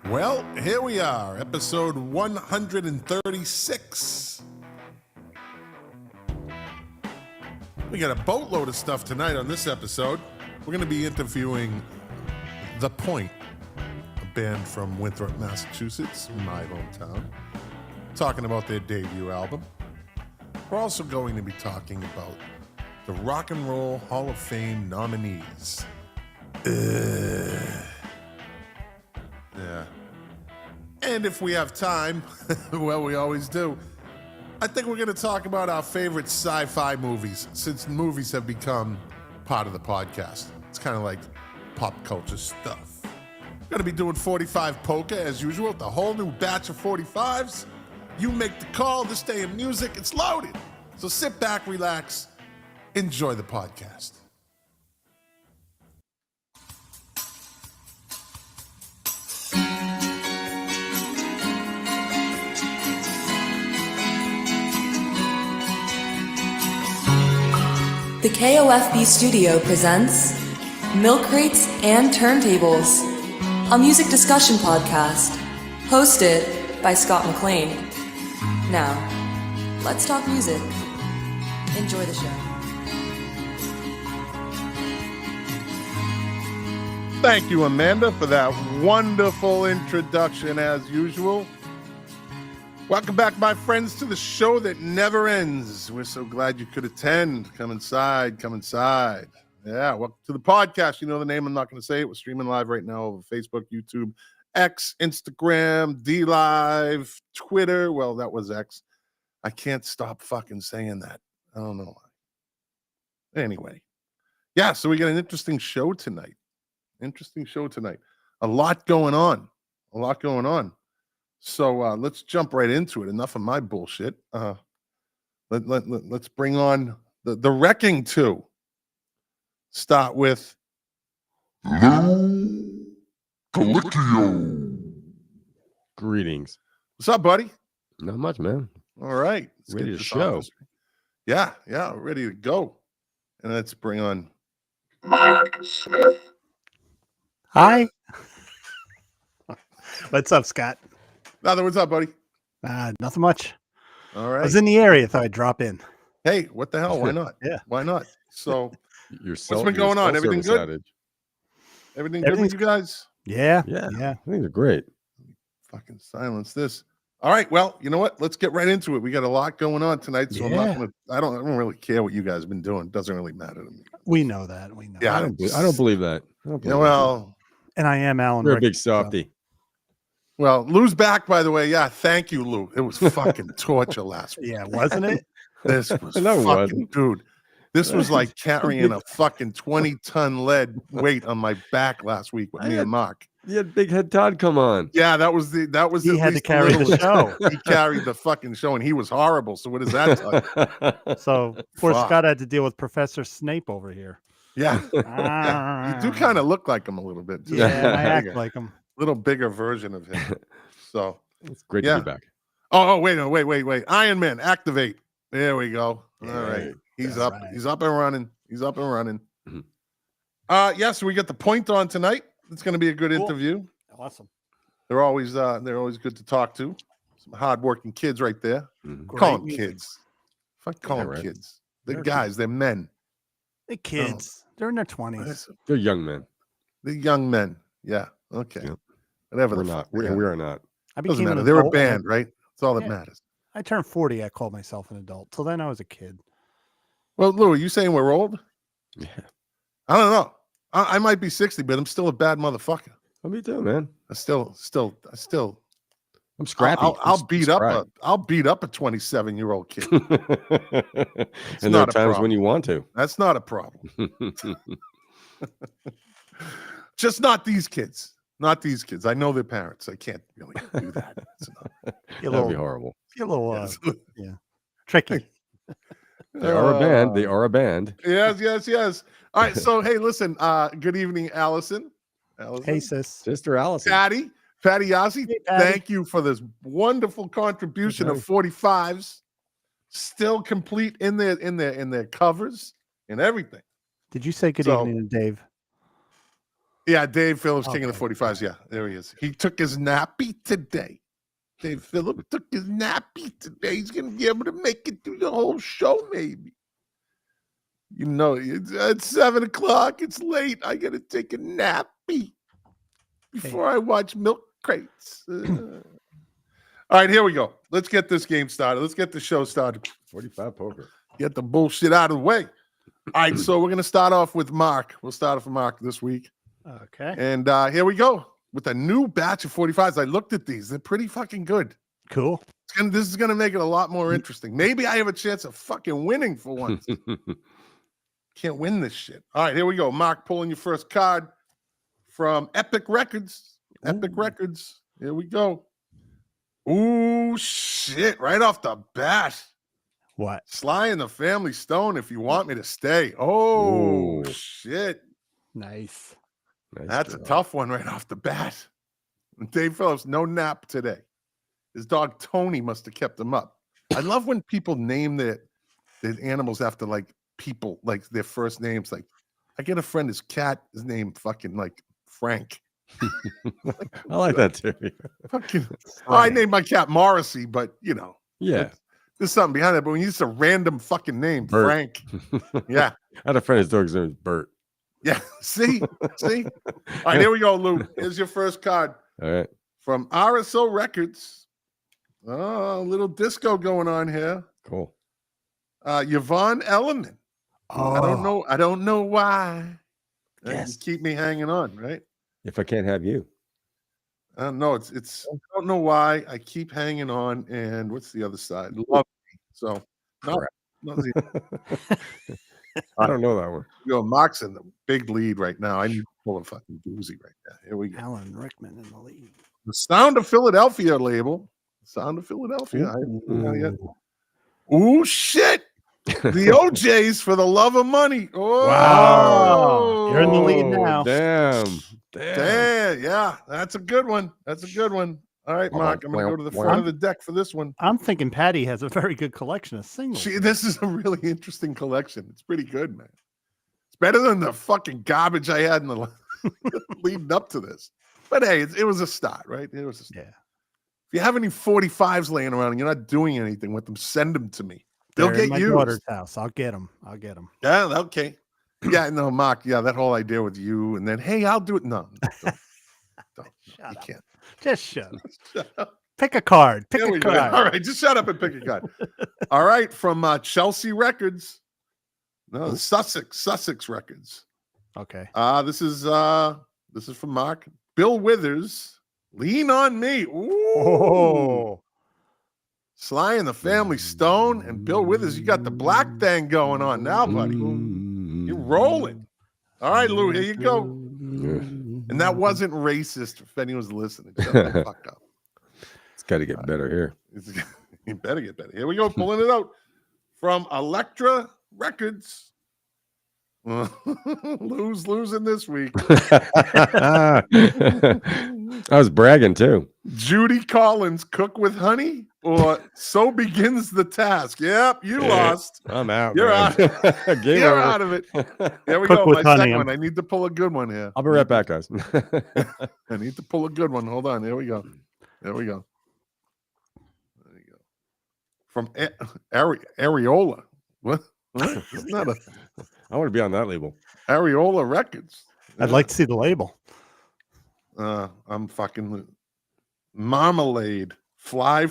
Well, here we are, episode 136. We got a boatload of stuff tonight on this episode. We're going to be interviewing The Pointe, a band from Winthrop, Massachusetts, my hometown, talking about their debut album. We're also going to be talking about the Rock and Roll Hall of Fame nominees. Yeah. And if we have time, well, we always do, I think we're going to talk about our favorite sci-fi movies, since movies have become part of the podcast. It's kind of like pop culture stuff. We're going to be doing 45 polka as usual, the whole new batch of 45s. You make the call, this day in music, it's loaded. So sit back, relax, enjoy the podcast. The KOFB studio presents Milk Crates and Turntables, a music discussion podcast hosted by Scott McLean. Now, let's talk music. Enjoy the show. Thank you, Amanda, for that wonderful introduction as usual. Welcome back, my friends, to the show that never ends. We're so glad you could attend. Come inside, come inside. Yeah, welcome to the podcast. You know the name, I'm not going to say it. We're streaming live right now over Facebook, YouTube, X, Instagram, D-Live, Twitter. Well, that was X. I can't stop fucking saying that. I don't know why. Anyway. Yeah, so we got an interesting show tonight. A lot going on. So let's jump right into it. Enough of my bullshit. Let's bring on the Wrecking 2. Start with Lou Colicchio. Greetings. What's up, buddy? Not much, man. All right. Ready to show. Yeah, ready to go. And let's bring on Mark Smith. Hi. What's up, Scott? Nothing. What's up, buddy? Nothing much. All I right. was in the area, thought I'd drop in. Hey, what the hell? Why not? Yeah. Why not? So What's been going on? Everything good? Everything good with you guys? Yeah. Yeah. I think they're great. Fucking silence this. All right. Well, you know what? Let's get right into it. We got a lot going on tonight, so Yeah. I don't really care what you guys have been doing. It doesn't really matter to me. We know that. Yeah, I don't believe that. Yeah, well, And I am Alan. you're a Ricketts, big so- softy. well, Lou's back, by the way. Yeah, thank you, Lou. It was fucking torture last week. Yeah, wasn't it? This was No, it fucking, wasn't. dude. This was like carrying a fucking 20-ton lead weight on my back last week with me and Mark. You had Big Head Todd come on. Yeah, that was He at had to least carry the littlest. show. He carried the fucking show, and he was horrible. So what does that tell you? So poor Fuck. Scott had to deal with Professor Snape over here. Yeah. Yeah. You do kind of look like him a little bit, too. Yeah, I act Bigger. like him. Little bigger version of him. So, It's great Yeah. to be back. wait. Iron Man, activate. There we go. All right. He's That's up. right. He's up and running. Mhm. So we got the Pointe on tonight. It's going to be a good Cool. interview. Awesome. They're always good to talk to. Some hardworking kids right there. Mhm. Call them music. kids. Fuck, call them right. kids. They're They're guys. They're men. The kids. They're in their 20s. Listen, They're young men. they're young men. Yeah. Okay. Yep. Whatever We're the not. fuck. they We are. are not. I Doesn't became an matter. They're a adult when I- band, right? That's all that Yeah. matters. I turned 40. I called myself an adult. Till then, I was a kid. Well, Lou, are you saying we're old? Yeah. I don't know. I might be 60, but I'm still a bad motherfucker. Well, me too, man. I still. I'm scrappy. I'll beat up a 27-year-old kid. and there not are a times problem. when you want to. That's not a problem. Just not these kids. Not these kids. I know their parents. I can't really do that. It's not- You're a That'd be little, horrible. you're a little Yes. tricky. They are a band. They are a band. Yes. All right. So, hey, listen. Good evening, Allison. Hey, sis. Sister Allison. Patty Yossi. Hey, Patty. Thank you for this wonderful contribution of 45s. Still complete in their covers and everything. Did you say good So- evening to Dave? Yeah, Dave Phillips, king of the Okay. 45s. Yeah, there he is. He took his nappy today. Dave Phillips took his nappy today. He's going to be able to make it through the whole show, maybe. You know, it's 7 o'clock. It's late. I got to take a nappy before I watch Milk Crates. All right, here we go. Let's get this game started. Let's get the show started. 45 poker. Get the bullshit out of the way. All right, so we're going to start off with Mark. We'll start off with Mark this week. Okay. And here we go with a new batch of 45s. I looked at these. They're pretty fucking good. Cool. This is going to make it a lot more interesting. Maybe I have a chance of fucking winning for once. Can't win this shit. All right, here we go. Mark, pulling your first card from Epic Records. Epic Records. Here we go. Ooh, shit. Right off the bat. What? Sly and the Family Stone, If You Want Me to Stay. Oh, Ooh. shit. Nice. Nice That's a job. tough one right off the bat. And Dave Phillips, no nap today. His dog Tony must have kept him up. I love when people name their animals after like people, like their first names. Like I get a friend, his cat is named fucking like Frank. I like that too. Fucking, I named my cat Morrissey, but you know, Yeah. there's something behind it. But when you use a random fucking name, Bert. Frank. Yeah. I had a friend, his dog's name was Bert. Yeah. See? All right, here we go, Lou. Here's your first card All right. from RSO Records. Oh, a little disco going on here. Cool. Yvonne Elliman. Oh, I don't know why. Yes. You keep me hanging on, right? If I can't have you. No, it's I don't know why I keep hanging on. And what's the other side? Love me. So Crap. not the, I don't know that one. you know, Mark's in the big lead right now. I need to pull a fucking doozy right now. Here we go. Alan Rickman in the lead. The Sound of Philadelphia label. Sound of Philadelphia. Ooh, shit. The OJs for the love of money. Oh, Wow. You're in the lead now. Damn. Yeah, that's a good one. That's a good one. All right, Mark, I'm going to go to the front of the deck for this one. I'm thinking Patty has a very good collection of singles. This is a really interesting collection. It's pretty good, man. It's better than the fucking garbage I had in the leading up to this. But hey, it was a start, right? It was a start. Yeah. If you have any 45s laying around and you're not doing anything with them, send them to me. They'll They're in get my used. daughter's house. I'll get them. Yeah, okay. Yeah, no, Mark. Yeah, that whole idea with you, and then hey, I'll do it. No, don't. Shut You up. can't. Just shut up. Shut up. Pick a card. Pick There a we go. card. All right, just shut up and pick a card. All right, from Chelsea Records. No, Sussex Records. Okay. This is from Mark. Bill Withers. Lean on Me. Ooh. Oh. Sly and the Family Stone and Bill Withers. You got the black thing going on now, buddy. You're rolling. All right, Lou, here you go. And that wasn't racist if anyone's listening. Shut the fuck up. It's got to get better here. You better get better. Here we go, pulling it out from Elektra Records. Lou's losing this week. I was bragging too. Judy Collins, Cook with Honey, or So Begins the Task. Yep, you lost. I'm out. You're man. out. Game You're over. out of it. There we Cook go. with My honey, second one. I need to pull a good one here. I'll be right back, guys. I need to pull a good one. Hold on. Here we go. There we go. There you go. From Areola. What? Isn't that a I want to be on that label. Areola Records? I'd like to see the label. I'm fucking Marmalade. Fly.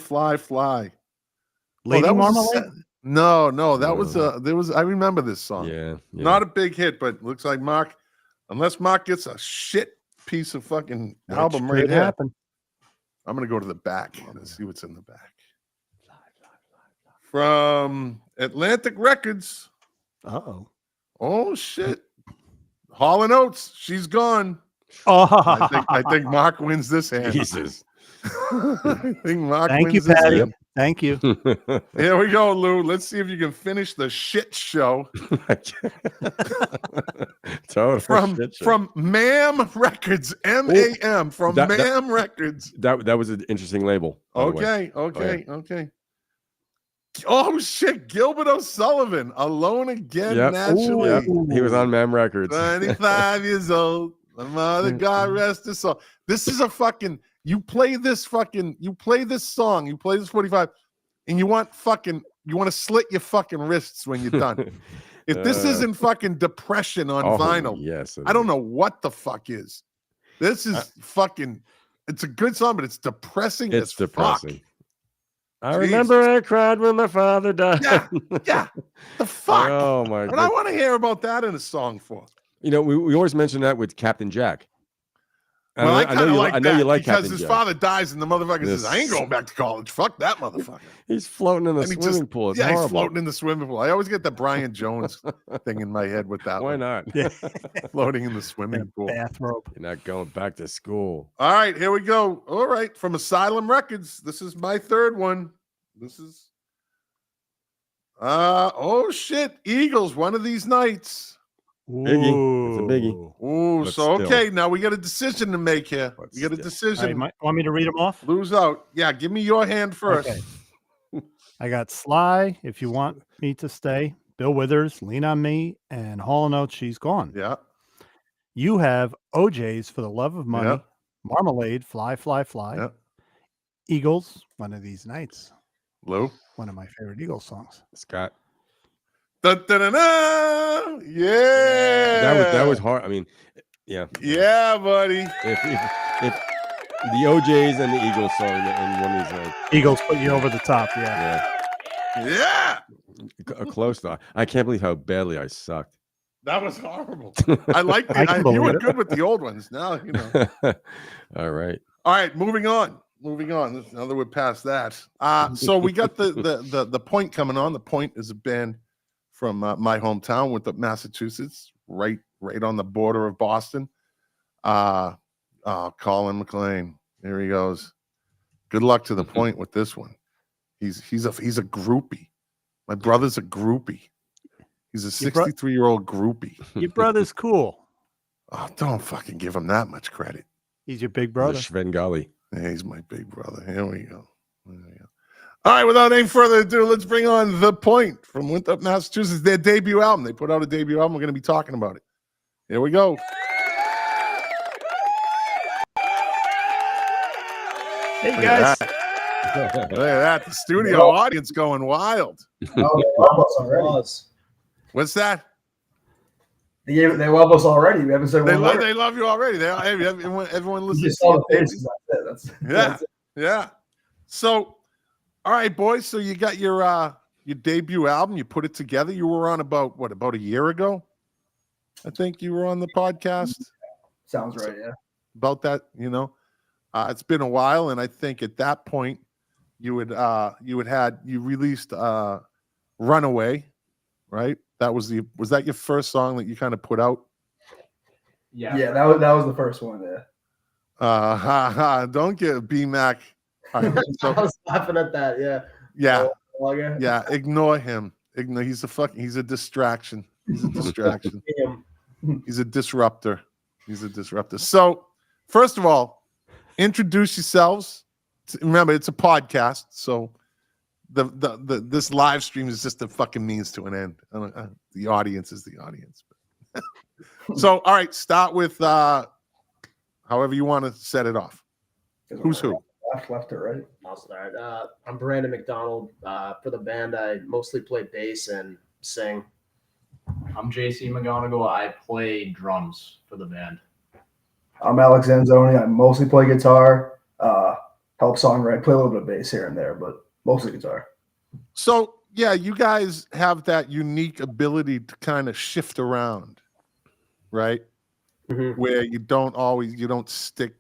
Lady that was Marmalade? No, that was I remember this song. Yeah. Not a big hit, but looks like Mark, unless Mark gets a shit piece of fucking album right here, happen. I'm gonna go to the back and see what's in the back. From Atlantic Records. Uh-oh. Oh shit. Hall and Oates, She's Gone. Oh, I think Mark wins this hand. Jesus. I think Mark thank you, wins this Patty. hand. Thank you. Here we go, Lou. Let's see if you can finish the shit show. Total From shit show. from MAM Records, MAM, from MAM Records. That was an interesting label. by the way. Okay. Oh shit, Gilbert O'Sullivan, Alone Again, Yep. naturally. Yep. He was on MAM Records. 25 years old. Mother God rest his soul. This is a fucking. You play this 45, and you want to slit your fucking wrists when you're done. If this isn't fucking depression on vinyl, yes, I don't know what the fuck is. This is fucking. It's a good song, but it's depressing. It's depressing. Fuck. I remember I cried when my father died. Yeah. The fuck. Oh my What God. I want to hear about that in a song for? You know, we always mention that with Captain Jack. Well, I kind of like that because Captain his Jack. father dies and the motherfucker says, I ain't going back to college. Fuck that motherfucker. He's floating in the swimming pool. It's horrible. He's floating in the swimming pool. I always get the Brian Jones thing in my head with that Why one. not? Floating in the swimming pool. Bathrobe. You're not going back to school. All right, here we go. All right, from Asylum Records. This is my third one. This is oh shit, Eagles, One of These Nights. Biggie. It's a biggie. Ooh, But so still. okay, now we got a decision to make here. But We got a still. decision. Want me to read them off? Lose out. Yeah, give me your hand first. Okay. I got Sly, If You Want Me to Stay, Bill Withers, Lean on Me, and Hall & Oates, She's Gone. Yeah. You have OJ's For the Love of Money, Yep. Marmalade, Fly, Fly, Fly, Yep. Eagles, One of These Nights, Lou. one of my favorite Eagles songs. Scott. Da-da-da-da! Yeah. That was hard. I mean, yeah. Yeah, buddy. If the OJs and the Eagles song in one of these Eagles put you over the top, yeah. Yeah. Close though. I can't believe how badly I sucked. That was horrible. I like I can it. You were believe it. good with the old ones. Now, you know. All right. All right, moving on. Now that we're past that. So we got the Pointe coming on. The Pointe is a band from my hometown, Winthrop, Massachusetts, right on the border of Boston. Colin McLean. Here he goes. Good luck to the Pointe with this one. He's a groupie. My brother's a groupie. He's a 63-year-old groupie. Your brother's cool. Oh, don't fucking give him that much credit. He's your big The brother. Svengali. Yeah, he's my big brother. Here we go. All right, without any further ado, let's bring on The Pointe from Winthrop, Massachusetts. Their debut album. They put out a debut album. We're going to be talking about it. Here we go. Hey, Look guys. at that. Look at that. The studio audience going wild. Oh, they love us already. What's that? They love us already. We haven't said They one love, word. they love you already. Everyone You listens just to saw you. the faces. That's it. That's it. Yeah. So, all right, boys. So you got your debut album. You put it together. You were on about a year ago? I think you were on the podcast Sounds right, yeah. about that. You know, it's been a while, and I think at that point you released "Runaway," right? Was that your first song that you kind of put out? Yeah, that was the first one, yeah. Don't get B-Mac. All right, I was laughing at that, yeah. yeah. Okay. Yeah, ignore him. He's a distraction. He's a distraction. He's a disruptor. So, first of all, introduce yourselves. Remember, it's a podcast, so this live stream is just a fucking means to an end. The audience is the audience. So, all right, start with however you want to set it off. Who's who? Left or right? I'll start. I'm Brandon McDonald. For the band, I mostly play bass and sing. I'm JC McGonigal. I play drums for the band. I'm Alex Zanzoni. I mostly play guitar, help songwrite, play a little bit of bass here and there, but mostly guitar. So, yeah, you guys have that unique ability to kind of shift around, right? Mm-hmm. Where you don't stick,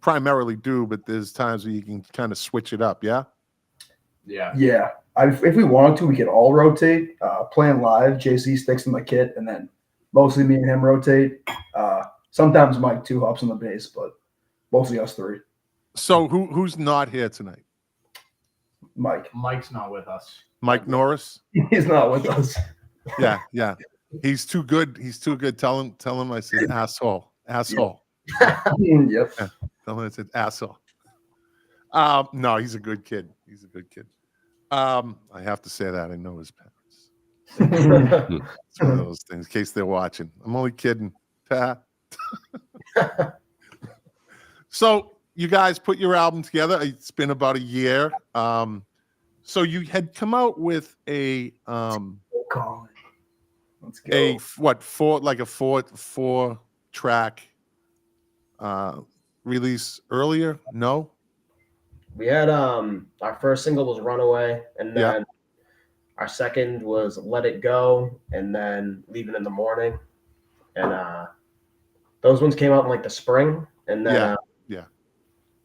primarily do, but there's times where you can kind of switch it up, yeah? Yeah. Yeah. If we wanted to, we could all rotate. Playing live, JC sticks in the kit, and then mostly me and him rotate. Sometimes Mike too hops on the bass, but mostly us three. So who's not here tonight? Mike. Mike's not with us. Mike Norris? He's not with us. Yeah. He's too good. Tell him I said asshole. Yep. Tell him I said asshole. No, he's a good kid. I have to say that. I know his parents. It's one of those things, in case they're watching. I'm only kidding. So you guys put your album together. It's been about a year. So you had come out with a Colin. Let's go. four track release earlier? No. We had our first single was Runaway, and then our second was Let It Go, and then Leaving in the Morning. And those ones came out in like the spring, and then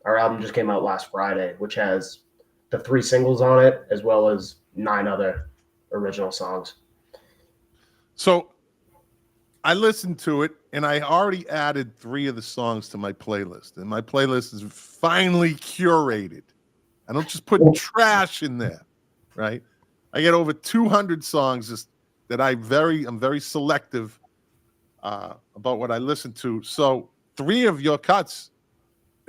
our album just came out last Friday, which has the 3 singles on it as well as 9 other original songs. So I listened to it, and I already added 3 of the songs to my playlist, and my playlist is finally curated. I don't just put trash in there, right? I get over 200 songs just that I'm very selective about what I listen to. So 3 of your cuts,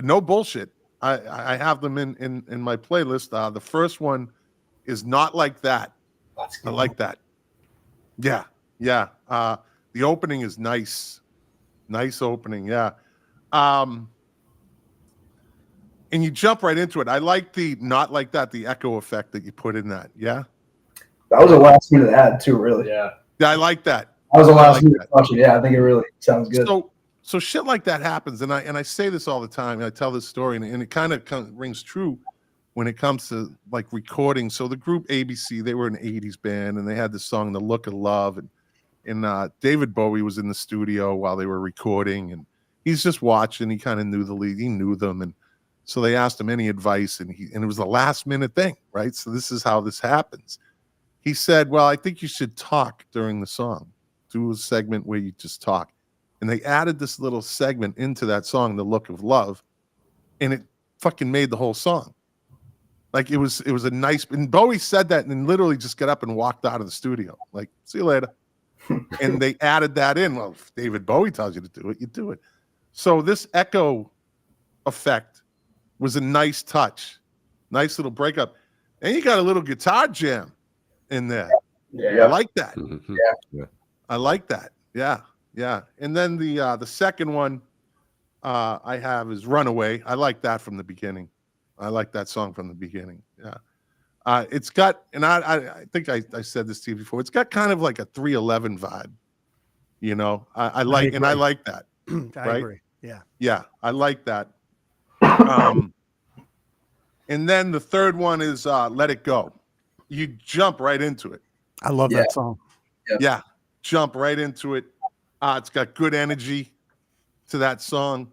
no bullshit. I have them in my playlist. The first one is Not Like That. I like that. Yeah. The opening is nice. Nice opening, yeah. And you jump right into it. I like the Not Like That, the echo effect that you put in that. Yeah. That was a last minute ad too, really. Yeah. Yeah, I like that. That was a last minute question. Yeah, I think it really sounds good. So shit like that happens, and I say this all the time. And I tell this story, and it kind of rings true when it comes to like recording. So the group ABC, they were an '80s band, and they had the song "The Look of Love," and David Bowie was in the studio while they were recording, and he's just watching. He kind of knew the lead, he knew them, and so they asked him any advice, and it was a last minute thing, right? So this is how this happens. He said, "Well, I think you should talk during the song. Do a segment where you just talk." And they added this little segment into that song, "The Look of Love," and it fucking made the whole song. Like it was a nice. And Bowie said that, and then literally just got up and walked out of the studio. Like, see you later. And they added that in. Well, if David Bowie tells you to do it, you do it. So this echo effect was a nice touch, nice little breakup, and you got a little guitar jam in there. Yeah. I like that. Mhm. Yeah. I like that. Yeah. And then the second one I have is Runaway. I like that from the beginning. I like that song from the beginning. Yeah. It's got, and I think I said this to you before, it's got kind of like a 311 vibe. You know, I like that. I agree. Yeah. Yeah, I like that. And then the third one is Let It Go. You jump right into it. I love that song. Yeah, jump right into it. It's got good energy to that song.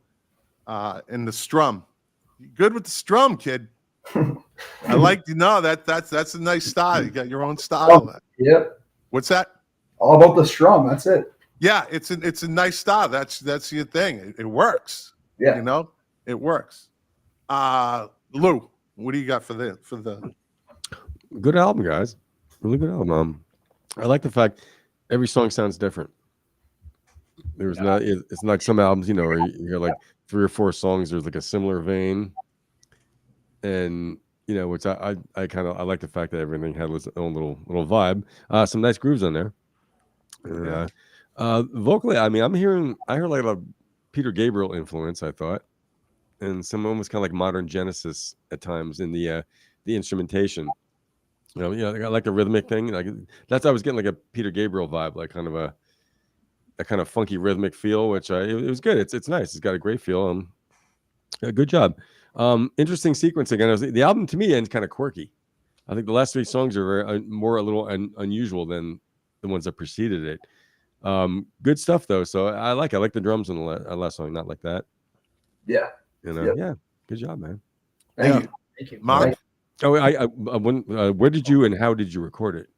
And the strum. You're good with the strum, kid. I like that's a nice style. You got your own style. Yep. What's that? All about the strum. That's it. Yeah, it's a nice style. That's your thing. It works. Yeah. You know, it works. Lou, what do you got for the Good album, guys. Really good album. I like the fact every song sounds different. It's not like some albums, you know, where you hear like 3 or 4 songs. There's like a similar vein, and you know, which I like the fact that everything had its own little vibe. Some nice grooves on there. Vocally, I mean, I heard like a lot of Peter Gabriel influence, I thought, and some almost kind of like modern Genesis at times in the instrumentation. You know, I like the rhythmic thing. Like I was getting like a Peter Gabriel vibe, like kind of a kind of funky rhythmic feel, which it was good. It's nice. It's got a great feel. Good job. Interesting sequencing. The album to me ends kind of quirky. I think the last 3 songs are a little unusual than the ones that preceded it. Good stuff though. So I like the drums on the last song. Not like that. Yeah. You know. Yep. Yeah. Good job, man. Thank you, Mark? Oh, where did you and how did you record it?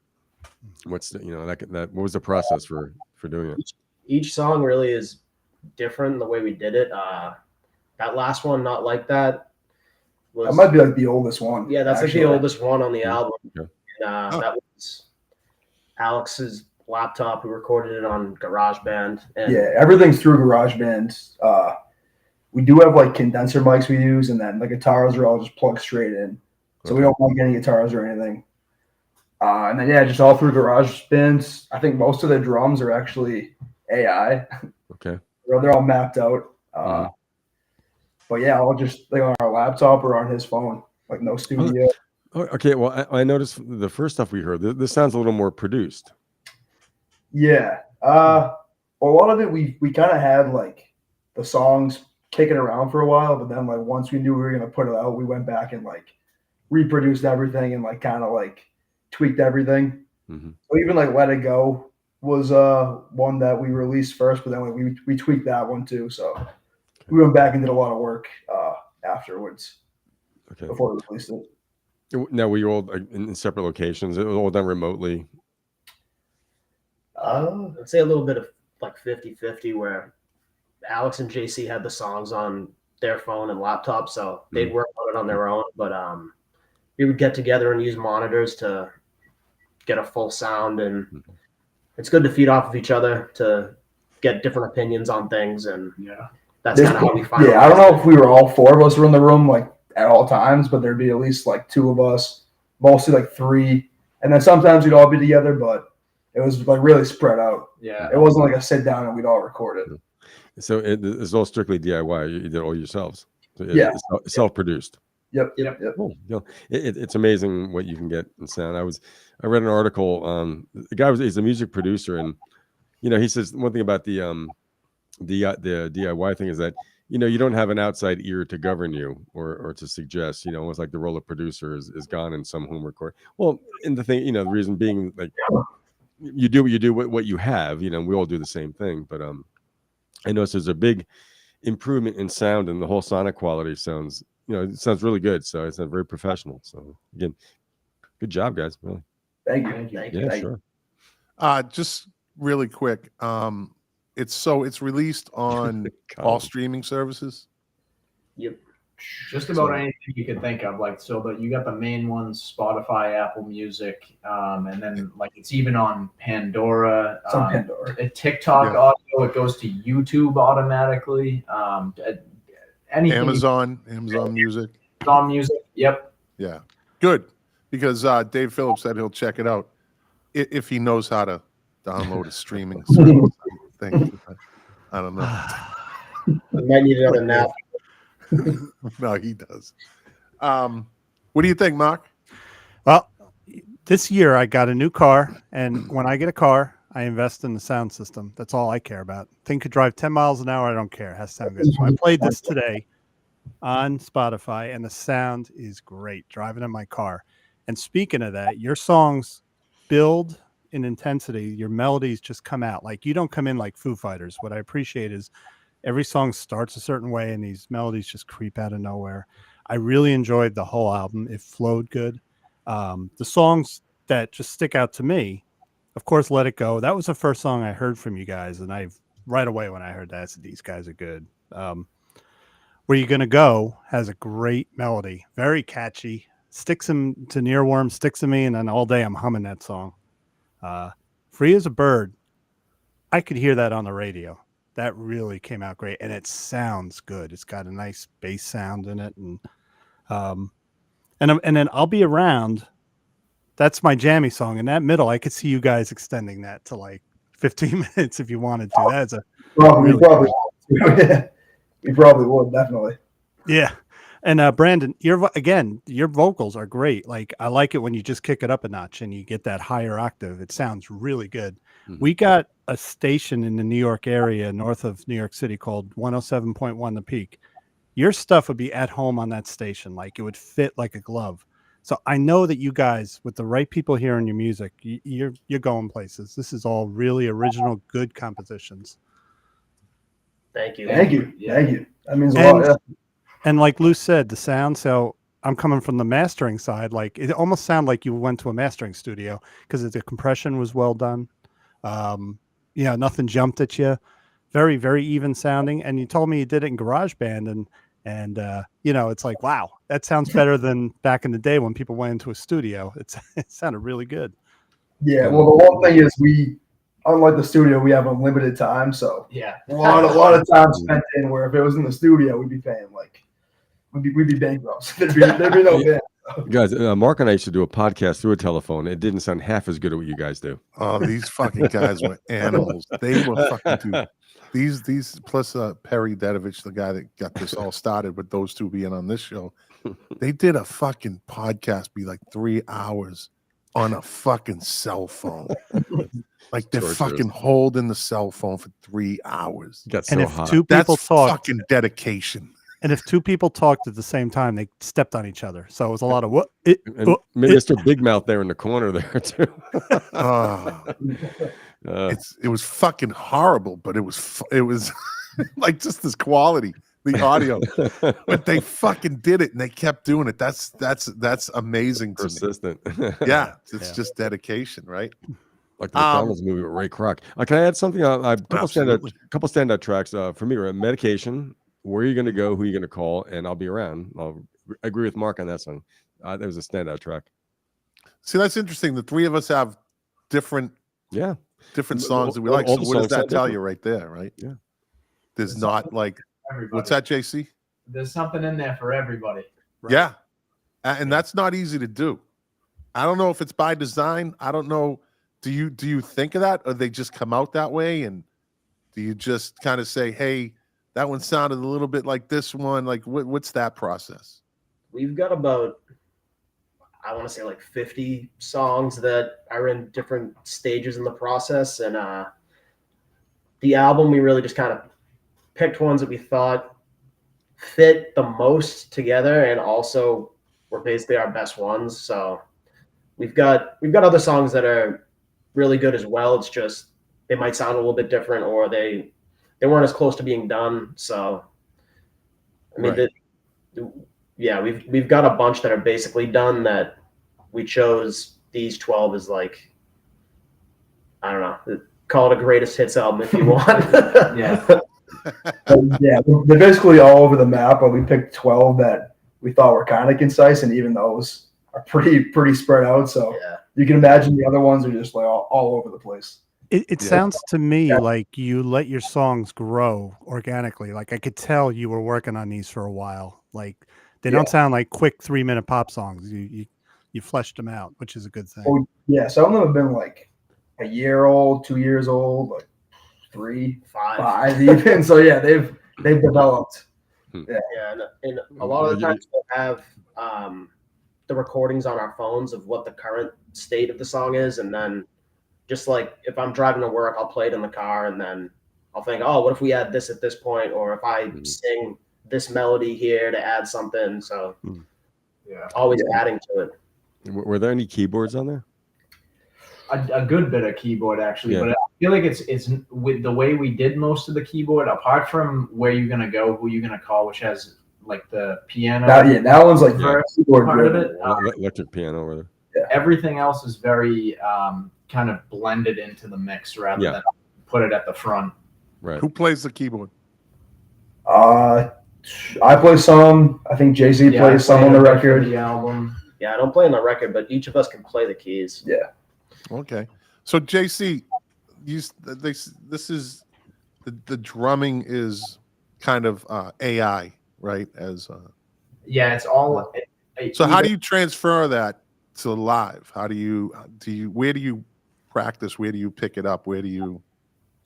What's that? What was the process for doing it? Each song really is different the way we did it. That last one, Not Like That, that might be like the oldest one. Yeah, that's actually like the oldest one on the album. Okay. And, that was Alex's laptop. We recorded it on GarageBand. And yeah, everything's through GarageBand. We do have like condenser mics we use, and then the guitars are all just plugged straight in. So we don't like any guitars or anything. And then just all through GarageBand. I think most of the drums are actually AI. Okay. They're all mapped out. But yeah, all just like on our laptop or on his phone, like no studio. Oh, okay. Well, I noticed the first stuff we heard. This sounds a little more produced. Yeah. Well, a lot of it we kind of had like the songs kicking around for a while, but then like once we knew we were gonna put it out, we went back and like reproduced everything and like kind of like tweaked everything. So even like Let It Go was one that we released first, but then like, we tweaked that one too. So we went back and did a lot of work afterwards. Okay. Before we released it. Now, were you all in separate locations? It was all done remotely? I'd say a little bit of like 50-50 where Alex and JC had the songs on their phone and laptop, so they'd work on it on their own. But we would get together and use monitors to get a full sound, and it's good to feed off of each other to get different opinions on things, and that's kind of how we find. Yeah, I don't know if we were all four of us were in the room like at all times, but there'd be at least like two of us, mostly like three, and then sometimes we'd all be together, but it was like really spread out. Yeah, it wasn't like a sit down and we'd all record it. So it's all strictly DIY. You did it all yourselves. So it's self-produced. Yep. Cool. It's amazing what you can get in sound. I read an article. The guy he's a music producer, and he says one thing about the DIY thing is that you don't have an outside ear to govern you or to suggest. It's like the role of producer is gone in some home record. Well, and the thing, the reason being, like, you do what you have. We all do the same thing, but I noticed there's a big improvement in sound, and the whole sonic quality sounds. It sounds really good. So it's very professional. So again, good job, guys. Really. Thank you. Yeah, sure. Just really quick. It's released on all streaming services. Yep. Just about anything you could think of. Like, so that you got the main ones: Spotify, Apple Music, and then like it's even on Pandora. It's on Pandora. TikTok audio. It goes to YouTube automatically. Anything Amazon Music. Amazon Music. Yep. Yeah. Good. Because Dave Phillips said he'll check it out if he knows how to download a streaming service thing. I don't know. You might need another nap. No, he does. What do you think, Mark? Well, this year I got a new car, and when I get a car, I invest in the sound system. That's all I care about. Thing could drive 10 miles an hour. I don't care. It has to sound good. So I played this today on Spotify, and the sound is great driving in my car. And speaking of that, your songs build in intensity. Your melodies just come out. Like, you don't come in like Foo Fighters. What I appreciate is every song starts a certain way, and these melodies just creep out of nowhere. I really enjoyed the whole album. It flowed good. The songs that just stick out to me, of course, Let It Go. That was the first song I heard from you guys, and right away when I heard that, I said, these guys are good. Where You Gonna Go has a great melody, very catchy, sticks him to Nearworm, sticks to me, and then all day I'm humming that song. Free as a Bird, I could hear that on the radio. That really came out great, and it sounds good. It's got a nice bass sound in it, and then I'll Be Around. That's my jammy song. In that middle, I could see you guys extending that to like 15 minutes if you wanted to. That's a we probably would, definitely. Yeah. And Brandon, your vocals are great. Like, I like it when you just kick it up a notch and you get that higher octave. It sounds really good. We got a station in the New York area, north of New York City, called 107.1 The Peak. Your stuff would be at home on that station. Like, it would fit like a glove. So I know that you guys, with the right people hearing your music, you're going places. This is all really original, good compositions. Thank you. Thank you. That means a lot. Yeah. And like Lou said, the sound. So I'm coming from the mastering side. Like, it almost sounded like you went to a mastering studio because the compression was well done. Nothing jumped at you. Very, very even sounding. And you told me you did it in GarageBand, and it's like, wow, that sounds better than back in the day when people went into a studio. It sounded really good. Yeah. Well, the one thing is unlike the studio, we have unlimited time. So yeah, a lot of time spent in where if it was in the studio, we'd be paying we'd be bankrupt. There'd be no band. Guys, Mark and I used to do a podcast through a telephone. It didn't sound half as good at what you guys do. Oh, these fucking guys were animals. They were fucking too. These plus Perry Dedovich, the guy that got this all started with those two being on this show, they did a fucking podcast be like 3 hours on a fucking cell phone. Like they're Torturous. fucking holding the cell phone for 3 hours. Got And so if hot. two people That's talked, fucking dedication. and if two people talked at the same time, they stepped on each other. So it was a lot of what? And Mr. Big Mouth there in the corner there too. Oh, it was fucking horrible, but it was like just this quality, the audio. But they fucking did it, and they kept doing it. That's amazing to me. Persistent. Yeah, it's just dedication, right? Like the McDonald's movie with Ray Kroc. Can I add something? A couple standout tracks for me. Medication. Where are you going to go? Who are you going to call? And I'll be around. I'll agree with Mark on that song. That was a standout track. See, that's interesting. The three of us have different songs that we like. So what does that tell you right there, right? Yeah. There's not like, Everybody. what's that, JC? There's something in there for everybody. Right. Yeah. And that's not easy to do. I don't know if it's by design. I don't know. Do you think of that, or they just come out that way? And do you just kind of say, hey, that one sounded a little bit like this one? Like, what's that process? We've got about, I want to say like 50 songs that are in different stages in the process. And the album, we really just kind of picked ones that we thought fit the most together and also were basically our best ones. So we've got other songs that are really good as well. It's just they might sound a little bit different, or they weren't as close to being done. So I mean, right. we've got a bunch that are basically done that we chose these 12 as like, I don't know, call it a greatest hits album if you want. Yeah. Yeah, they're basically all over the map, but we picked 12 that we thought were kind of concise, and even those are pretty spread out. So Yeah. you can imagine the other ones are just like all over the place. It sounds to me like you let your songs grow organically. Like I could tell you were working on these for a while. Like they don't sound like quick 3-minute pop songs. You fleshed them out, which is a good thing. Oh, yeah, some of them have been like a year old, 2 years old, like 3, 5 even. So yeah, they've developed. Yeah, and a lot of the times we'll have the recordings on our phones of what the current state of the song is, and then just like if I'm driving to work, I'll play it in the car, and then I'll think, oh, what if we add this at this point, or if I sing this melody here to add something. So always adding to it. Were there any keyboards on there? A good bit of keyboard actually, but I feel like it's with the way we did most of the keyboard, apart from where you're gonna go, who you're gonna call, which has like the piano. That one's like keyboard part of it. Electric piano, or everything else is very kind of blended into the mix rather than put it at the front. Right. Who plays the keyboard? I play some. I think Jay-Z plays some on the record. The album. Yeah, I don't play on the record, but each of us can play the keys. Yeah. Okay. So JC, this is the drumming is kind of AI, right? As it's all. So how do you transfer that to live? How do you where do you practice? Where do you pick it up? Where do you?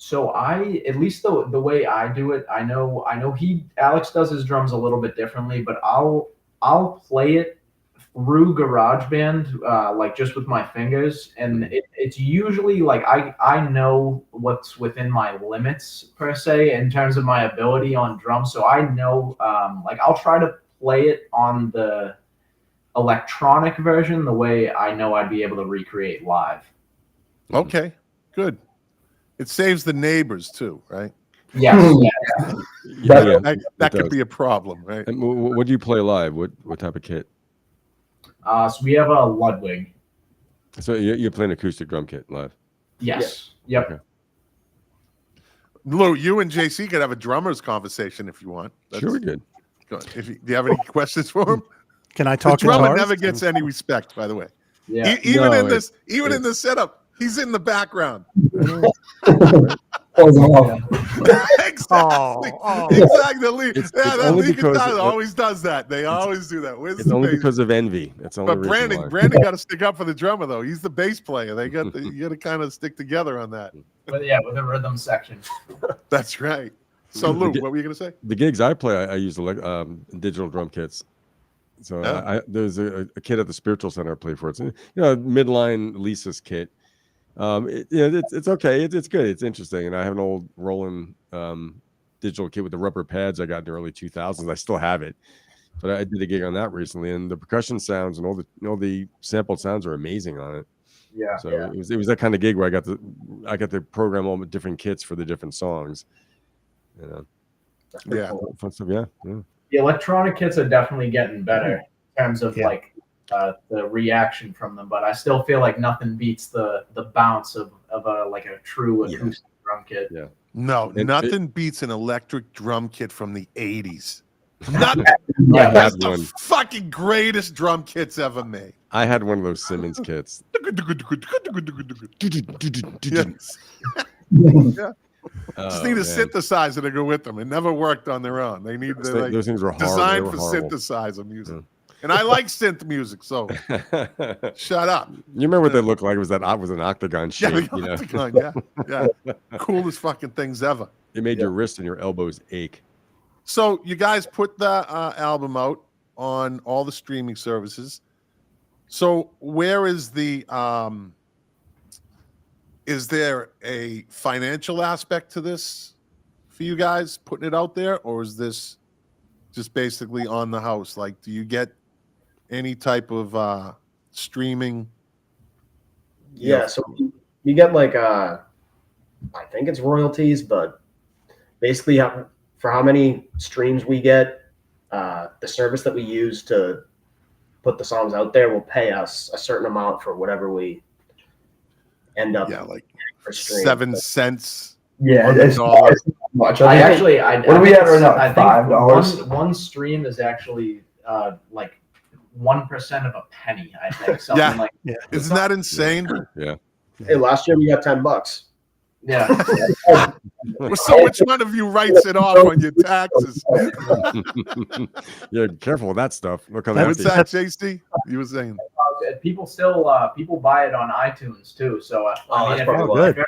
So at least the way I do it, I know Alex does his drums a little bit differently, but I'll play it through GarageBand, like just with my fingers, and it's usually like I know what's within my limits per se in terms of my ability on drums. So I know, like I'll try to play it on the electronic version the way I know I'd be able to recreate live. Okay, good. It saves the neighbors too, right? Yes. That could be a problem, right? And what do you play live? What type of kit? So we have a Ludwig. So you're playing acoustic drum kit live? Yes. Yeah. Yep. Okay. Lou, you and JC could have a drummers conversation if you want. Sure, we could. Do you have any questions for him? Can I talk The drummer guitars? never gets any respect, by the way. Yeah. Even in this setup, he's in the background. Close them off. Exactly. Oh. Exactly. It's That only lead because guitar it- always does that. They always do that. Where's It's the only bass? because of envy. That's the only But reason why. Brandon got to stick up for the drummer though. He's the bass player. They got you got to kind of stick together on that. with a rhythm section. That's right. So Lou, what were you gonna say? The gigs I play, I use digital drum kits. So Yeah. there's a kid at the Spiritual Center I play for. It's midline Lisa's kit. It's okay. It's good. It's interesting. And I have an old Roland digital kit with the rubber pads I got in the early 2000s. I still have it, but I did a gig on that recently, and the percussion sounds and all the sampled sounds are amazing on it. Yeah. So it was that kind of gig where I got to program all the different kits for the different songs. Yeah. Fun stuff. Yeah. The electronic kits are definitely getting better in terms of Yeah. the reaction from them, but I still feel like nothing beats the bounce of a true acoustic drum kit. Yeah. No, And nothing beats an electric drum kit from the 80s. Nothing. I That's had the one. fucking greatest drum kits ever made. I had one of those Simmons kits. Yes. Just need a synthesizer to go with them. It never worked on their own. They need Those things were horrible. designed They were for horrible. synthesizer music. And I like synth music, so shut up. You remember what they looked like? It was an octagon Yeah, shape. the Octagon, yeah. Coolest fucking things ever. It made your wrist and your elbows ache. So you guys put the album out on all the streaming services. So where is the is there a financial aspect to this for you guys putting it out there, or is this just basically on the house? Like, do you get any type of streaming? Yeah, so you get like I think it's royalties, but basically for how many streams we get, the service that we use to put the songs out there will pay us a certain amount for whatever we end up like for stream. 7 cents. Yeah, on the it's dollar. much. I think- actually, what are we at right now? I think $5? one stream is actually like 1% of a penny. I think something Yeah. like Isn't that insane? Yeah. Hey, last year we got $10. yeah. Well, so which one of you writes it off on your taxes? Yeah, careful with that stuff. Look how What's that's that, JC? You were saying. People still people buy it on iTunes too. So I mean, that's probably why.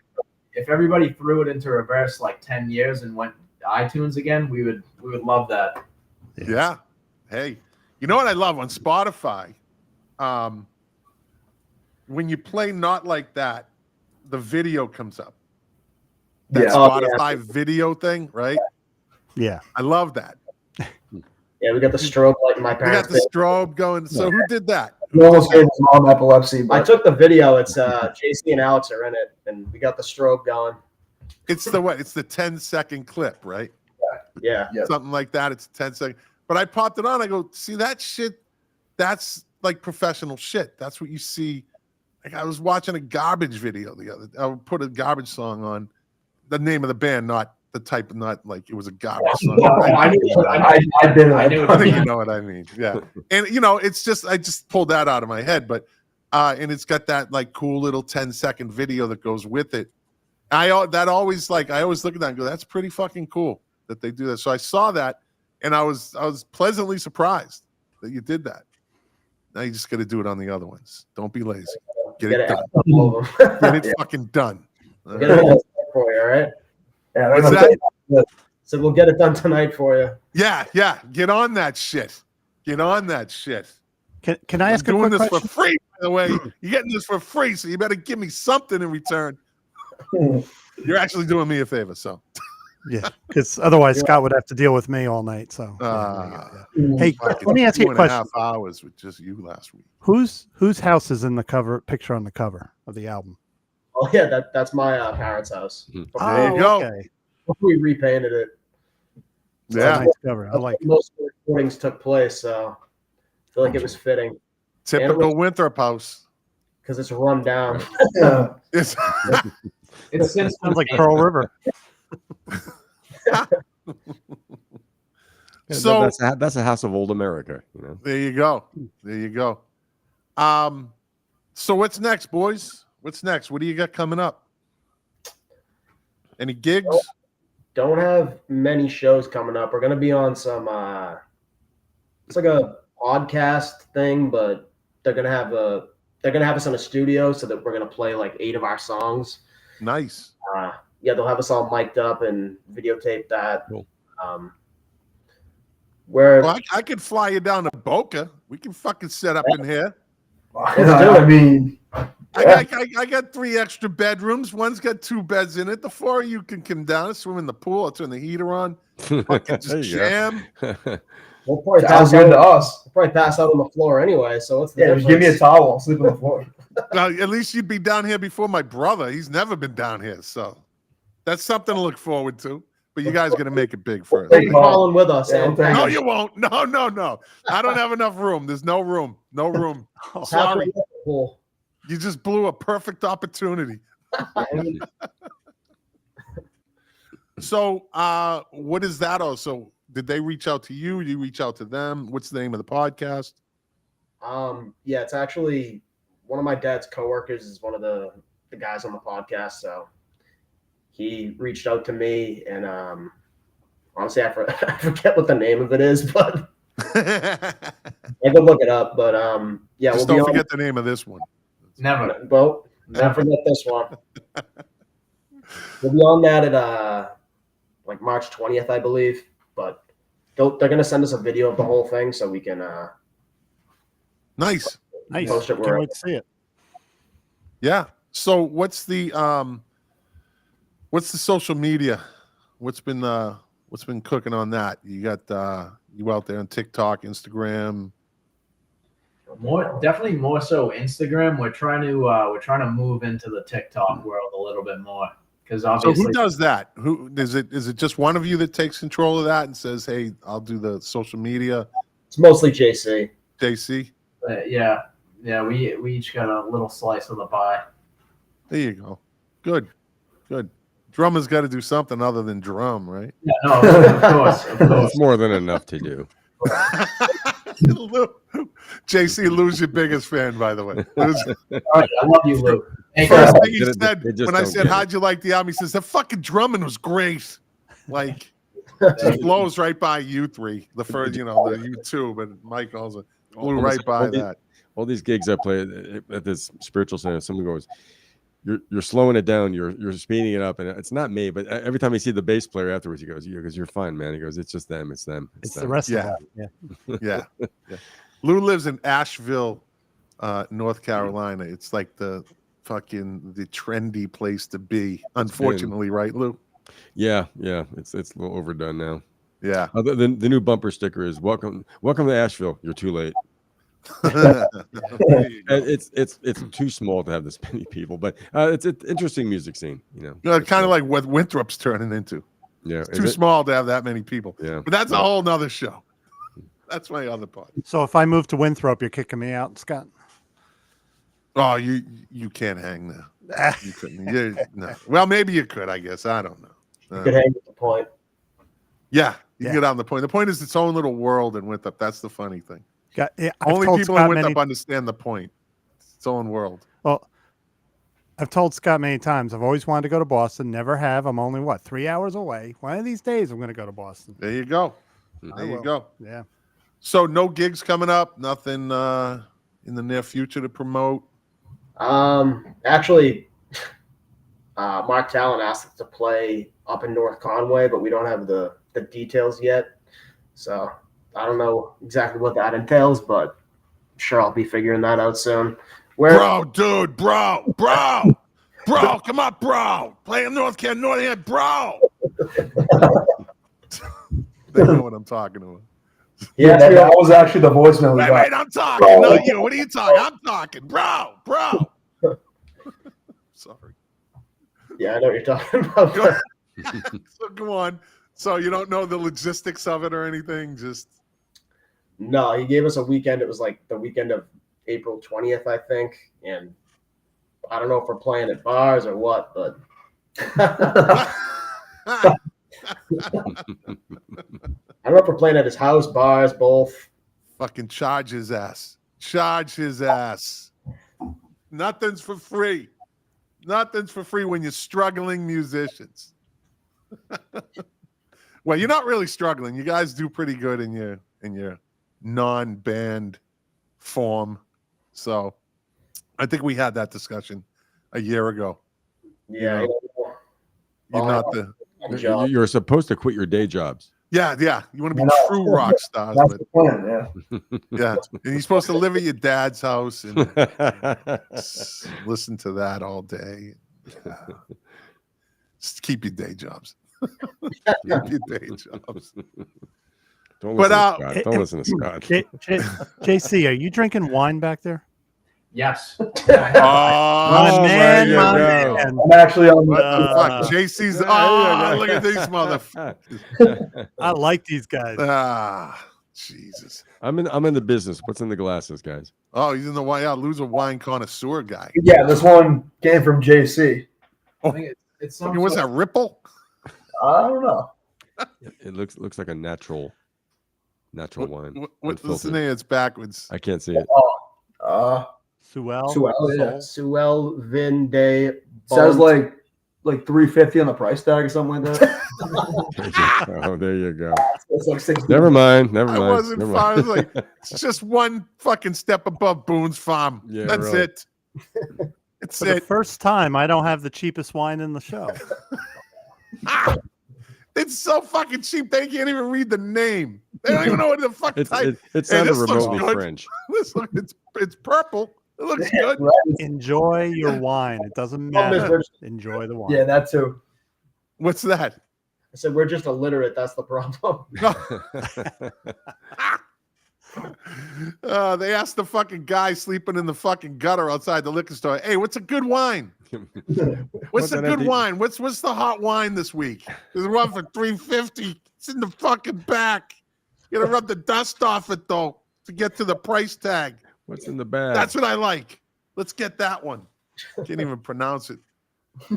if everybody threw it into reverse like 10 years and went to iTunes again, we would love that. Yeah. Hey, you know what I love on Spotify? When you play Not Like That, the video comes up. That Yeah. Spotify video thing, right? Yeah. I love that. Yeah, we got the strobe light in my We got parents. the strobe going. So who did that? He almost gave his mom epilepsy, I but took the video. It's JC and Alex are in it, and we got the strobe going. It's the what? It's the 10-second clip, right? Yeah. Yeah. Something like that. It's 10 seconds. But I popped it on. I go, see that shit? That's like professional shit. That's what you see. Like I was watching a garbage video the other. I would put a garbage song on. The name of the band, not the type, not like it was a garbage song. I I did I knew I think it. you know what I mean. Yeah. And it's just I just pulled that out of my head, but and it's got that like cool little 10-second video that goes with it. I always look at that and go, that's pretty fucking cool that they do that. So I saw that and I was pleasantly surprised that you did that. Now you just got to do it on the other ones. Don't be lazy. Get it done. All of them. Get it fucking done. All Get it right? done for you, all right? yeah, What's that's- that? So we'll get it done tonight for you. Yeah. Get on that shit. Get on that shit. Can I ask a I'm doing quick this question? for free, by the way. You're getting this for free, so you better give me something in return. You're actually doing me a favor, so. Yeah, because otherwise Scott would have to deal with me all night. So, hey, Fucking let me ask you a 2.5 question. hours with just you last week. Whose house is in the picture on the cover of the album? Oh yeah, that's my parents' house. Mhm. There you go. Okay. We repainted it. It's a Yeah, nice cover. I like it. Most of the recordings took place, so I feel like it was fitting typical Winthrop house. because it's run down. Yeah. It's It's since Sounds like Pearl River. So- that's a house of old America. there you go. There you go. So what's next, boys? What's next? What do you got coming up? Any gigs? Don't have many shows coming up. We're gonna be on some. It's like a podcast thing, but they're gonna have us in a studio so that we're gonna play like 8 of our songs. Nice. Yeah, they'll have us all mic'd up and videotape that. Cool. Well, I could fly you down to Boca. We can fucking set up in here. I mean, I got 3 extra bedrooms. One's got 2 beds in it. The 4 of you can come down, swim in the pool. I'll turn the heater on. Fucking just jam. We'll probably sounds good to us. We'll probably pass out on the floor anyway. So what's the Yeah, just give me a towel. I'll sleep on the floor. At least you'd be down here before my brother. He's never been down here, so that's something to look forward to. But you guys got to make it big first. We'll be calling with us. Yeah, No, you won't. No. I don't have enough room. There's no room. No room. Sorry. You just blew a perfect opportunity. So, what is that also? Did they reach out to you? You reach out to them? What's the name of the podcast? Yeah, it's actually one of my dad's coworkers is one of the guys on the podcast. So he reached out to me, and honestly, I forget what the name of it is, but I could look it up. But yeah, just don't forget the name of this one. Never. Well, never forget this one. We'll be on that at like March 20th, I believe. But they're gonna send us a video of the whole thing so we can Nice. post it Can't where wait to see it. Yeah. So what's the social media? What's been cooking on that? You got you out there on TikTok, Instagram. Definitely more so Instagram. We're trying to move into the TikTok world a little bit more because obviously. So who does that? Who is it? Is it just one of you that takes control of that and says, "Hey, I'll do the social media"? it's mostly JC. JC. Yeah. We each got a little slice of the pie. There you go. Good. Drummer's got to do something other than drum, right? Yeah, no, of course. It's more than enough to do. JC, Lou's your biggest fan, by the way. All right, I love you, Lou. Hey, First guys. thing he said when I said, "How'd you like the album?" He says, "The fucking drumming was great." Like, just blows right by you 3. The first, the you 2, but Mike also blew right by that. All these gigs I play at this spiritual center, someone goes, "You're slowing it down. You're speeding it up," and it's not me. But every time I see the bass player afterwards, he goes, "You're fine, man." He goes, "It's just them. It's them. It's them." the rest Yeah. of them. Yeah. Lou lives in Asheville, North Carolina. It's like the trendy place to be. Unfortunately, right, Lou? Yeah. It's a little overdone now. Yeah. The new bumper sticker is "Welcome to Asheville. You're too late." It's too small to have this many people, but it's an interesting music scene. Kind of like what Winthrop's turning into. Yeah, It's too small to have that many people. Yeah, but that's a whole nother show. That's my other part. So if I move to Winthrop, you're kicking me out, Scott? Oh, you can't hang there. You couldn't. No. Well, maybe you could. I guess I don't know. You could hang with the Pointe. Yeah, you can get on the Pointe. The Pointe is its own little world in Winthrop. That's the funny thing. Only people in Winthrop understand the Pointe. It's its own world. Well, I've told Scott many times, I've always wanted to go to Boston, never have. I'm only, 3 hours away. One of these days, I'm going to go to Boston. There you go. There you go. Yeah. So no gigs coming up? Nothing in the near future to promote? Actually, Mark Talon asked us to play up in North Conway, but we don't have the details yet. So I don't know exactly what that entails, but I'm sure I'll be figuring that out soon. Bro, come on, bro. Play in North Carolina, bro. They know what I'm talking about. Yeah, that was actually the voicemail. Wait, I'm talking, not you. What are you talking? I'm talking, bro. Sorry. Yeah, I know what you're talking about. So go on. So you don't know the logistics of it or anything? Just no. He gave us a weekend. It was like the weekend of April 20th, I think, and I don't know if we're playing at bars or what, but. I don't know if we're playing at his house, bars, both. Fucking charge his ass. Charge his ass. Nothing's for free. Nothing's for free when you're struggling musicians. Well, you're not really struggling. You guys do pretty good in your non-band form. So I think we had that discussion a year ago. Yeah. You're not the You're supposed to quit your day jobs. yeah. You want to be true rock stars, That's but the plan. Yeah. yeah. And you're supposed to live at your dad's house and listen to that all day. Yeah. Just keep your day jobs. Keep your day jobs. Don't But, listen to Scott. Don't listen to Scott. JC, are you drinking wine back there? Yes. Oh, My man, my my God. man. I'm actually on what the Uh, fuck? JC's. there you Oh, go. look at these motherfuckers. I like these guys. Ah, Jesus. I'm in the business. What's in the glasses, guys? Oh, he's in the wine. Yeah, loser wine connoisseur guy. Yeah, this one came from JC. I think it's some Fucking, what's sort that, Ripple? I don't know. It looks like a natural wine. What's the unfiltered. name? It's backwards. I can't see it. Suel. Suel, yeah. Suel Vin de Says Pointe. like $350 on the price tag or something like that. Oh, there you go. It's like 60. Never mind. Never I mind. wasn't never far. I was mind. like, it's just one fucking step above Boone's Farm. Yeah, That's really. it. It's For the it. first time, I don't have the cheapest wine in the show. Ah, it's so fucking cheap. They can't even read the name. They don't even know what the fuck type. It sounded this looks remotely good. French. This look, it's purple. It looks good. Enjoy your wine. It doesn't matter. Enjoy the wine. Yeah, that too. What's that? I said we're just illiterate. That's the problem. They asked the fucking guy sleeping in the fucking gutter outside the liquor store, "Hey, what's a good wine? What's a that good empty- wine? What's the hot wine this week? There's one for $3.50. It's in the fucking back. You gotta rub the dust off it though to get to the price tag. What's in the bag? That's what I like. Let's get that one. Can't even pronounce it,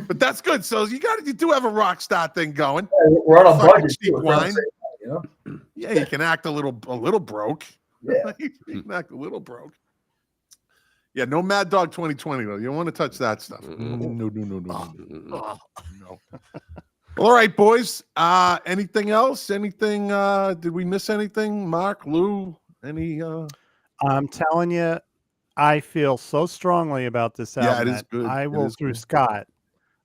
but that's good. So you do have a rock star thing going. We're on a Fucking budget. cheap too, it's not wine. safe, you know? Yeah, you can act a little broke. Yeah. You can act a little broke. Yeah, no Mad Dog 2020 though. You don't want to touch that stuff. No. All right, boys. Anything else? Anything? Did we miss anything? Mark, Lou, any? I'm telling you, I feel so strongly about this album. Yeah, it is that good. I It will, is through good. Scott,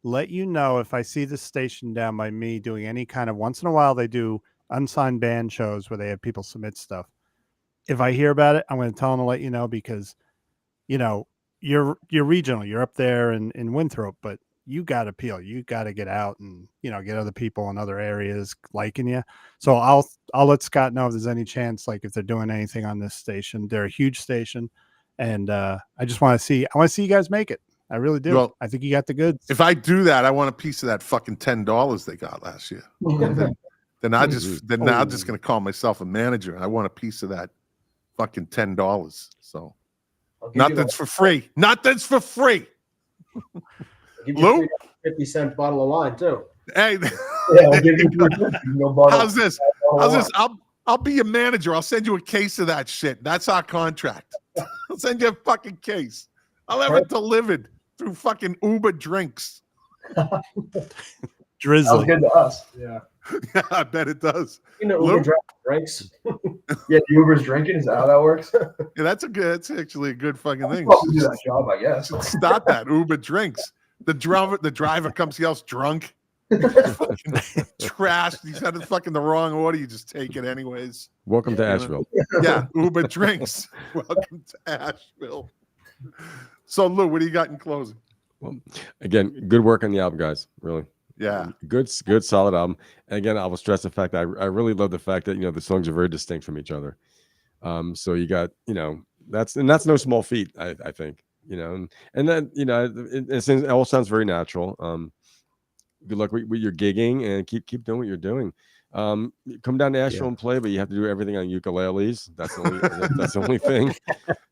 let you know if I see the station down by me doing any kind of, once in a while they do unsigned band shows where they have people submit stuff. If I hear about it, I'm going to tell them to let you know because, you're regional. You're up there in Winthrop, but you got to appeal. You got to get out and, get other people in other areas liking you. So I'll let Scott know if there's any chance, like if they're doing anything on this station. They're a huge station. And I just want to see you guys make it. I really do. Well, I think you got the goods. If I do that, I want a piece of that fucking $10 they got last year. Then I'm just going to call myself a manager. I want a piece of that fucking $10. So nothing's for free. Nothing's for free. I'll give Lou? you a 50-cent bottle of wine too. Hey, Yeah, we'll give you no bottle. how's this? How's this? I'll be your manager. I'll send you a case of that shit. That's our contract. I'll send you a fucking case. I'll have it delivered through fucking Uber drinks. Drizzly. Sounds good to us. Yeah. Yeah, I bet it does. Uber Lou? drinks. Yeah, Uber's drinking. Is that how that works? Yeah, that's actually a good fucking thing. Probably do that job, I guess. Start that Uber drinks. The driver comes yells drunk. Fucking trash. He's had it fucking the wrong order. You just take it anyways. Welcome to Asheville. Yeah, Uber drinks. Welcome to Asheville. So Lou, what do you got in closing? Well, again, good work on the album, guys. Really. Yeah. Good, solid album. And again, I will stress the fact that I really love the fact that the songs are very distinct from each other. So you got that's no small feat, I think. And then it all sounds very natural. Good luck with your gigging and keep doing what you're doing. Come down to Asheville and play, but you have to do everything on ukuleles. That's the only thing.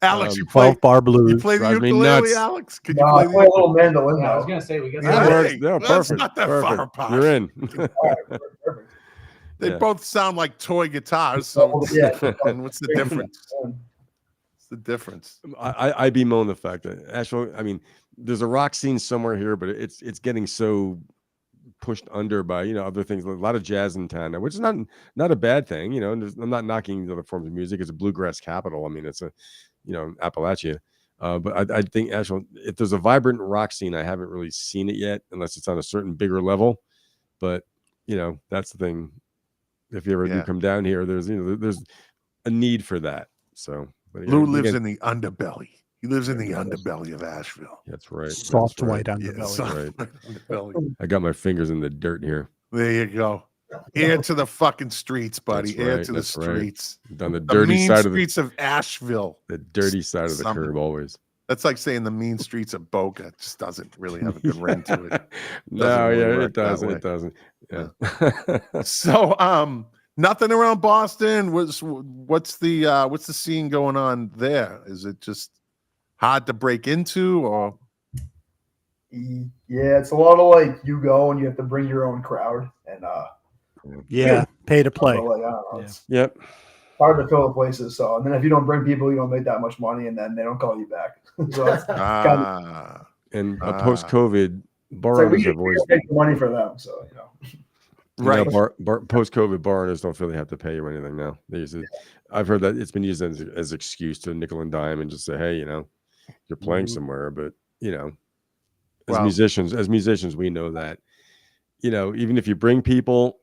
Alex, you play 12-bar blues. you play the drives me ukulele, nuts. Alex? Could you No, I play play the a little mandolin. Yeah, I was Though. gonna say we got Yeah, that. hey, Yeah, that's perfect. not that far Perfect. apart. You're in. All right, perfect. They Yeah. both sound like toy guitars. So Yeah. and what's the difference? What's the difference? I bemoan the fact that Asheville. I mean, there's a rock scene somewhere here, but it's getting so pushed under by other things. A lot of jazz in town now, which is not a bad thing. And I'm not knocking the other forms of music. It's a bluegrass capital. I mean, it's a Appalachia. But I think actually, if there's a vibrant rock scene, I haven't really seen it yet, unless it's on a certain bigger level. But that's the thing. If you ever do come down here, there's there's a need for that. So, but Lou lives in the underbelly. He lives in the underbelly of Asheville. That's right. Soft That's right. white underbelly. That's right. Underbelly. I got my fingers in the dirt here. There you go. Air to the fucking streets, buddy. That's Air right, to the that's right. streets. Down the The dirty mean side of streets of Asheville. the dirty side of the Something. curb always. That's like saying the mean streets of Boca. It just doesn't really have a good ring to it. No, really yeah, work it doesn't. that It doesn't. Yeah. So, nothing around Boston. What's the scene going on there? Is it just hard to break into, or? Yeah, it's a lot of like you go and you have to bring your own crowd, and Pay to play. like, I don't know, it's Yep. hard to fill the places. So, and then if you don't bring people, you don't make that much money, and then they don't call you back. So it's And post-COVID, bar like we owners have always make the money for them. So Right. Post-COVID, bar owners don't feel they have to pay you anything now. They use it. I've heard that it's been used as excuse to nickel and dime and just say, hey, you're playing somewhere, but as musicians, we know that even if you bring people,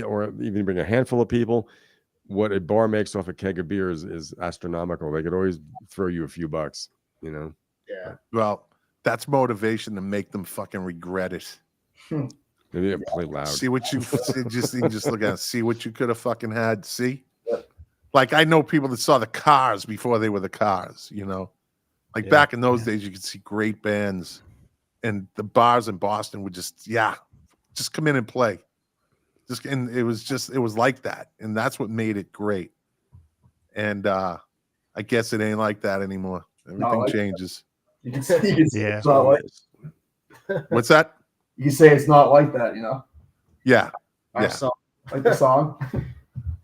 or even bring a handful of people, what a bar makes off a keg of beer is astronomical. They could always throw you a few bucks, Yeah. Well, that's motivation to make them fucking regret it. Maybe they play loud. See what you just look at it. See what you could have fucking had. See, like I know people that saw the Cars before they were the Cars. Like back in those days, you could see great bands, and the bars in Boston would just come in and play. And it was like that, and that's what made it great. And I guess it ain't like that anymore. Everything changes. you can say it's not like, What's that? you can say it's not like that. Yeah. Our song. Like the song.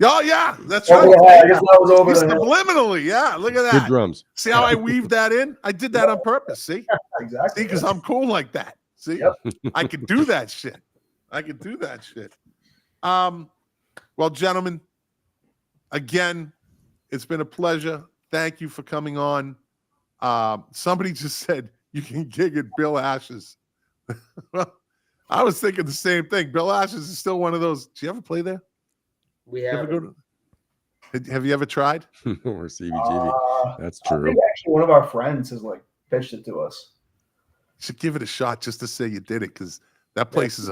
Oh yeah, that's Oh, right. yeah, I guess that was over there. Subliminally, yeah. Look at Good that. drums. See how I weaved that in? I did that on purpose. See, Exactly. because I'm cool like that. See, Yep. I could do that shit. Well, gentlemen, again, it's been a pleasure. Thank you for coming on. Somebody just said you can gig at Bill Ash's. Well, I was thinking the same thing. Bill Ash's is still one of those. Did you ever play there? We You ever have. go to- Have you ever tried? Or CBGB. That's I true. think actually one of our friends has like pitched it to us. You should give it a shot just to say you did it, because that place is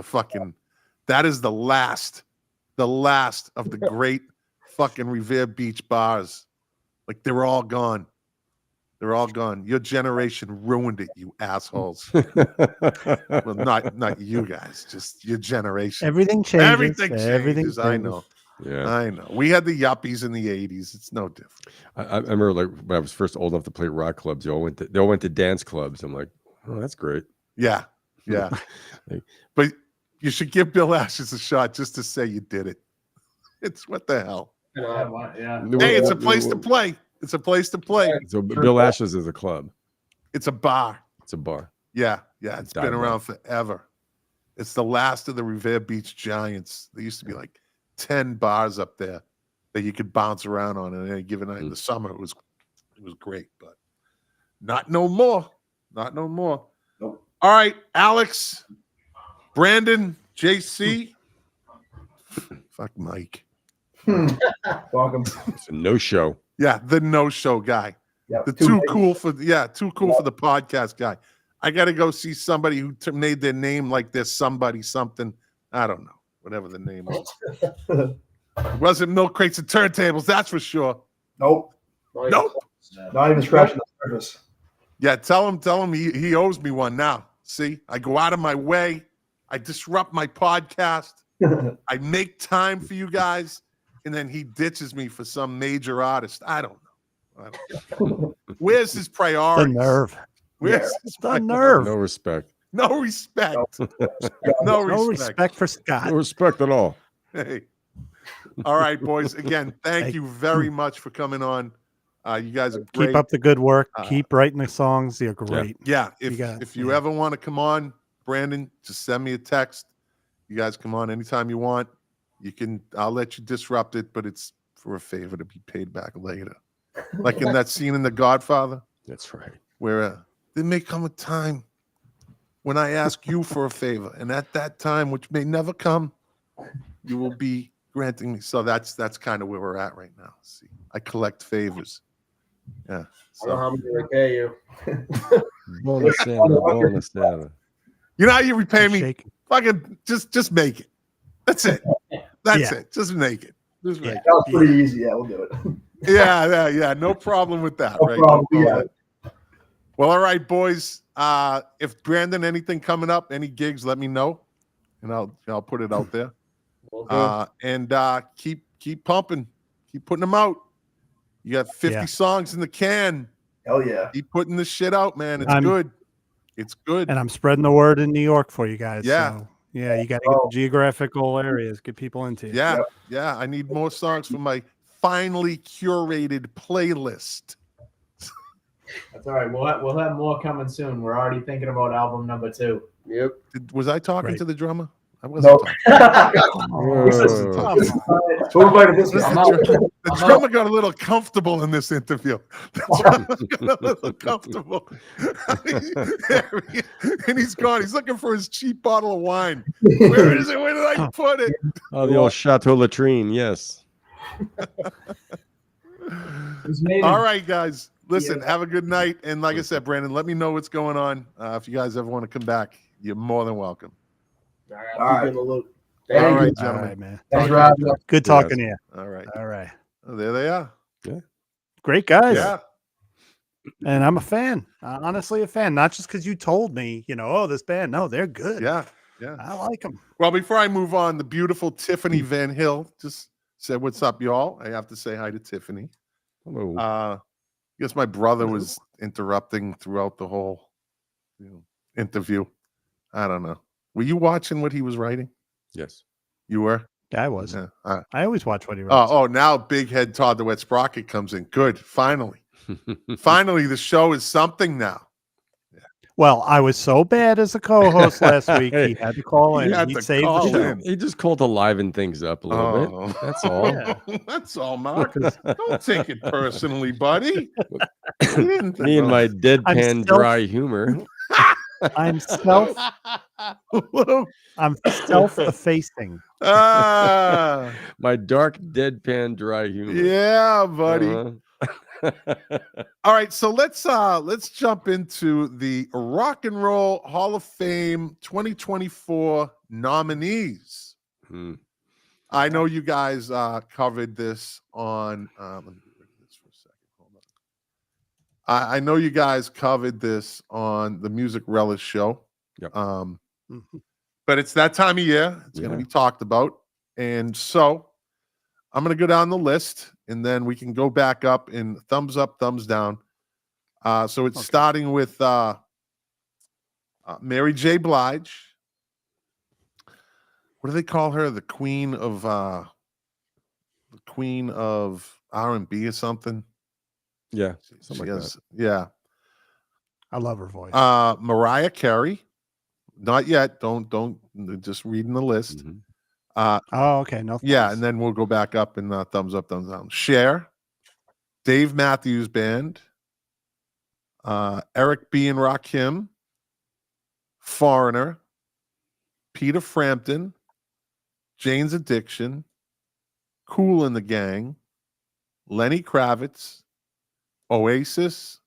that is the last of the great fucking Revere Beach bars. Like they're all gone. Your generation ruined it, you assholes. Well, not you guys, just your generation. Everything changes. Everything Everything changes. I know. Yeah. I know. We had the yuppies in the 80s. It's no different. I remember like when I was first old enough to play rock clubs, they all went to dance clubs. I'm like, oh, that's great. Yeah. But you should give Bill Ashes a shot just to say you did it. It's what the hell. Yeah. Hey, it's a place to play. It's a place to play. So Bill Ashes is a club. It's a bar. It's a bar. Yeah. It's Dive been bar. around forever. It's the last of the Revere Beach Giants. There used to be like 10 bars up there that you could bounce around on in any given night. In the summer, it was great, but not no more. Nope. All right, Alex, Brandon, JC. Fuck Mike. Welcome. It's a no-show. Yeah, the no-show guy. Yeah, The too cool for the podcast guy. I got to go see somebody who made their name like this. Somebody something. I don't know. Whatever the name was. It wasn't Milk Crates and Turntables, that's for sure. Nope. Nope. Not even scratching the surface. Yeah, tell him he owes me one now. See, I go out of my way. I disrupt my podcast. I make time for you guys, and then he ditches me for some major artist. I don't know. Where's his The priorities? nerve. Where's his The priorities? nerve. No respect. No respect. No. No respect for Scott. No respect at all. Hey. All right, boys. Again, thank you very much for coming on. You guys are great. Keep up the good work. Keep writing the songs. You're great. Yeah, You got it. if you ever want to come on, Brandon, just send me a text. You guys come on anytime you want. I'll let you disrupt it, but it's for a favor to be paid back later. Like in that scene in The Godfather. That's right. Where there may come a time when I ask you for a favor, and at that time, which may never come, you will be granting me. So that's kind of where we're at right now. See, I collect favors. Yeah. I don't know how much they pay you. Bonus Santa. You know how you repay me? Shaking. Fucking just make it. That's it. That's Yeah. it. Just make it. Just make That was pretty easy. Yeah, we'll do it. it. Yeah. No problem with that. No right? problem. No Yeah. problem. Well, all right, boys. If Brandon, anything coming up, any gigs, let me know, and I'll put it out there. Will do. And keep pumping, keep putting them out. You got 50 songs in the can. Hell yeah. Keep putting this shit out, man. It's I'm- good. It's good. And I'm spreading the word in New York for you guys. Yeah. So, yeah, you got to get the geographical areas, get people into you. Yeah. Yeah. I need more songs for my finally curated playlist. That's all right. We'll have more coming soon. We're already thinking about album number 2. Yep. Was I talking Right. to the drummer? I wasn't Nope. talking. Whoa. So we're fighting this This one. is The drummer got a little comfortable in this interview. The drummer got a little comfortable. And he's gone. He's looking for his cheap bottle of wine. Where is it? Where did I put it? Oh, the old Chateau Latrine. Yes. All right, guys. Listen, have a good night. And like I said, Brandon, let me know what's going on. If you guys ever want to come back, you're more than welcome. All right. All I'll keep right. you in the loop. All Thank right, you. All gentlemen. right, man. Thanks for having us. Good talking to you. All right. All right. Oh, there they are. Great guys. Yeah. And I'm a fan. Honestly, a fan. Not just because you told me, oh, this band. No, they're good. Yeah. Yeah. I like them. Well, before I move on, the beautiful Tiffany Van Hill just said, "What's up, y'all?" I have to say hi to Tiffany. Hello. I guess my brother was interrupting throughout the whole interview. I don't know. Were you watching what he was writing? Yes. You were? Yeah, I was. Yeah. I always watch what he writes. Now Big Head Todd the Wet Sprocket comes in. Good. Finally. Finally, the show is something now. Well, I was so bad as a co-host last week. He had to call in. He had He'd to save call the show. in. He just called to liven things up a little bit. Oh. That's all. Yeah. That's all, Mark. Don't take it personally, buddy. Me and my I'm deadpan self- dry humor. I'm self-effacing. My dark deadpan dry humor. Yeah, buddy. Uh-huh. All right, so let's jump into the Rock and Roll Hall of Fame 2024 nominees. I know you guys covered this on. Let me get rid of this for a second. Hold on. I know you guys covered this on the Music Relish show. Yep. But it's that time of year. It's going to be talked about, and so I'm going to go down the list, and then we can go back up in thumbs up, thumbs down. So it's starting with Mary J. Blige. What do they call her? The queen of R&B or something? Yeah. She Something like has, yeah. I love her voice. Mariah Carey. Not yet. Don't just reading the list. Mhm. Oh, okay. No. Yeah, thanks. and then we'll go back up and thumbs up, thumbs down. Cher, Dave Matthews Band, Eric B. and Rakim, Foreigner, Peter Frampton, Jane's Addiction, Kool and the Gang, Lenny Kravitz, Oasis,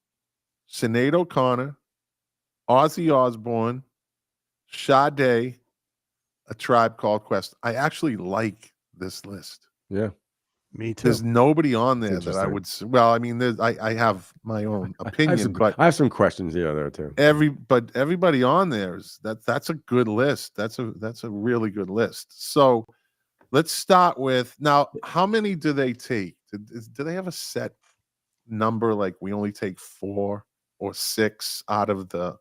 Sinead O'Connor, Ozzy Osbourne, Sade, A Tribe Called Quest. I actually like this list. Yeah. Me too. There's nobody on there It's that I would. Well, I mean, I have my own opinion, but I have some questions here there too. everybody on there is that's a good list. That's a really good list. So let's start with now. How many do they take? Do they have a set number? Like we only take 4 or 6 out of the.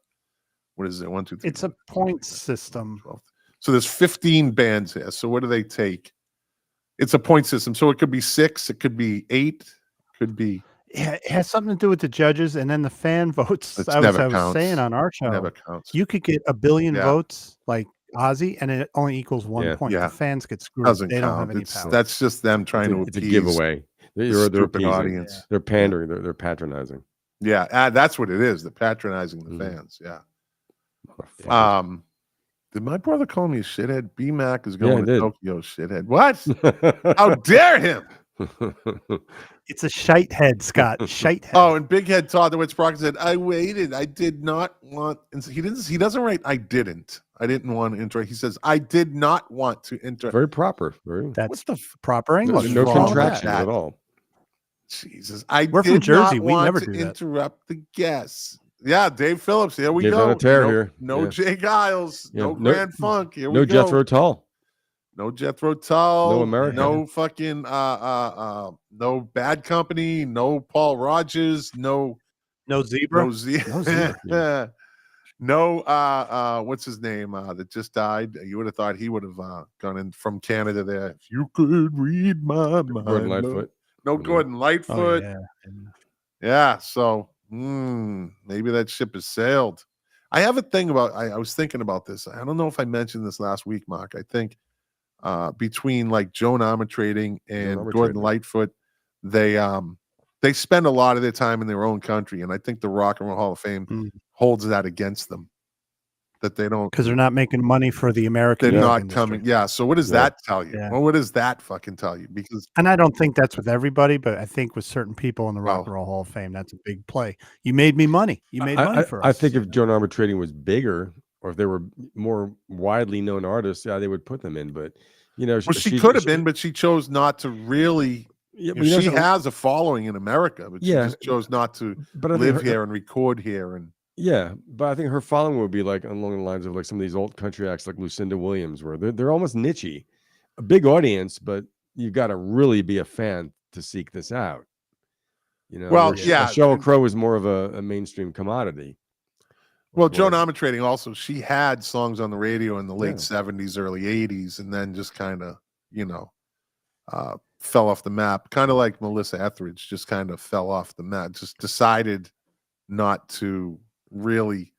What is it? 1, 2, 3. It's a point system. 12. So there's 15 bands here. So what do they take? It's a point system. So it could be 6, it could be 8, could be it has something to do with the judges and then the fan votes. It's I was never saying counts. on our show, Never counts. you could get 1 billion Yeah. votes like Ozzy, and it only equals 1 Yeah. point. Yeah. The fans get screwed. Doesn't They don't have count. any power. That's just them trying to It's a appease giveaway. the They're stupid appeasing. audience. They're pandering. They're patronizing. Yeah, that's what it is. They're patronizing the fans. Yeah. Did my brother call me a shithead? B-Mac is going to Tokyo, shithead. What? How dare him? It's a shite head, Scott. Shite head. Oh, and Big Head Todd, the Witch Brock said, I waited. I did not want, and he doesn't write, I didn't want to enter. He says, I did not want to enter. Very proper. Very. That's the proper English. No for all contractions that. at all. Jesus. We're from Jersey. We never do that. Interrupt the guests. Yeah, Dave Phillips. Here we Dave's go. on a tear here. No Yeah. Jay Giles. Yeah, No Grand Funk. Here we no go. Jethro Tull. No Jethro Tull. No America. No fucking no Bad Company. No Paul Rogers. No Zebra. No Zebra. No what's his name that just died? You would have thought he would have gone in from Canada there. If you could read my mind. Gordon Lightfoot. No Gordon Lightfoot. Oh, Yeah, so maybe that ship has sailed. I have a thing about I was thinking about this. I don't know if I mentioned this last week, Mark. I think between like Joan Armatrading and Gordon Lightfoot, they spend a lot of their time in their own country, and I think the Rock and Roll Hall of Fame holds that against them. That they don't, because they're not making money for the American. They're not industry. coming. Yeah. So what does that tell you? Yeah. Well, what does that fucking tell you? Because, and I don't think that's with everybody, but I think with certain people in the Rock and Roll Hall of Fame, that's a big play. You made me money. You made money for us. I think if Joan Armatrading was bigger, or if they were more widely known artists, yeah, they would put them in. But she could have been, but she chose not to really. Yeah, she has a following in America, but she just chose not to live here and record here. And yeah, but I think her following would be like along the lines of like some of these old country acts like Lucinda Williams, where they're almost nichey, a big audience, but you've got to really be a fan to seek this out. Well, yeah, Sheryl Crow is more of a mainstream commodity. Well, Joan Armatrading also, she had songs on the radio in the late 70s, early 80s, and then just kind of, fell off the map. Kind of like Melissa Etheridge, just kind of fell off the map, just decided not to really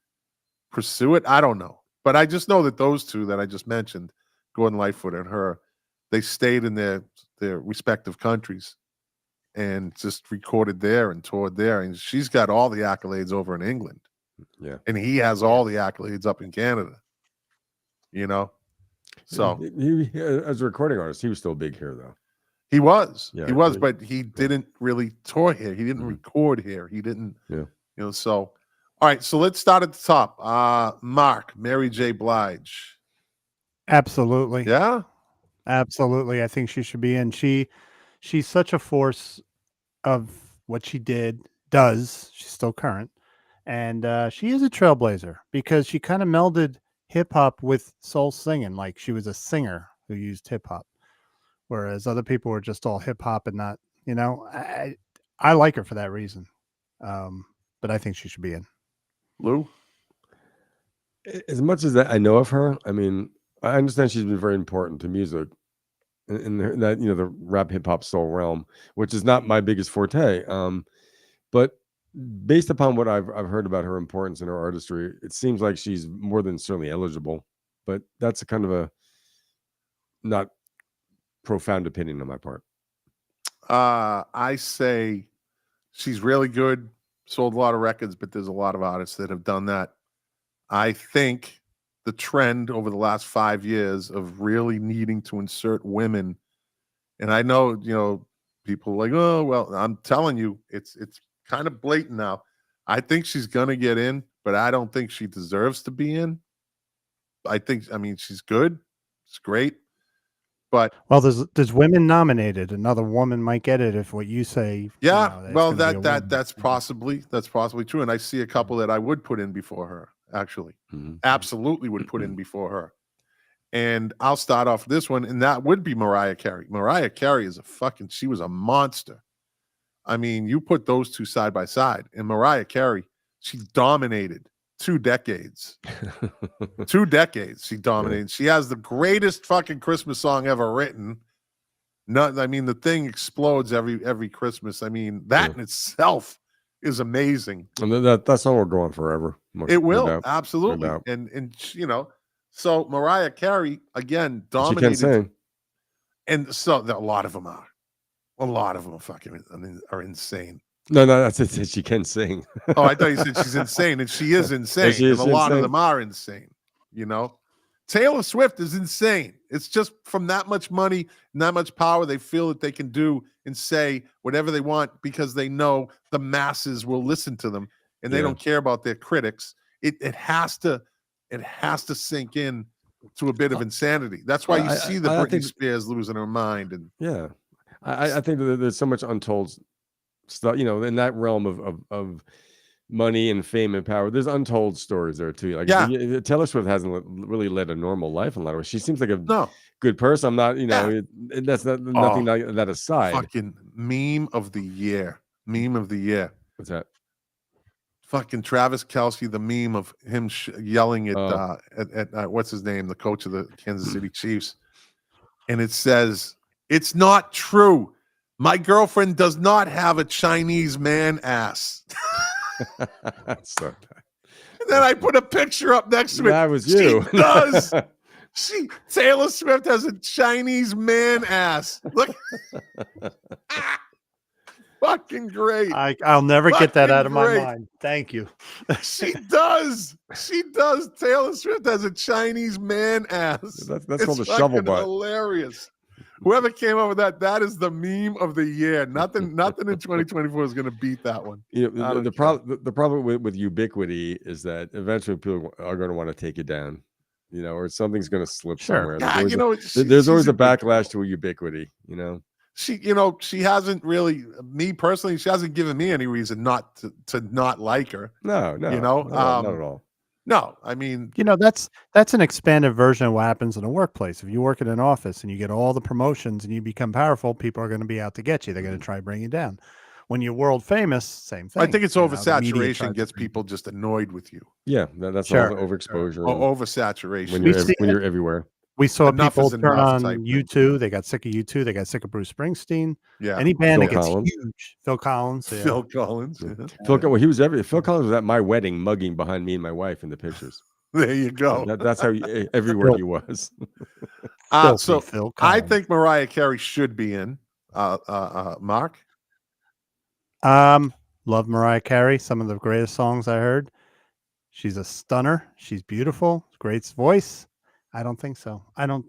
pursue it. I don't know. But I just know that those two that I just mentioned, Gordon Lightfoot and her, they stayed in their respective countries and just recorded there and toured there. And she's got all the accolades over in England. Yeah. And he has all the accolades up in Canada. So he, as a recording artist, he was still big here though. He was. Yeah, he was, but he didn't really tour here. He didn't record here. He didn't, so all right, so let's start at the top. Mark, Mary J. Blige. Absolutely. Yeah? Absolutely. I think she should be in. She's such a force of what she does. She's still current. And she is a trailblazer because she kind of melded hip hop with soul singing. Like she was a singer who used hip hop, whereas other people were just all hip hop and not, I like her for that reason. But I think she should be in. Lou? As much as that I know of her, I mean, I understand she's been very important to music in that, the rap, hip hop, soul realm, which is not my biggest forte. But based upon what I've heard about her importance in her artistry, it seems like she's more than certainly eligible. But that's a kind of a not profound opinion on my part. I say she's really good, sold a lot of records, but there's a lot of artists that have done that. I think the trend over the last 5 years of really needing to insert women, and I know, people are like, oh, well, I'm telling you, it's kind of blatant now. I think she's going to get in, but I don't think she deserves to be in. I mean, she's good. It's great. But there's women nominated. Another woman might get it if what you say. Yeah, well, that's possibly true. And I see a couple that I would put in before her. Actually, absolutely would put in before her. And I'll start off this one, and that would be Mariah Carey. Mariah Carey is she was a monster. I mean, you put those two side by side, and Mariah Carey, she dominated 2 decades. 2 decades she dominated. She has the greatest fucking Christmas song ever written. No, I mean the thing explodes every Christmas. I mean that in itself is amazing. And that song will go on forever. It will doubt. absolutely, doubt. and you know, so Mariah Carey again She can dominated, sing. and so a lot of them are fucking are insane. No, that's it. She can sing. Oh, I thought you said she's insane, and she is insane, she is and a lot of insane. them are insane. You know, Taylor Swift is insane. It's just from that much money and that much power, they feel that they can do and say whatever they want because they know the masses will listen to them, and they don't care about their critics. It has to sink in to a bit of insanity. That's why you see the Britney Spears losing her mind, and I think that there's so much untold stuff, you know, in that realm of money and fame and power. There's untold stories there too. Like Taylor Swift hasn't really led a normal life in a lot of ways. She seems like a good person. I'm not, you know, that's nothing that aside. Fucking meme of the year. What's that? Fucking Travis Kelce, the meme of him yelling at what's his name, the coach of the Kansas City Chiefs, and it says, "It's not true. My girlfriend does not have a Chinese man ass." So and then I put a picture up next to it. That was you. She does. Taylor Swift has a Chinese man ass. Look. Fucking great. I'll never get that out of my mind. Thank you. She does. Taylor Swift has a Chinese man ass. That's called a shovel butt. Hilarious. Whoever came up with that is the meme of the year. Nothing in 2024 is going to beat that one. You know, the problem with ubiquity is that eventually people are going to want to take it down, you know, or something's going to slip somewhere. There's always a backlash to a ubiquity, you know. She hasn't really, me personally, she hasn't given me any reason not to not like her. No, you know, not at all. No, I mean, you know, that's an expanded version of what happens in a workplace. If you work in an office and you get all the promotions and you become powerful, people are going to be out to get you. They're going to try to bring you down. When you're world famous, same thing. I think it's oversaturation gets people just annoyed with you. Yeah, that's all the overexposure. Oversaturation. When you're everywhere. We saw people turn on U2. They got sick of U2. They got sick of Bruce Springsteen. Yeah. Any band that gets huge. Phil Collins. Yeah. Phil Collins. Yeah. Phil Collins was at my wedding mugging behind me and my wife in the pictures. There you go. That's how everywhere he was. So I think Mariah Carey should be in. Mark? Love Mariah Carey. Some of the greatest songs I heard. She's a stunner. She's beautiful. Great voice. I don't think so. I don't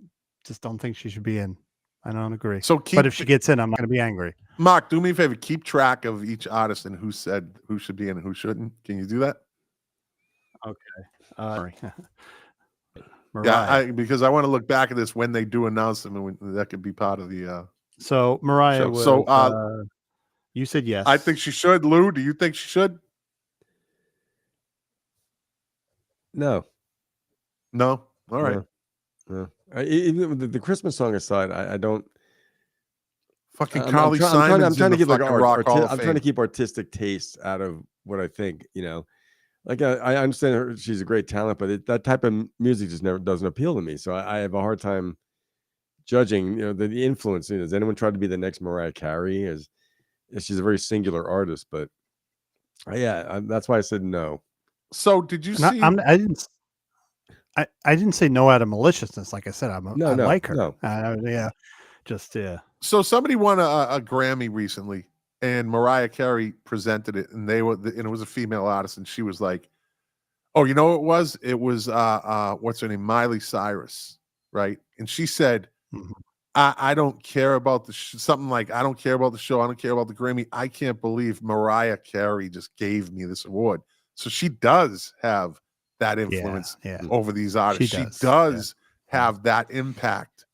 think she should be in. I don't agree. But if she gets in, I'm not going to be angry. Mark, do me a favor. Keep track of each artist and who said who should be in and who shouldn't. Can you do that? Okay. Sorry. Yeah, because I want to look back at this when they do announce them, and that could be part of the. So Mariah. Was, you said yes. I think she should. Lou, do you think she should? No. All right. Yeah. Even the Christmas song aside, I don't. Fucking Carly Simon. I'm trying to give like I'm trying to keep artistic taste out of what I think. You know, like I understand her; she's a great talent, but that type of music just never doesn't appeal to me. So I have a hard time judging. You know, the influence. You know, has anyone tried to be the next Mariah Carey? She's a very singular artist, but that's why I said no. So did you see? I didn't say no out of maliciousness. Like I said, I like her. No. So somebody won a Grammy recently, and Mariah Carey presented it, and it was a female artist, and she was like, "Oh, you know what it was? It was what's her name, Miley Cyrus, right?" And she said, "I don't care about something like I don't care about the show. I don't care about the Grammy. I can't believe Mariah Carey just gave me this award." So she does have that influence over these artists. She does have that impact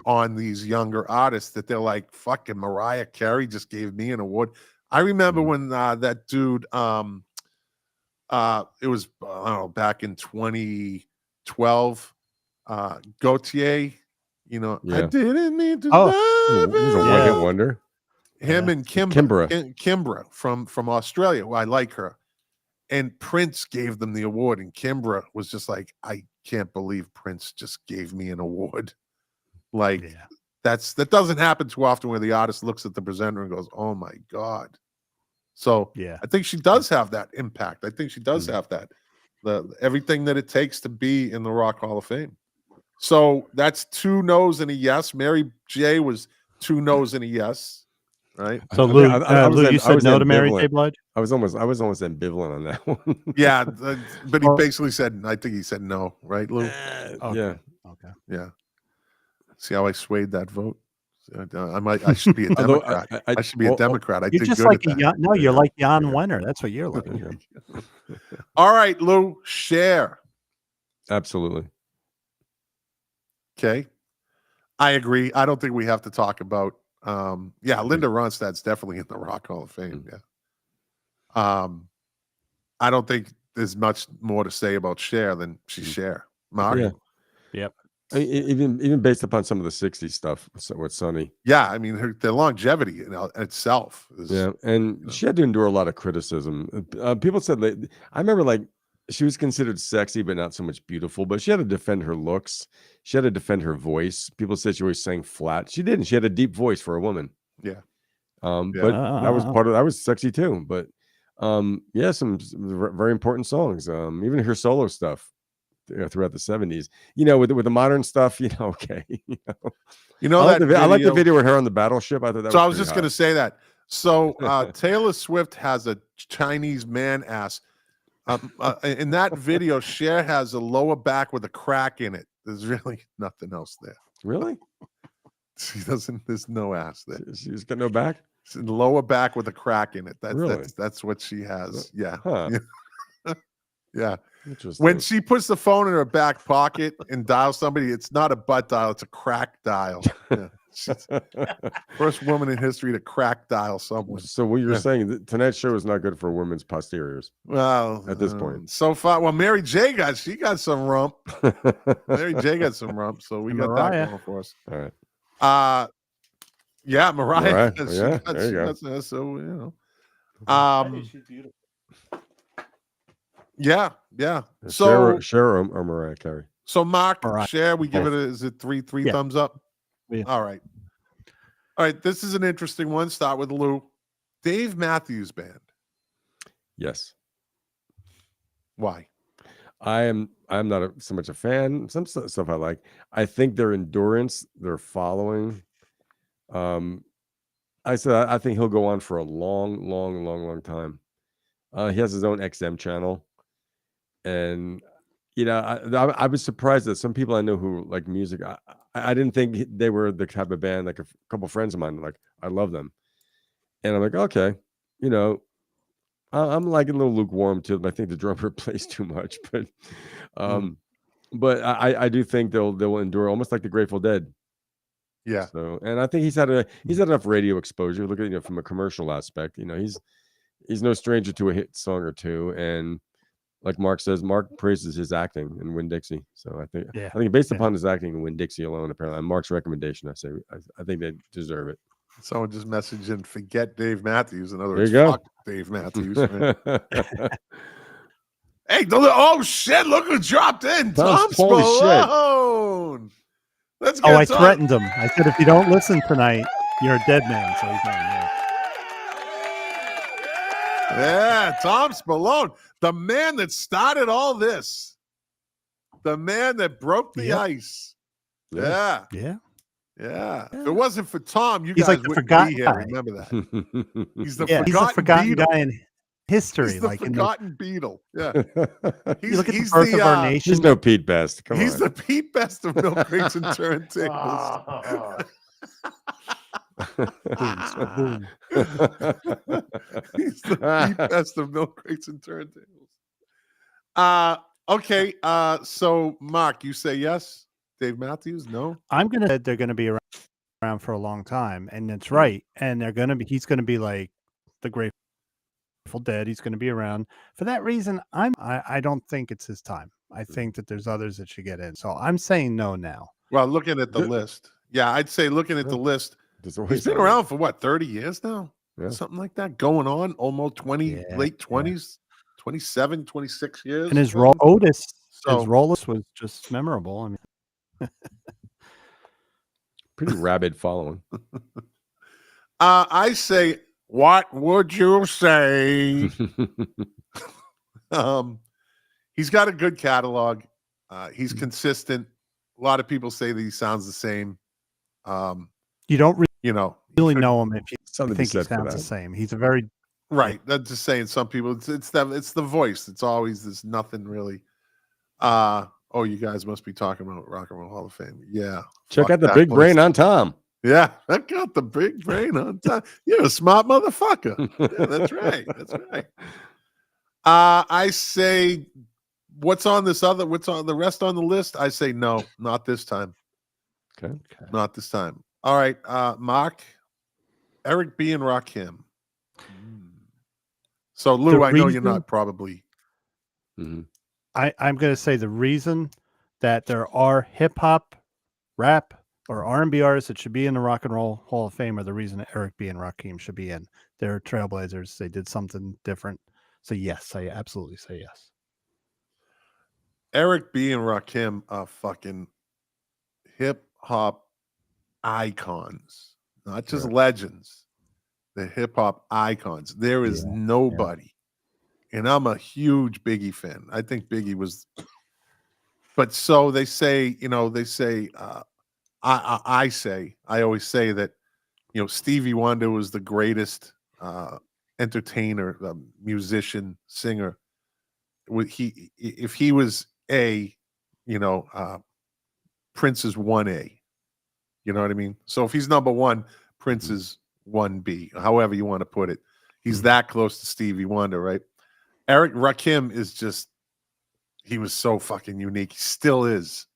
on these younger artists that they're like, fucking Mariah Carey just gave me an award. I remember when that dude, it was, I don't know, back in 2012, Gautier, you know, I didn't mean to love it was a one-hit wonder. Him and Kimbra from Australia. Well, I like her. And Prince gave them the award, and Kimbra was just like, I can't believe Prince just gave me an award. Like, that doesn't happen too often where the artist looks at the presenter and goes, "Oh my God." So Yeah. I think she does have that impact. I think she does have that, everything that it takes to be in the Rock Hall of Fame. So that's 2 no's and a yes. Mary J was 2 no's and a yes, right? So I mean, Lou, I was Lou, am- you I said was no to Mary ambivalent. J. Blige? I was almost ambivalent on that one. Yeah, but he Well- basically said, I think he said no, right, Lou? Okay. Yeah. Okay. Yeah. See how I swayed that vote? I should be a Although Democrat. I should be a well, Democrat. I You're did just good like at that. you're Yeah. like Jan Yeah. Wenner. That's what you're like. There you go. All right, Lou, share. Absolutely. Okay. I agree. I don't think we have to talk about Linda Ronstadt's definitely in the Rock Hall of Fame. Yeah. I don't think there's much more to say about Cher than she's Cher. Mark? Yeah. Yep. I mean, even based upon some of the '60s stuff with Sonny. Yeah, I mean, the longevity itself is, Yeah, and she had to endure a lot of criticism. People said I remember like she was considered sexy, but not so much beautiful. But she had to defend her looks. She had to defend her voice. People said she always sang flat. She didn't. She had a deep voice for a woman. Yeah. But that was part of that was sexy too. But yeah, some very important songs. Even her solo stuff throughout the '70s. With the modern stuff, okay. I like the video with her on the battleship. I thought that. So I was just going to say that. So Taylor Swift has a Chinese man ass. In that video, Cher has a lower back with a crack in it. There's really nothing else there. Really? She doesn't. There's no ass there. She's got no back. It's lower back with a crack in it. Really? That's what she has. Yeah. Huh. Yeah. Interesting. When she puts the phone in her back pocket and dials somebody, it's not a butt dial, it's a crack dial. Yeah. She's first woman in history to crack dial someone. So what you're saying, that tonight's show is not good for women's posteriors. Well, at this point, so far, Mary J got some rump. Mary J got some rump, so we got Mariah. that going for us. All right. Yeah, Mariah. Yeah, there you go. So She's beautiful. yeah. So Cher or Mariah Carey. So Mark, Mariah. Cher, we give it is it three Yeah. thumbs up? Yeah. All right. This is an interesting one. Start with Lou. Dave Matthews Band. Yes. Why? I'm not so much a fan. Some stuff I like. I think their endurance, their following. I think he'll go on for a long time. He has his own XM channel, and I was surprised that some people I know who like music. I didn't think they were the type of band. Like a couple friends of mine, like I love them, and I'm like, okay, I'm like a little lukewarm too. I think the drummer plays too much, but I do think they'll endure almost like the Grateful Dead. Yeah. So, and I think he's had enough radio exposure. Look at from a commercial aspect. He's no stranger to a hit song or two, and like Mark says, Mark praises his acting in Winn-Dixie. So I think based upon his acting in Winn-Dixie alone, apparently on Mark's recommendation, I think they deserve it. Someone just messaged in, forget Dave Matthews. In other There words, you go. fuck Dave Matthews. Hey, oh shit! Look who dropped in. Tom Holy shit. Spallone. Let's get I Tom. threatened him. I said, if you don't listen tonight, you're a dead man. So he's not here. Yeah, Tom Spallone, the man that started all this, the man that broke the ice. Yeah. Yeah. If it wasn't for Tom, you He's guys like the wouldn't forgotten be here. guy. Remember that. He's the He's a forgotten Beatle. guy in history. He's the like forgotten Beatle. Yeah. you look at the birth of our nation. He's no Pete Best. Come He's on. the Pete Best of milk crates and turntables. Boom. He's the Pete Best of milk crates and turntables. Okay. So Mark, you say yes? Dave Matthews? No? I'm gonna say they're gonna be around for a long time, and it's right. And he's gonna be like the Grateful Dead. He's gonna be around for that reason. I don't think it's his time. I think that there's others that should get in. So I'm saying no now. Well, looking at the list. Yeah, I'd say looking at the list, he's been around for what, 30 years now? Yeah. Something like that. Going on almost 20, late 20s, 27, 26 years. And his maybe. Otis, So- his Rollis was just memorable. I mean, Pretty rabid following. I say, what would you say? He's got a good catalog. He's consistent. A lot of people say that he sounds the same. You don't really could- know him if you Something to be think he said for sounds the that. same. He's a very right. That's just saying. Some people, it's the voice. It's always there's nothing really. Oh, you guys must be talking about Rock and Roll Hall of Fame. Yeah. Check Fuck out the that big place. brain on Tom. Yeah, I got the big brain on time. You're a smart motherfucker. Yeah, that's right. That's right. I say, what's on the rest on the list? I say no, not this time. Okay. Not this time. All right, Mark, Eric B. and Rakim. So Lou, I know you're not probably. Mhm. I'm going to say the reason that there are hip hop, rap, or R&B artists that should be in the Rock and Roll Hall of Fame are the reason that Eric B. and Rakim should be in. They're trailblazers. They did something different. So yes, I absolutely say yes. Eric B. and Rakim are fucking hip hop icons, not just legends. They're hip hop icons. There is nobody, and I'm a huge Biggie fan. I think Biggie was, but so they say, I always say that, Stevie Wonder was the greatest entertainer, musician, singer. If he was Prince is 1A. You know what I mean? So if he's number one, Prince is 1B, however you want to put it. He's that close to Stevie Wonder, right? Eric Rakim is just, he was so fucking unique. He still is.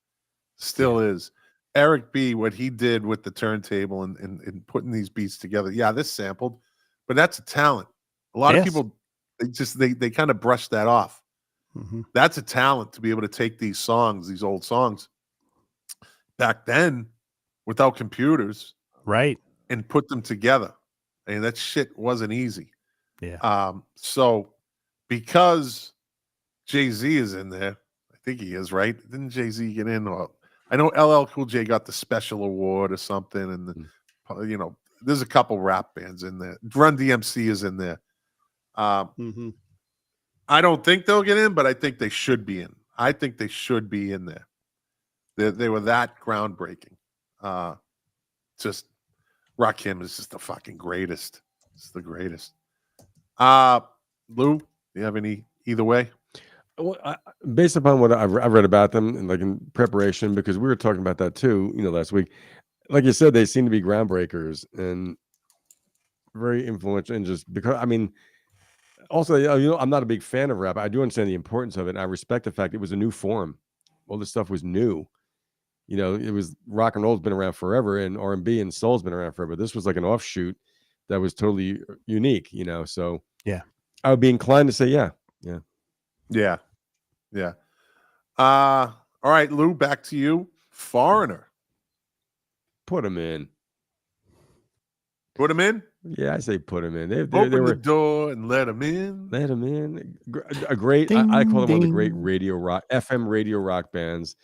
Is. Eric B., what he did with the turntable and putting these beats together. Yeah, this sampled, but that's a talent. A lot of people, they kind of brush that off. That's a talent to be able to take these old songs back then without computers, right, and put them together. And that shit wasn't easy. Yeah. So because Jay-Z is in there, I think he is, right? Didn't Jay-Z get in? Or I know LL Cool J got the special award or something, and there's a couple rap bands in there. Run DMC is in there. I don't think they'll get in, but I think they should be in. I think they should be in there. They were that groundbreaking. Just Rakim is just the fucking greatest. It's the greatest. Lou, do you have any either way? Well, based upon what I've read about them and like in preparation, because we were talking about that too, last week. Like you said, they seem to be groundbreakers and very influential. And just because, also, I'm not a big fan of rap. I do understand the importance of it. And I respect the fact it was a new form. All this stuff was new. It was rock and roll's been around forever, and R&B and soul's been around forever. This was like an offshoot that was totally unique. So yeah, I would be inclined to say yeah. All right, Lou, back to you. Foreigner. Put him in. Put him in? Yeah, I say put him in. They Open were the door and let him in. Let him in. A great, I call them one of the great radio rock, FM radio rock bands.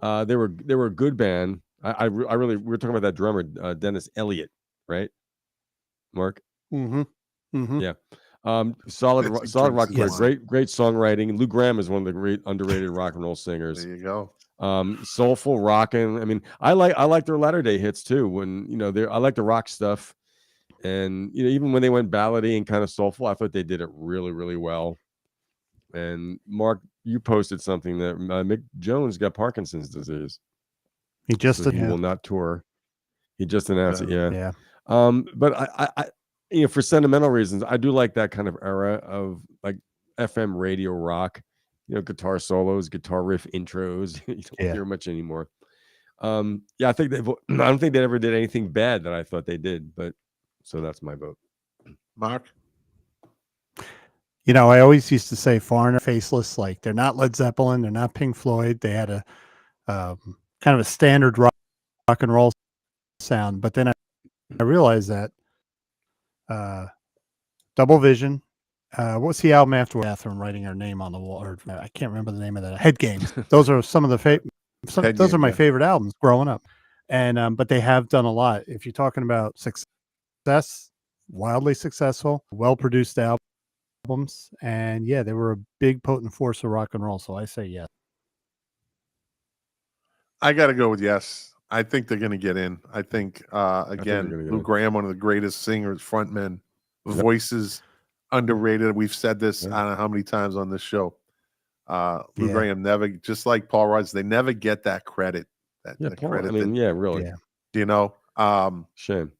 They were a good band. I really, we were talking about that drummer, Dennis Elliott, right? Mark? Yeah. Solid rock player, great songwriting. Lou Gramm is one of the great underrated rock and roll singers. There you go. Soulful rocking. I like their latter day hits too. When I like the rock stuff, and even when they went ballady and kind of soulful, I thought they did it really, really well. And Mark, you posted something that Mick Jones got Parkinson's disease. He just he will not tour. He just announced it. Yeah. But I for sentimental reasons, I do like that kind of era of like FM radio rock. Guitar solos, guitar riff intros. You don't hear much anymore. I think I don't think they ever did anything bad that I thought they did, but so that's my vote. Mark? I always used to say Foreigner, Faceless, like they're not Led Zeppelin, they're not Pink Floyd. They had a kind of a standard rock and roll sound, but then I realized that Double Vision, what's the album after Bathroom writing our name on the wall? Or I can't remember the name of that. Head Games. Those are some of the those are my favorite albums growing up. And but they have done a lot. If you're talking about success, wildly successful, well-produced albums, and yeah, they were a big potent force of rock and roll. So I say yes. I got to go with yes. I think they're going to get in. I think they're again, gonna get Lou in. Gramm, one of the greatest singers, frontmen, Yep. voices, underrated. We've said this Yep. I don't know how many times on this show. Lou Yeah. Gramm never, just like Paul Rogers, they never get that credit. Yeah, The Paul. credit I mean, yeah, really. Yeah. you know. Shame.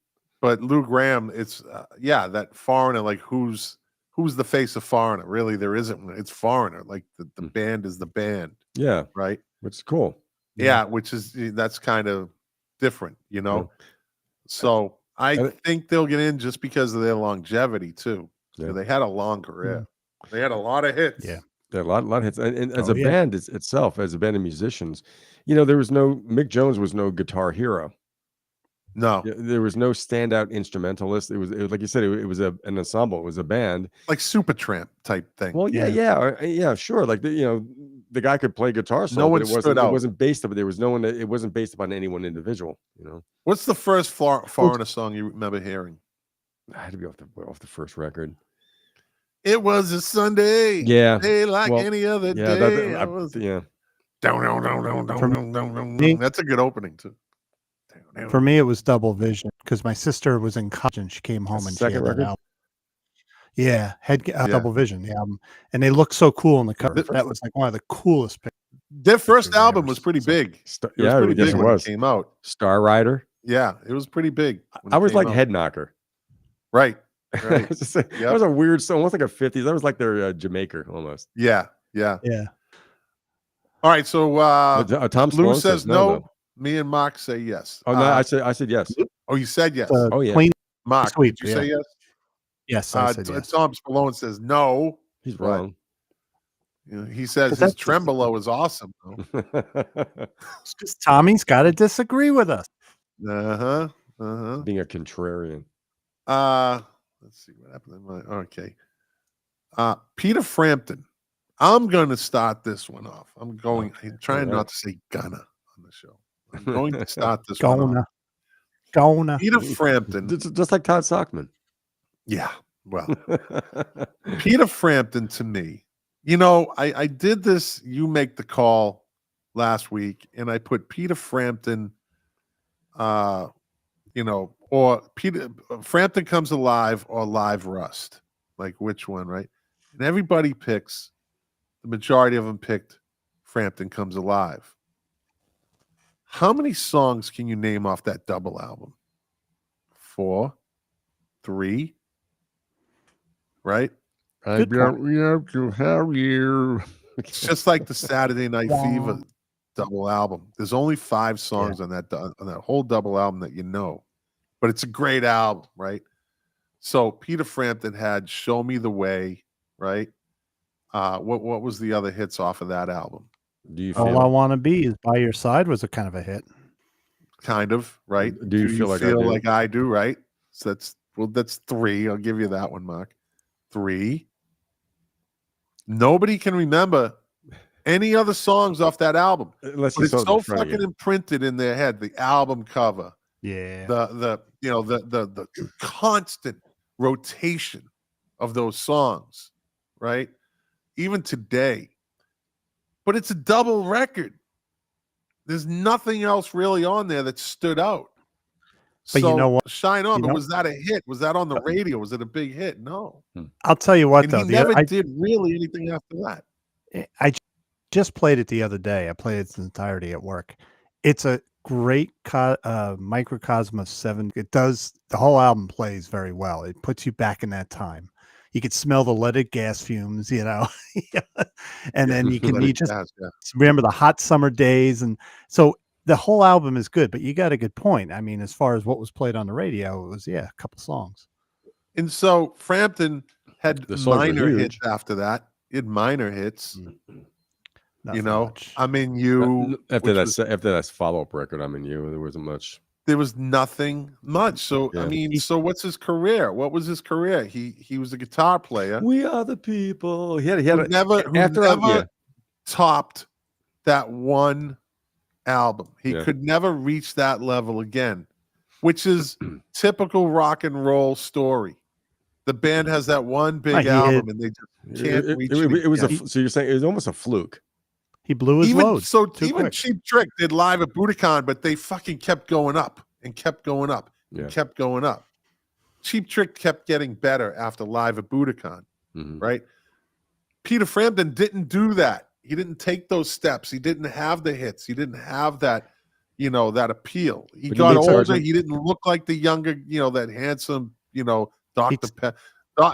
But Lou Gramm, it's that Foreigner. Like who's the face of Foreigner? Really, there isn't one. It's Foreigner. Like the band is the band, Yeah, right? which is cool. Yeah, which is that's kind of different, you know. Yeah. So I And think they'll get in just because of their longevity too. Yeah. They had a long career. They had a lot of hits. Yeah. Yeah, a lot of hits. And as Oh, a yeah. band itself, as a band of musicians, there was no Mick Jones was no guitar hero. No, There was no standout instrumentalist. It was like you said, it was an ensemble. It was a band. like Supertramp type thing. Well, yeah, sure. Like the guy could play guitar solo, No one but stood it out. wasn't based up. There was no one. It wasn't based upon any one individual. What's the first Foreigner song you remember hearing? I had to be off the first record. It was a Sunday. Yeah, Day like well, any other yeah, day. yeah. That's a good opening too. For me, it was Double Vision because my sister was in college and she came home and she had second that record? album. Yeah, Double Vision, the album, and they look so cool on the cover. That was like one of the coolest pictures. Their first I've ever album was pretty seen. big. It was Yeah, pretty yes, big it when was. it came out. Star Rider. Yeah, it was pretty big. when I it was came like out. Head Knocker. Right. That was a weird song, almost like a 50s. That was like their Jamaica almost. Yeah. Yeah. All right. So Tom Lou Sloan says no. though. Me and Mark say yes. Oh no, I said yes. Oh, you said yes. Oh, yeah. Clean Mark, sweep, did you say yes? Yes, I said yes. Tom Spallone says no. He's But, wrong. he says But his that's- tremolo is awesome. It's just Tommy's got to disagree with us. Being a contrarian. Let's see what happened. Okay. Peter Frampton. I'm going to start this one off. I'm trying not to say gonna on the show. I'm going to start this one off. Gonna. Peter Frampton. Just like Todd Sockman. Yeah. Well, Peter Frampton to me, I did this You Make the Call last week, and I put Peter Frampton, or Peter Frampton Comes Alive or Live Rust. Like which one, right? And everybody picks, the majority of them picked Frampton Comes Alive. How many songs can you name off that double album? 4, 3, right? I don't have to have you. It's just like the Saturday Night Fever double album. There's only 5 songs on that whole double album that you know, but it's a great album, right? So Peter Frampton had "Show Me the Way," right? What was the other hits off of that album? Do you All I Want to Be Is By Your Side was a kind of a hit. Kind of, right? Do you feel like I do? Right? So that's 3. I'll give you that one, Mark. 3. Nobody can remember any other songs off that album. Unless But you it's saw it so in front of fucking you. imprinted in their head. The album cover, Yeah. the constant rotation of those songs, right? Even today. But it's a double record. There's nothing else really on there that stood out. But you know what? Shine On, You but know- was that a hit? Was that on the radio? Was it a big hit? No. I'll tell you what, And though. he never did really anything after that. I just played it the other day. I played its entirety at work. It's a great microcosm of 7. It does, the whole album plays very well. It puts you back in that time. You could smell the leaded gas fumes, and then you just remember the hot summer days. And so the whole album is good, but you got a good point. I mean, as far as what was played on the radio, it was, a couple songs. And so Frampton had The songs were minor huge. hits after that. He had minor hits. Nothing You know, much. I'm in you. After which that follow-up record, I'm in you. There wasn't much. there was nothing much. So I Yeah. mean, so what's his career? What was his career? He was a guitar player. We are the people. He had Who never after topped that one album. He Yeah. could never reach that level again, which is typical rock and roll story. The band has that one big album, and they just can't reach it. It was again. so you're saying it was almost a fluke. He blew his load. Even quick. Cheap Trick did live at Budokan, but they fucking kept going up and kept going up and kept going up. Cheap Trick kept getting better after live at Budokan, right? Peter Frampton didn't do that. He didn't take those steps. He didn't have the hits. He didn't have that, that appeal. He got older. He didn't look like the younger, that handsome, Dr. Pepper.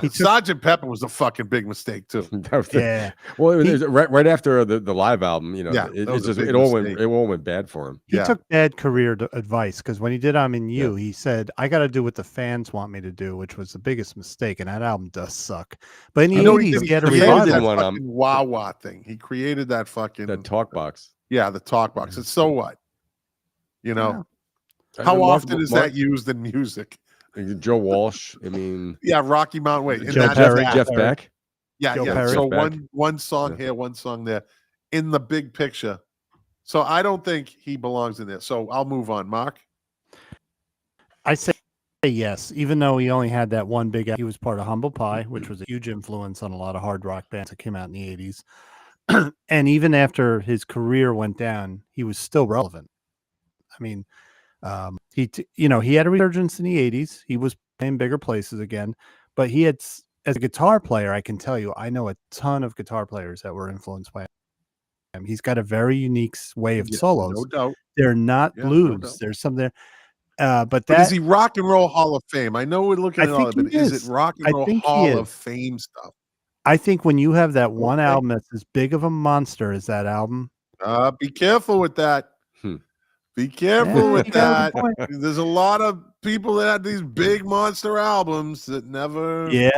Sergeant Pepper was a fucking big mistake too. Yeah. Well, it was right after the live album, it all went bad for him. He took bad career advice because when he did I'm in You, he said, I got to do what the fans want me to do, which was the biggest mistake. And that album does suck. But in the 80s, he had a revival. that fucking wah-wah thing. He created that fucking... The talk box. Yeah, the talk box. And so what? How often is that used in music? Joe Walsh. I mean... Yeah, Rocky Mountain Way. Jeff Beck. Yeah, Joe yeah. Perry. So one song here, one song there, in the big picture. So I don't think he belongs in there. So I'll move on. Mark? I say yes, even though he only had that one big. He was part of Humble Pie, which was a huge influence on a lot of hard rock bands that came out in the 80s. And even after his career went down, he was still relevant. I mean, he had a resurgence in the 80s. He was playing bigger places again, but he had, as a guitar player, I can tell you, I know a ton of guitar players that were influenced by him. He's got a very unique way of solos. No doubt. They're not blues. No There's some there. But is he Rock and Roll Hall of Fame? I know we're looking at all of it, but is it Rock and Roll Hall of Fame stuff? I think when you have that one album that's as big of a monster as that album. Be careful with that. Be careful with that. There's a lot of people that had these big monster albums that never. Yeah.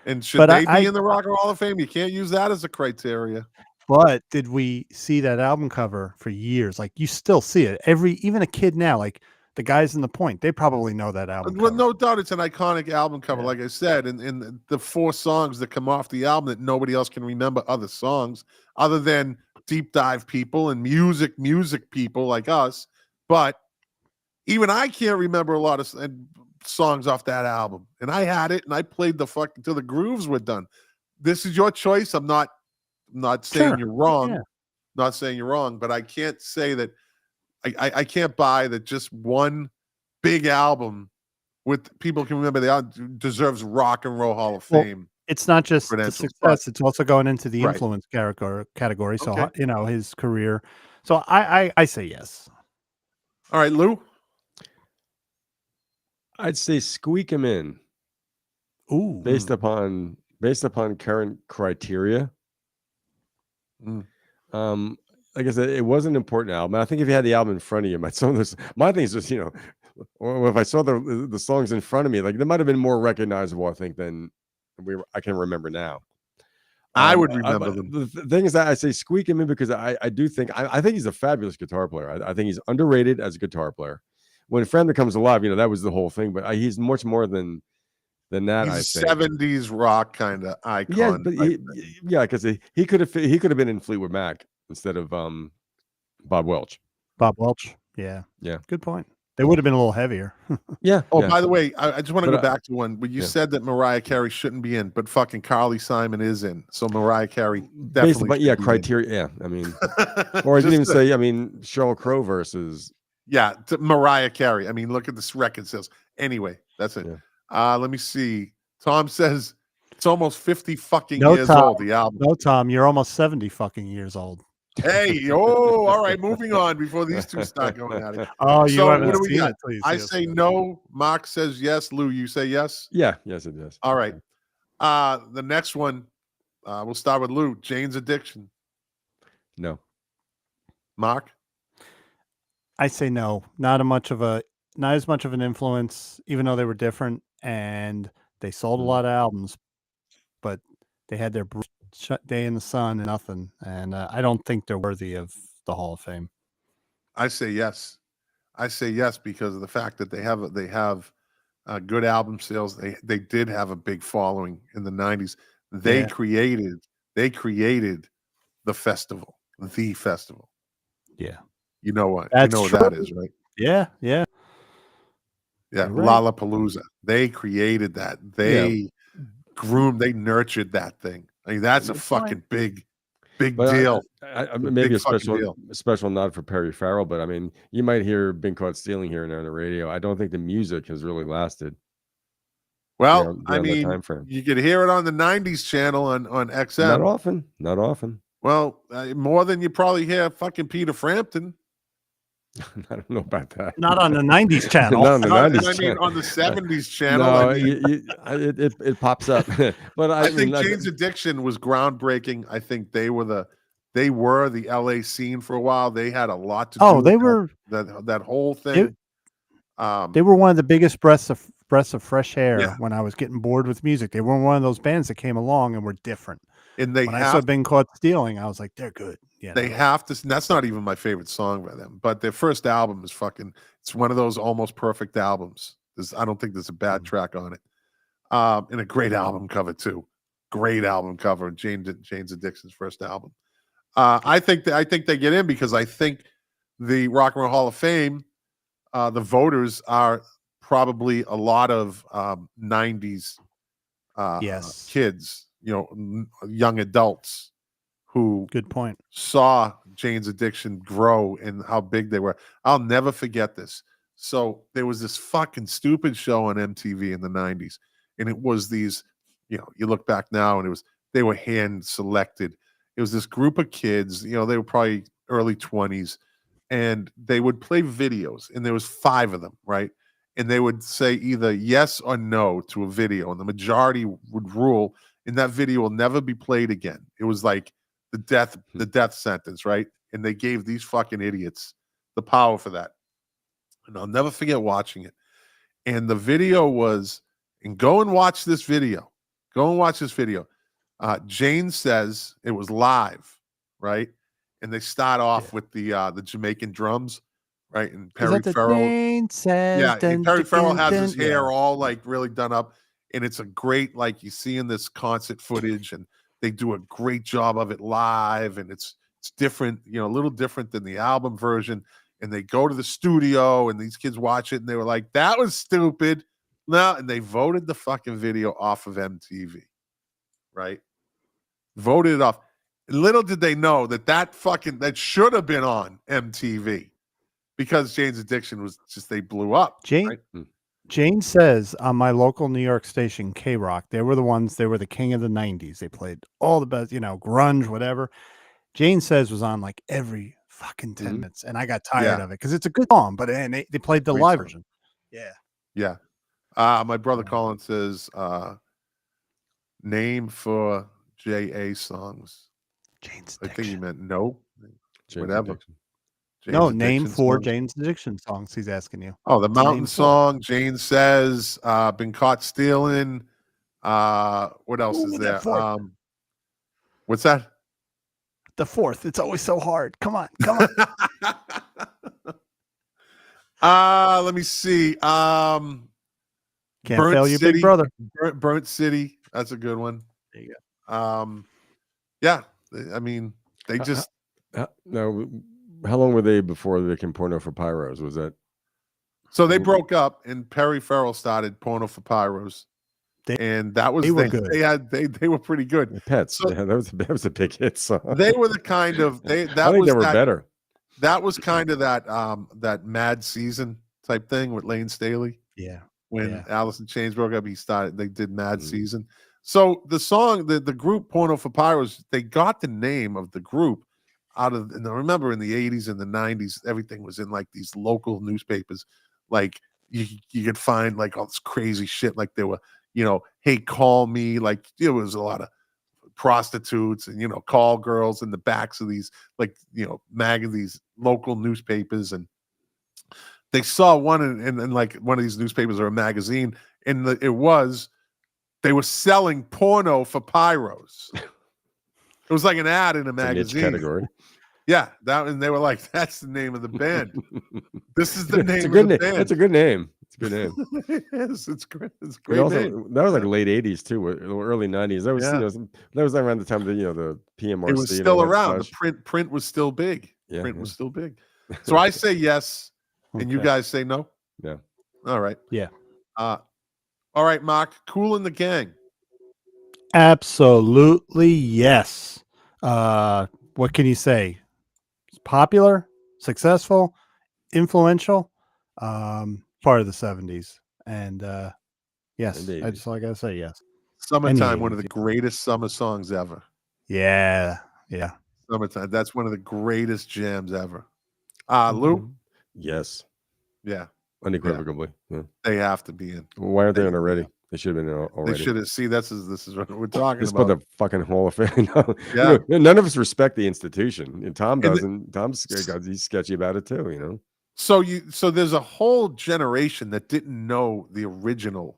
And should they be in the Rock and Roll Hall of Fame? You can't use that as a criteria. But did we see that album cover for years? Like you still see it. Even a kid now, like the guys in the Pointe, they probably know that album. Well, no doubt it's an iconic album cover, like I said, and the 4 songs that come off the album that nobody else can remember other songs other than deep dive people and music people like us. But even I can't remember a lot of songs off that album. And I had it and I played the fuck until the grooves were done. This is your choice. I'm not saying you're wrong. Not saying you're wrong, but I can't say that I can't buy that just one big album with people can remember deserves Rock and Roll Hall of Fame. It's not just the success; it's also going into the influence category. So his career. So I say yes. All right, Lou. I'd say squeak him in. Ooh, based upon current criteria. Like I said, it was an important album. I think if you had the album in front of you, my thing is just or if I saw the songs in front of me, like they might have been more recognizable, I think, than I can remember now. I would remember them. The thing is that I say squeak him in because I do think I think he's a fabulous guitar player. I think he's underrated as a guitar player. When Frampton comes alive, that was the whole thing. But he's much more than that. He's 70s rock kind of icon. Yeah, but because he could have been in Fleetwood Mac instead of Bob Welch. Bob Welch, yeah, good point. They would have been a little heavier. Yeah. Oh, by the way, I just want to go back to one. But you said that Mariah Carey shouldn't be in, but fucking Carly Simon is in. So Mariah Carey definitely. But criteria. Yeah, I mean, or I didn't even say. I mean, Sheryl Crow versus. Yeah, Mariah Carey. I mean, look at this record sales. Anyway, that's it. Yeah. Let me see. Tom says it's almost 50 fucking years old. The album. No, Tom, you're almost 70 fucking years old. Hey, all right. Moving on before these two start going at it. Oh, so what do we got? I say no. Mark says yes. Lou, you say yes? Yeah, yes, it does. All right. The next one, we'll start with Lou. Jane's Addiction. No. Mark? I say no. Not as much of an influence, even though they were different and they sold a lot of albums, but they had their day in the sun and nothing. And I don't think they're worthy of the Hall of Fame. I say yes. I say yes because of the fact that they have good album sales. They did have a big following in the 90s. They created the festival. Yeah. You know what? That's you know what true. that is, right? Yeah. Yeah, You're right. Lollapalooza. They created that. They groomed. They nurtured that thing. I mean, that's a Good point. fucking big But deal. maybe big a fucking deal. special nod for Perry Farrell. But I mean, you might hear "Been Caught Stealing" here and there on the radio. I don't think the music has really lasted. Well, I beyond that mean, time frame. you could hear it on the '90s channel on XM. Not often. Not often. Well, more than you probably hear fucking Peter Frampton. I don't know about that. Not on the 90s channel. Not on the No, 90s I mean, channel. on the '70s channel. No, I mean, it pops up. But I think Jane's Addiction was groundbreaking. I think they were the LA scene for a while. They had a lot to do. Oh, they with were that whole thing. They were one of the biggest breaths of fresh air Yeah. when I was getting bored with music. They were one of those bands that came along and were different. And When I saw Been Caught Stealing, I was like, they're good. Yeah, they have to. That's not even my favorite song by them, but their first album is fucking. It's one of those almost perfect albums. I don't think there's a bad track on it. And a great album cover too. Great album cover. Jane's Addiction's first album. I think they get in because I think the Rock and Roll Hall of Fame, the voters are probably a lot of '90s Yes. kids, young adults who Good point. saw Jane's Addiction grow and how big they were. I'll never forget this. So there was this fucking stupid show on MTV in the '90s, and it was these, you look back now, and they were hand selected. It was this group of kids, they were probably early 20s, and they would play videos, and there was 5 of them, right? And they would say either yes or no to a video, and the majority would rule, and that video will never be played again. It was like the death sentence, right? And they gave these fucking idiots the power for that. And I'll never forget watching it. And the video was, and go and watch this video. Go and watch this video. Jane Says, it was live, right? And they start off with the Jamaican drums, right? And Perry Farrell. Jane Says, Yeah, and Perry Farrell has his dun, hair all like really done up, and it's a great, like, you see in this concert footage, and they do a great job of it live, and it's different, a little different than the album version. And they go to the studio, and these kids watch it, and they were like, "That was stupid." No, and they voted the fucking video off of MTV, right? Voted it off. Little did they know that should have been on MTV, because Jane's Addiction was just, they blew up. Jane, right? Jane Says on my local New York station, K-Rock, they were the king of the 90s. They played all the best, grunge, whatever. Jane Says was on like every fucking 10 minutes, and I got tired of it because it's a good song, but they played the live version. Yeah. Yeah. My brother Colin says, name for JA songs. Jane's I Addiction. think he meant no. Jane's Whatever. Addiction. No, Jane's name Addiction for songs. Jane's Addiction songs. He's asking you. Oh, the What's the Mountain name for? Song, Jane Says, Been Caught Stealing. What else is Ooh, there? that fourth. What's that? The fourth. It's always so hard. Come on. Let me see. Can't Burnt fail your City. big brother. Burnt City. That's a good one. There you go. Yeah. I mean, they just No, how long were they before they became Porno for Pyros? Was that? so they broke up, and Perry Farrell started Porno for Pyros. And that was they were good. They were pretty good. Pets. So- Yeah, that was a big hit song. They were the kind of I think they were better. That was kind of that Mad Season type thing with Lane Staley. Yeah. When Alice in Chains broke up, they did Mad Season. So the song, the group Porno for Pyros, they got the name of the group out of, and I remember in the 80s and the 90s, everything was in like these local newspapers. Like you could find like all this crazy shit. Like there were, Hey, Call Me. Like there was a lot of prostitutes and, call girls in the backs of these, like, these local newspapers. And they saw one in like one of these newspapers or a magazine, and they were selling porno for pyros. It was like an ad in a magazine. Category. Yeah, and they were like, "That's the name of the band. This is the name It's a of good the name. band." It's a good name. It's a good name. It's great. It's a They great also, name. that was like late 80s too, or early 90s. That was that was around the time of the PMRC. It was and still all that around. such. The print was still big. Yeah, Print was still big. So I say yes, and you Okay. guys say no. Yeah. All right. Yeah. All right, Mark. Cool in the Gang. Absolutely yes. What can you say? It's popular, successful, influential, part of the 70s. And yes, And the I 80s. just all I gotta say yes. Summertime, And one of the greatest summer songs ever. Yeah. Yeah. Summertime. That's one of the greatest jams ever. Lou? Yes. Yeah. Unequivocally. Yeah. They have to be in. Why aren't they in already? They should have been in They already. should have. See, this is what we're talking Just put about. the fucking Hall of Fame. No, Yeah. none of us respect the institution. And Tom And the- doesn't. He's sketchy about it too. You know. So there's a whole generation that didn't know the original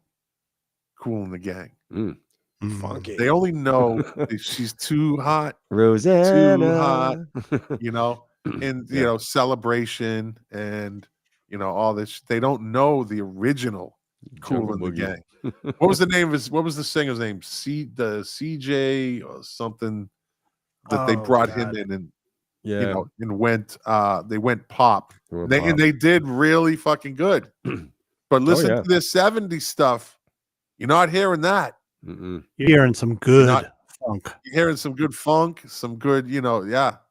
Cool in the Gang. Funky. They only know that she's too hot, Rosanna. you know, and Yeah. you know, Celebration and you know, all this. They don't know the original Cool Jungle in the Boogie. Gang. What was the name of his? What was the singer's name? CJ or something that they Oh, brought God. him in and Yeah. you know and went. They went pop. They went They pop. and they did really fucking good. But listen yeah. to this 70s stuff. You're not hearing that. Mm-mm. You're hearing some good not- funk. You're hearing some good funk, some good, you know,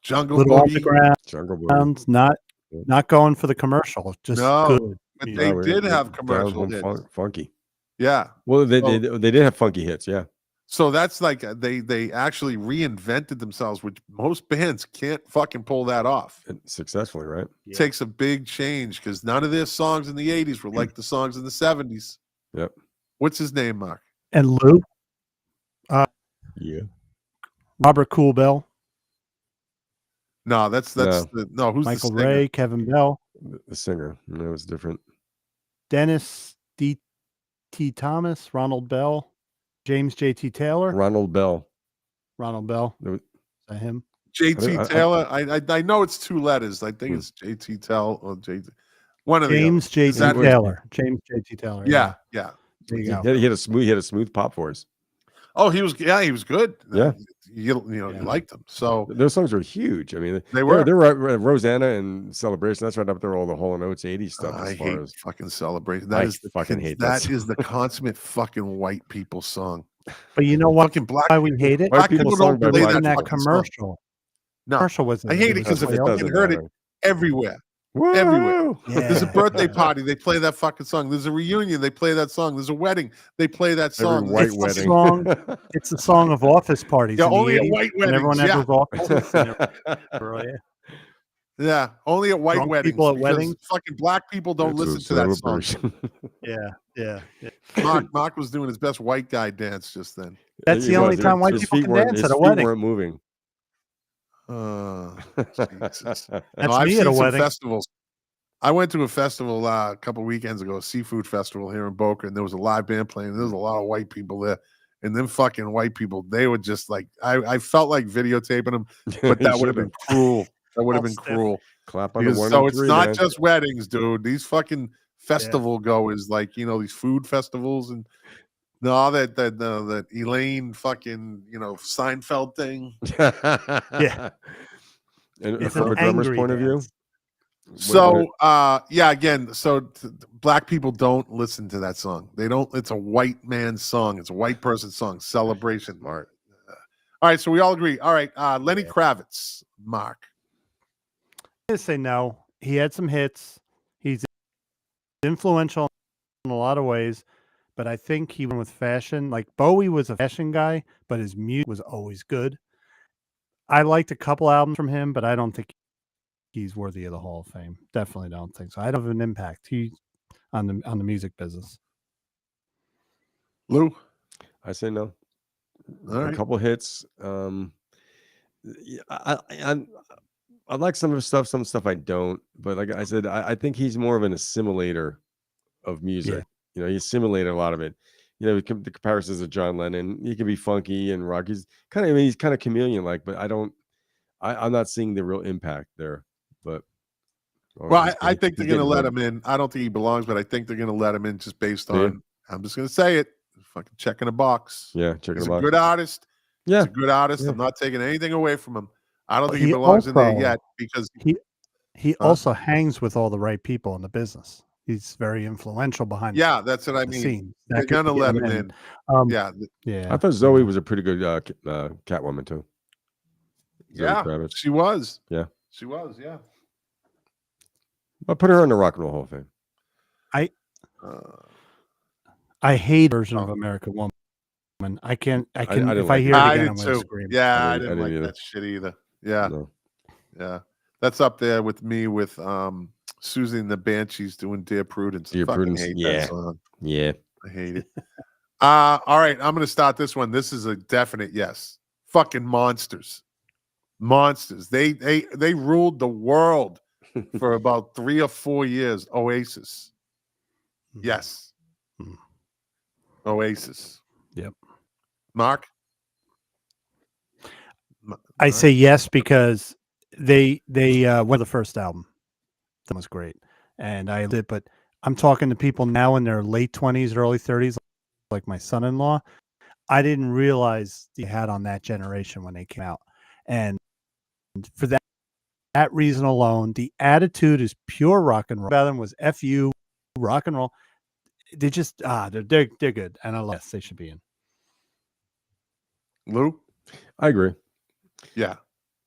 Jungle Little Boogie. underground Jungle Boogie. sounds, not going for the commercial, just No, good. but music. they No, did have down commercial home hits. funky. Yeah. Well, they So- did have funky hits. Yeah. So that's like they actually reinvented themselves, which most bands can't fucking pull that off. And successfully, right? It takes a big change because none of their songs in the 80s were like the songs in the 70s. Yep. What's his name, Mark? And Lou, Yeah. Robert Cool Bell, No, that's No. who's Michael the singer? Ray, Kevin Bell, The singer. No, it was different. Dennis D.T. Thomas, Ronald Bell, James J.T. Taylor, Ronald Bell. Ronald Bell. There was- Is that him? JT I- Taylor. I know it's two letters. I think it's JT Taylor or JT. One of the James others. J.T. Is that- Taylor. James J.T. Taylor. Yeah. There you He go. had a smooth pop for us. Oh, he was good. Yeah. You liked him. So Those songs were huge. I mean, They were. They were Rosanna and Celebration. That's right up there. All the Hall and Oates 80s stuff. I As far hate as fucking Celebration. I That is the fucking hate that that is the consummate fucking white people song. But you know what? Fucking black. Why we hate it? White Black people people song don't by play black in that fucking song. commercial. No, Commercial was. I hate it because It I doesn't fucking heard it matter. everywhere. Woo! Everywhere. Yeah. There's a birthday party, they play that fucking song. There's a reunion, they play that song. There's a wedding, they play that Every song. white It's the wedding. song. It's the song of office parties. Yeah, in the only at 80s, white when everyone weddings, had yeah. those offices. And everyone- Yeah, only at white Drunk weddings. people at because weddings? Fucking black people don't It's a listen to that song. celebration. yeah. Mark was doing his best white guy dance just then. That's He the only was. time white His people feet can weren't- dance his at a feet wedding. weren't moving. Jesus. That's I've me seen at a some wedding. festivals. I went to a festival a couple weekends ago, a seafood festival here in Boca, and there was a live band playing. There was a lot of white people there. And then fucking white people, they were just like, I felt like videotaping them, but that would have been cruel. That would have All been stiff. cruel. Clap on the Because, one so and it's three, not man. just weddings, dude. These fucking festival goers, like, these food festivals and no, that Elaine fucking, Seinfeld thing. Yeah. And It's from an a drummer's angry point of view, dance. So again, black people don't listen to that song. They don't. It's a white man's song. It's a white person's song. Celebration. Mark. All right, so we all agree. All right, Lenny Kravitz, Mark. I'm gonna say no. He had some hits. He's influential in a lot of ways, but I think he went with fashion. Like Bowie was a fashion guy, but his music was always good. I liked a couple albums from him, but I don't think he's worthy of the Hall of Fame. Definitely don't think so. I don't have an impact on the music business. Lou. I say no. All A right. couple hits. I like some of his stuff. Some stuff I don't. But like I said, I think he's more of an assimilator of music. He assimilated a lot of it. The comparisons of John Lennon. He can be funky and rock. He's kind of chameleon like, but I'm not seeing the real impact there. But Well, I think they're going to let him in. I don't think he belongs, but I think they're going to let him in just based on. I'm just going to say it. Fucking checking a box. Yeah, checking He's a a box. good artist. Yeah, He's a good artist. Yeah. I'm not taking anything away from him. I don't think he He belongs in there also- yet because he Huh? also hangs with all the right people in the business. He's very influential behind Yeah, that's what I the mean. scenes. They're That could gonna get let him him in. in. Yeah, I Yeah. thought Zoe was a pretty good Catwoman too. Zoe yeah, Kravitz. she was. Yeah. She was. Yeah. I'll put her in the Rock and Roll Hall of Fame. Uh, I hate version of Oh. American Woman. I can didn't if I like hear it. it I again, did I'm gonna too. scream. Yeah, I I didn't didn't like either. that shit either. Yeah, No. yeah. That's up there with me with Susie and the Banshees doing Dear Prudence. Dear I fucking Prudence, hate yeah. that song. Yeah. I hate it. All right, I'm gonna start this one. This is a definite yes. Fucking monsters. Monsters. They ruled the world for about 3 or 4 years. Oasis. Yes. Mhm. Oasis. Yep. Mark? I Mark? say yes because they went the first album. That was great, and I did. But I'm talking to people now in their late 20s, early 30s, like my son-in-law. I didn't realize they had on that generation when they came out, and for that reason alone, the attitude is pure rock and roll. About them was "fu" rock and roll. They just they're good, and I love. Yes, they should be in. Lou? I agree. Yeah.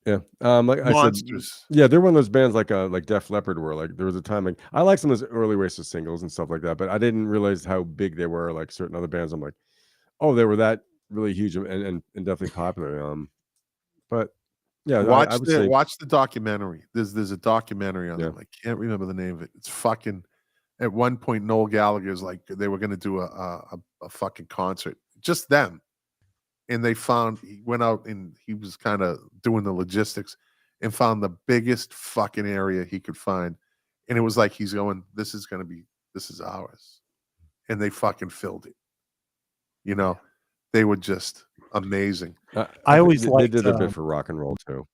Yeah. Like I said, Monsters. yeah, they're one of those bands like Def Leppard were. Like there was a time like I like some of those early Oasis singles and stuff like that, but I didn't realize how big they were. Like certain other bands, I'm like, oh, they were that really huge and definitely popular. But yeah, I would say Watch the documentary. There's a documentary on Yeah. them. I can't remember the name of it. It's fucking. At one point, Noel Gallagher's like they were going to do a fucking concert, just them, and he went out and he was kind of doing the logistics, and found the biggest fucking area he could find, and it was like he's going, this is ours, and they fucking filled it. You know, they were just amazing. I always they liked, did their bit for rock and roll too.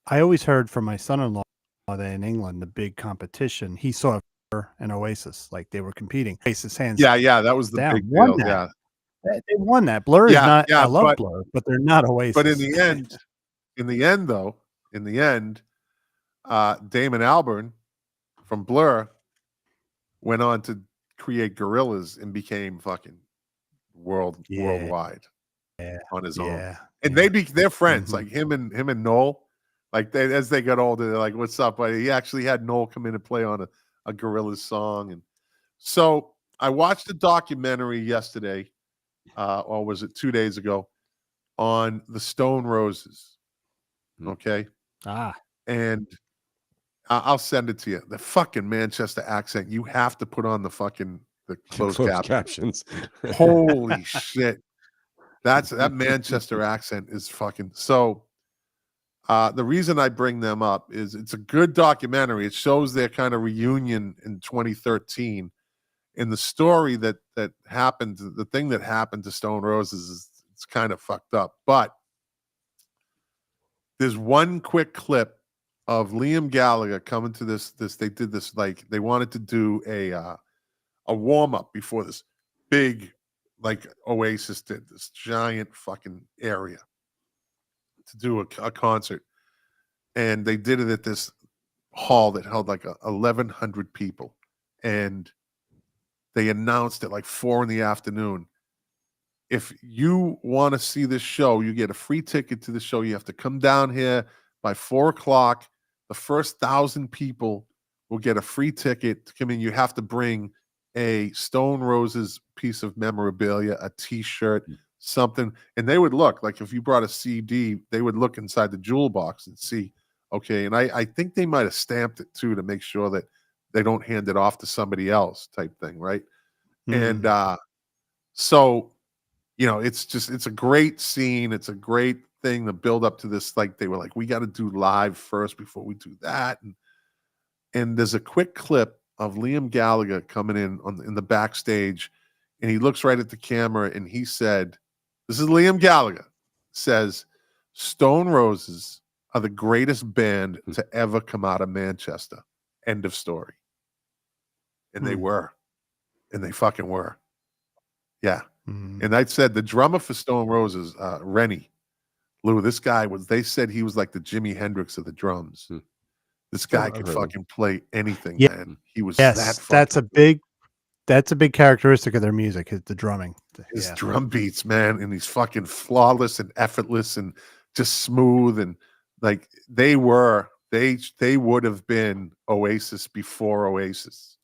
I always heard from my son-in-law that in England, the big competition, he saw an Oasis, like they were competing. Oasis hands Yeah, that was the down. big Won deal. that. Yeah, They won that. Blur is Yeah, not. yeah, I love but- Blur, but they're not Oasis. but in the end, though, Damon Albarn from Blur went on to create Gorillaz and became fucking worldwide on his own. yeah, And they're friends, Mhm. like him and Noel. Like as they got older, they're like, "What's up, buddy?" He actually had Noel come in and play on a Gorillaz song, and so I watched a documentary yesterday, or was it 2 days ago, on the Stone Roses. Okay, and I'll send it to you. The fucking Manchester accent. You have to put on the closed captions. Holy shit. That Manchester accent is fucking so. The reason I bring them up is it's a good documentary. It shows their kind of reunion in 2013. And the story that happened, the thing that happened to Stone Roses is it's kind of fucked up. But there's one quick clip of Liam Gallagher coming to this. They did this, like they wanted to do a warm up before this big, like Oasis did, this giant fucking area to do a concert, and they did it at this hall that held like 1,100 people, and they announced at like 4 p.m. If you want to see this show, you get a free ticket to the show. You have to come down here by 4 o'clock. The first 1,000 people will get a free ticket to come in. You have to bring a Stone Roses piece of memorabilia, a T-shirt, something. And they would look, like if you brought a CD, they would look inside the jewel box and see, okay. And I think they might have stamped it too to make sure that they don't hand it off to somebody else type thing, right? And so, you know, it's a great scene. It's a great thing to build up to this. Like they were like, we got to do live first before we do that. And there's a quick clip of Liam Gallagher coming in the backstage, and he looks right at the camera and he said, this is Liam Gallagher, says, Stone Roses are the greatest band to ever come out of Manchester. End of story. And they were. And they fucking were. Yeah. And I said the drummer for Stone Roses, Rennie, Lou, this guy they said he was like the Jimi Hendrix of the drums. This guy I've could heard him. fucking play anything, Yeah. man. He was Yes, that that's a fucking good. big characteristic of their music is the drumming. His Yeah. drum beats, man, and he's fucking flawless and effortless and just smooth, and like they would have been Oasis before Oasis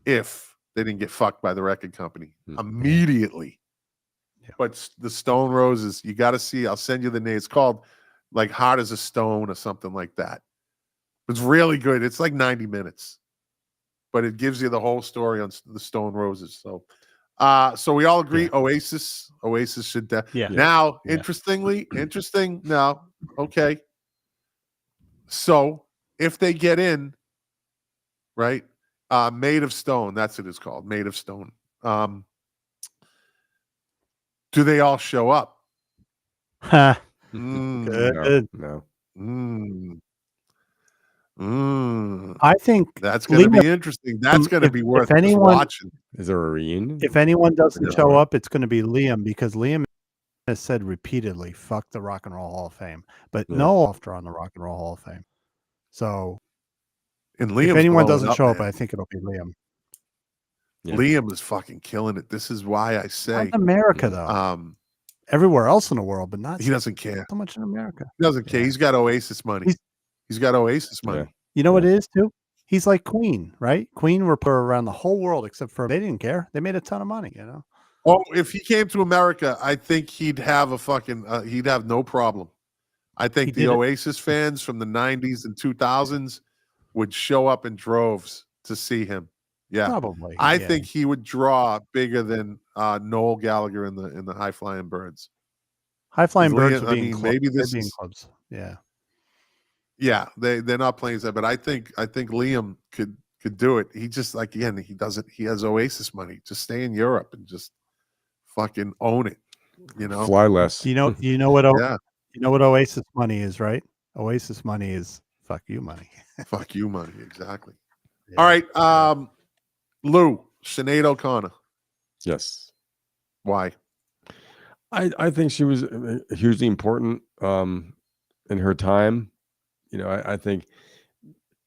if they didn't get fucked by the record company immediately. Yeah. But the Stone Roses, you got to see. I'll send you the name. It's called like Hard as a Stone or something like that. It's really good. It's like 90 minutes, but it gives you the whole story on the Stone Roses. So we all agree Oasis should Yeah. Now, Yeah. interesting now. Okay. So if they get in, right? Made of Stone, that's what it's called. Made of Stone. Do they all show up? Ha. Mm, Good. No. I think That's going to Liam, be interesting. That's going to be worth if just anyone watching. Is there a reunion? if anyone doesn't Yeah. show up, it's going to be Liam because Liam has said repeatedly, "Fuck the Rock and Roll Hall of Fame," but Yeah. no after on the Rock and Roll Hall of Fame. So And if Liam's anyone blowing doesn't up, show up, man. I think it'll be Liam. Yeah. Liam is fucking killing it. This is why I say Not in America though. Everywhere else in the world, but not he doesn't care. so much in America. He doesn't care. Yeah. He's got Oasis money. He's got Oasis money. Yeah. You know what it is too? He's like Queen, right? Queen were put around the whole world except for they didn't care. They made a ton of money, you know. Oh, if he came to America, I think he'd have a fucking he'd have no problem. I think the Oasis fans from the 90s and 2000s would show up in droves to see him. Yeah. Probably. I think he would draw bigger than Noel Gallagher in the High Flying Birds. High Flying Birds Liam, would I be in mean, clubs. maybe this They'd be in is clubs. Yeah. yeah, they're not playing that, but I think Liam could do it. He just like again, he has Oasis money. Just stay in Europe and just fucking own it. You know? Fly less. You know what Yeah. you know what Oasis money is, right? Oasis money is fuck you money. Fuck you money, exactly. Yeah. All right. Lou, Sinead O'Connor. Yes. Why? I think she was hugely important in her time. You know, I think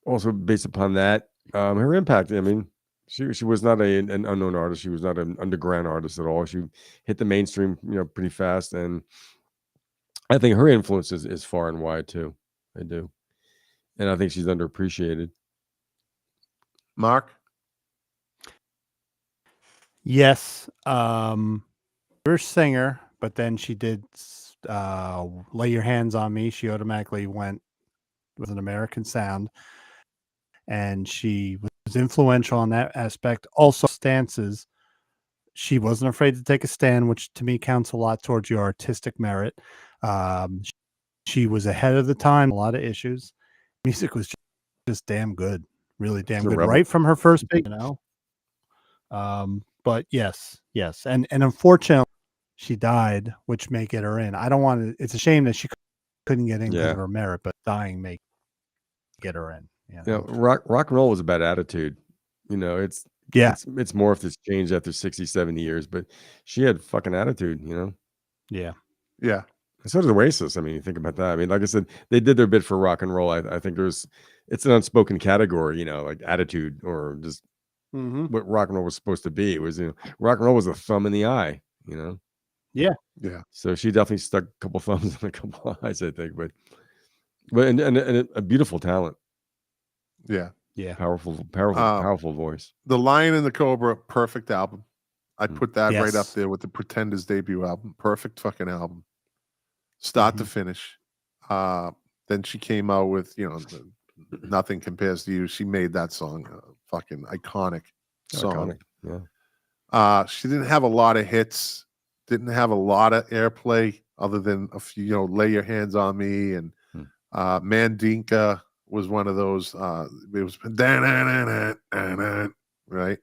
also based upon that, her impact. I mean, she was not an unknown artist. She was not an underground artist at all. She hit the mainstream, you know, pretty fast. And I think her influence is far and wide too. I do. And I think she's underappreciated. Mark? Yes. First singer, but then she did Lay Your Hands on Me. She automatically went with an American sound. And she was influential on that aspect. Also, stances. She wasn't afraid to take a stand, which to me counts a lot towards your artistic merit. She was ahead of the time, a lot of issues. Music was just damn good, really damn good, right from her first big, you know. But yes, and unfortunately, she died, which may get her in. I don't want to. It's a shame that she couldn't get in because of her merit, but dying may get her in. You know, rock and roll was about attitude. You know, it's more if it's changed after 60, 70 years, but she had fucking attitude, you know? Yeah. Yeah. And so did Oasis. I mean, you think about that. I mean, like I said, they did their bit for rock and roll. I think it's an unspoken category, you know, like attitude or just what rock and roll was supposed to be. It was, you know, rock and roll was a thumb in the eye, you know? Yeah. Yeah. So she definitely stuck a couple thumbs and a couple eyes, I think, but and a beautiful talent. Yeah. Yeah. Powerful voice. The Lion and the Cobra, perfect album. I'd put that right up there with the Pretenders debut album. Perfect fucking album. Start to finish. Then she came out with, you know, Nothing Compares to You. She made that song fucking iconic song. Iconic. Yeah. She didn't have a lot of hits, didn't have a lot of airplay other than a few, you know, Lay Your Hands on Me and Mandinka was one of those. It was right.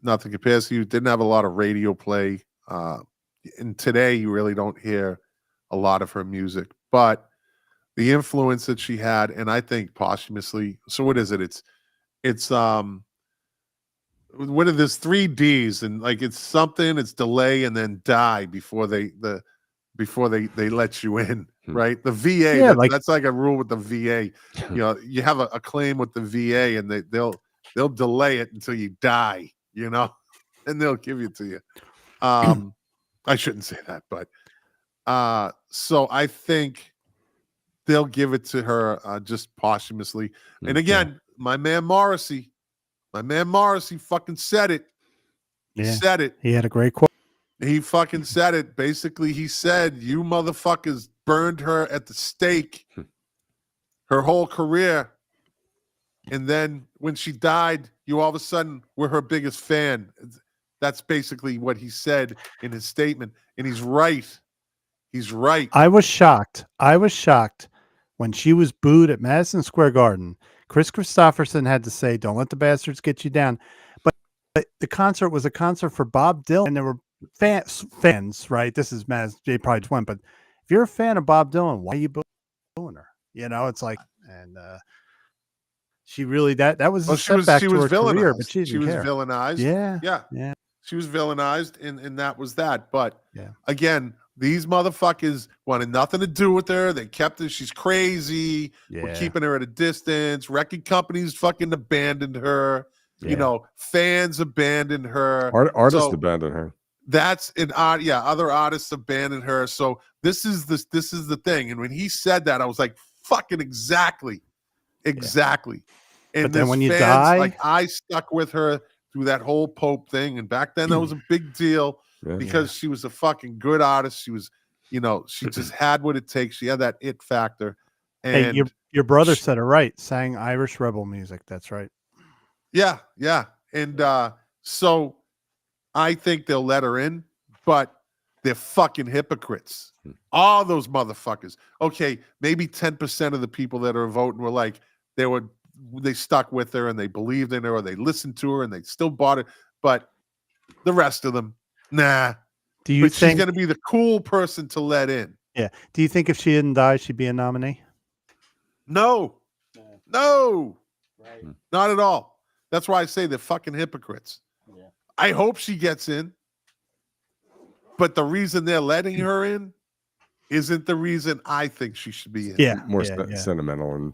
Nothing Compares to You. Didn't have a lot of radio play. And today you really don't hear a lot of her music, but the influence that she had, and I think posthumously. So what is it? It's what are this 3 Ds and like it's something. It's delay and then die before the before they let you in, right? The VA, Yeah, that's like a rule with the VA. You know, you have a claim with the VA, and they'll delay it until you die, you know, and they'll give it to you. I shouldn't say that, but so I think they'll give it to her just posthumously. And again, my man Morrissey fucking said it. He said it. He had a great quote. He fucking said it. Basically, he said, "You motherfuckers burned her at the stake her whole career. And then when she died, you all of a sudden were her biggest fan." That's basically what he said in his statement. And he's right. He's right. I was shocked. When she was booed at Madison Square Garden. Chris Christopherson had to say, "Don't let the bastards get you down." But the concert was a concert for Bob Dylan, and there were fans, right? This is Madison. They probably just went, but if you're a fan of Bob Dylan, why are you booing her? You know, it's like, and she really that was a setback to her career, but she was villainized. Yeah. She was villainized, and that was that. But again, these motherfuckers wanted nothing to do with her. They kept her. She's crazy. We're keeping her at a distance. Record companies fucking abandoned her. You know, fans abandoned her. Artists abandoned her. That's an other artists abandoned her. So this is the thing. And when he said that, I was like, fucking exactly. And But then when you fans, die, like, I stuck with her through that whole Pope thing. And back then that was a big deal because she was a fucking good artist. She was, you know, she just had what it takes. She had that it factor. And hey, your brother said it right. Sang Irish rebel music. That's right. Yeah. And so I think they'll let her in, but they're fucking hypocrites. All those motherfuckers. Okay, maybe 10% of the people that are voting were like, they stuck with her and they believed in her, or they listened to her and they still bought it. But the rest of them, nah. Do you think she's going to be the cool person to let in? Yeah. Do you think if she didn't die, she'd be a nominee? No. Right. Not at all. That's why I say they're fucking hypocrites. Yeah. I hope she gets in, but the reason they're letting her in isn't the reason I think she should be in. Yeah, more sentimental and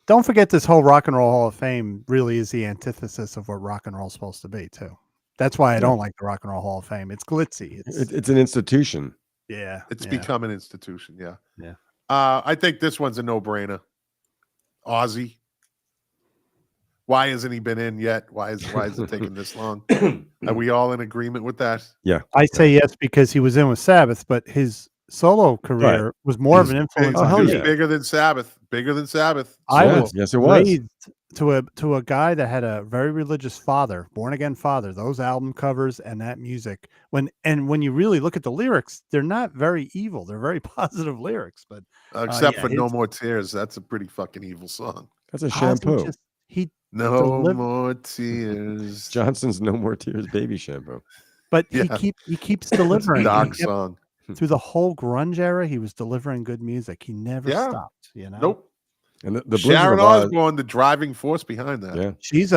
Don't forget this whole Rock and Roll Hall of Fame really is the antithesis of what rock and roll is supposed to be too. That's why I don't like the Rock and Roll Hall of Fame. It's glitzy. It's an institution. Yeah, it's become an institution. Yeah. I think this one's a no-brainer. Ozzy. Why hasn't he been in yet? Why is it taking this long? Are we all in agreement with that? Yeah. I say yes because he was in with Sabbath, but his solo career was more of an influence. Bigger than Sabbath. I was yes, it was. raised to a guy that had a very religious father, born again father. Those album covers and that music. When you really look at the lyrics, they're not very evil. They're very positive lyrics. But except for No More Tears, that's a pretty fucking evil song. That's a shampoo. More tears. Johnson's No More Tears baby shampoo. But he keeps delivering. Dark song. Through the whole grunge era, he was delivering good music. He never stopped. You know. Nope. And the Sharon Osbourne, the driving force behind that. Yeah. She's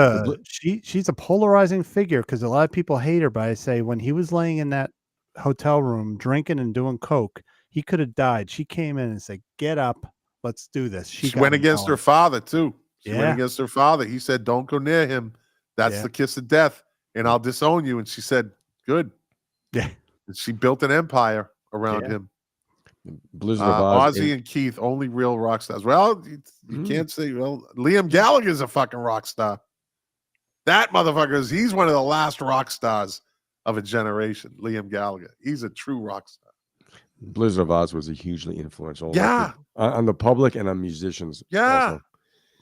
a polarizing figure because a lot of people hate her. But I say when he was laying in that hotel room drinking and doing coke, he could have died. She came in and said, "Get up, let's do this." She went against her father too. She went against her father. He said, "Don't go near him. That's the kiss of death, and I'll disown you." And she said, "Good." Yeah. And she built an empire around him. Blizzard of Oz. Ozzy and Keith, only real rock stars. Well, you can't say. Well, Liam Gallagher's a fucking rock star. That motherfucker he's one of the last rock stars of a generation. Liam Gallagher. He's a true rock star. Blizzard of Oz was a hugely influential. Yeah. On the public and on musicians. Yeah. Also.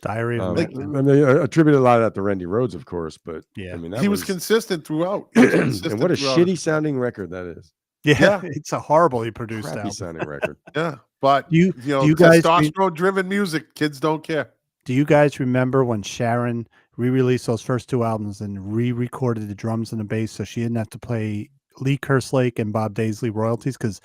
Diary of I mean, I attributed a lot of that to Randy Rhoads, of course, but I mean, he was consistent throughout. And what a shitty sounding record that is. Yeah, it's a horribly produced album. Sounding record. Yeah, but you guys testosterone-driven music, kids don't care. Do you guys remember when Sharon re-released those first two albums and re-recorded the drums and the bass so she didn't have to play Lee Kerslake and Bob Daisley royalties? Because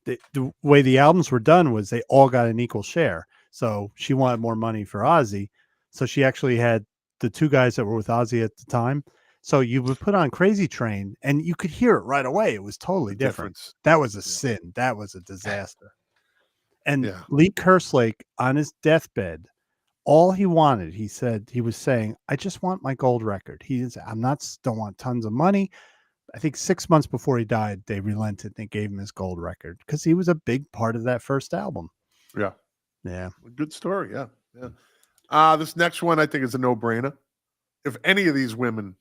the way the albums were done was they all got an equal share. So she wanted more money for Ozzy. So she actually had the two guys that were with Ozzy at the time. So you would put on Crazy Train and you could hear it right away. It was totally The different. difference. That was a sin. That was a disaster. And Yeah. Lee Kerslake on his deathbed, all he wanted, he said, he was saying, I just want my gold record. He is, I'm not, don't want tons of money. I think 6 months before he died, they relented and they gave him his gold record because he was a big part of that first album. Yeah. Yeah. Good story. Yeah. Yeah. This next one I think is a no-brainer. If any of these women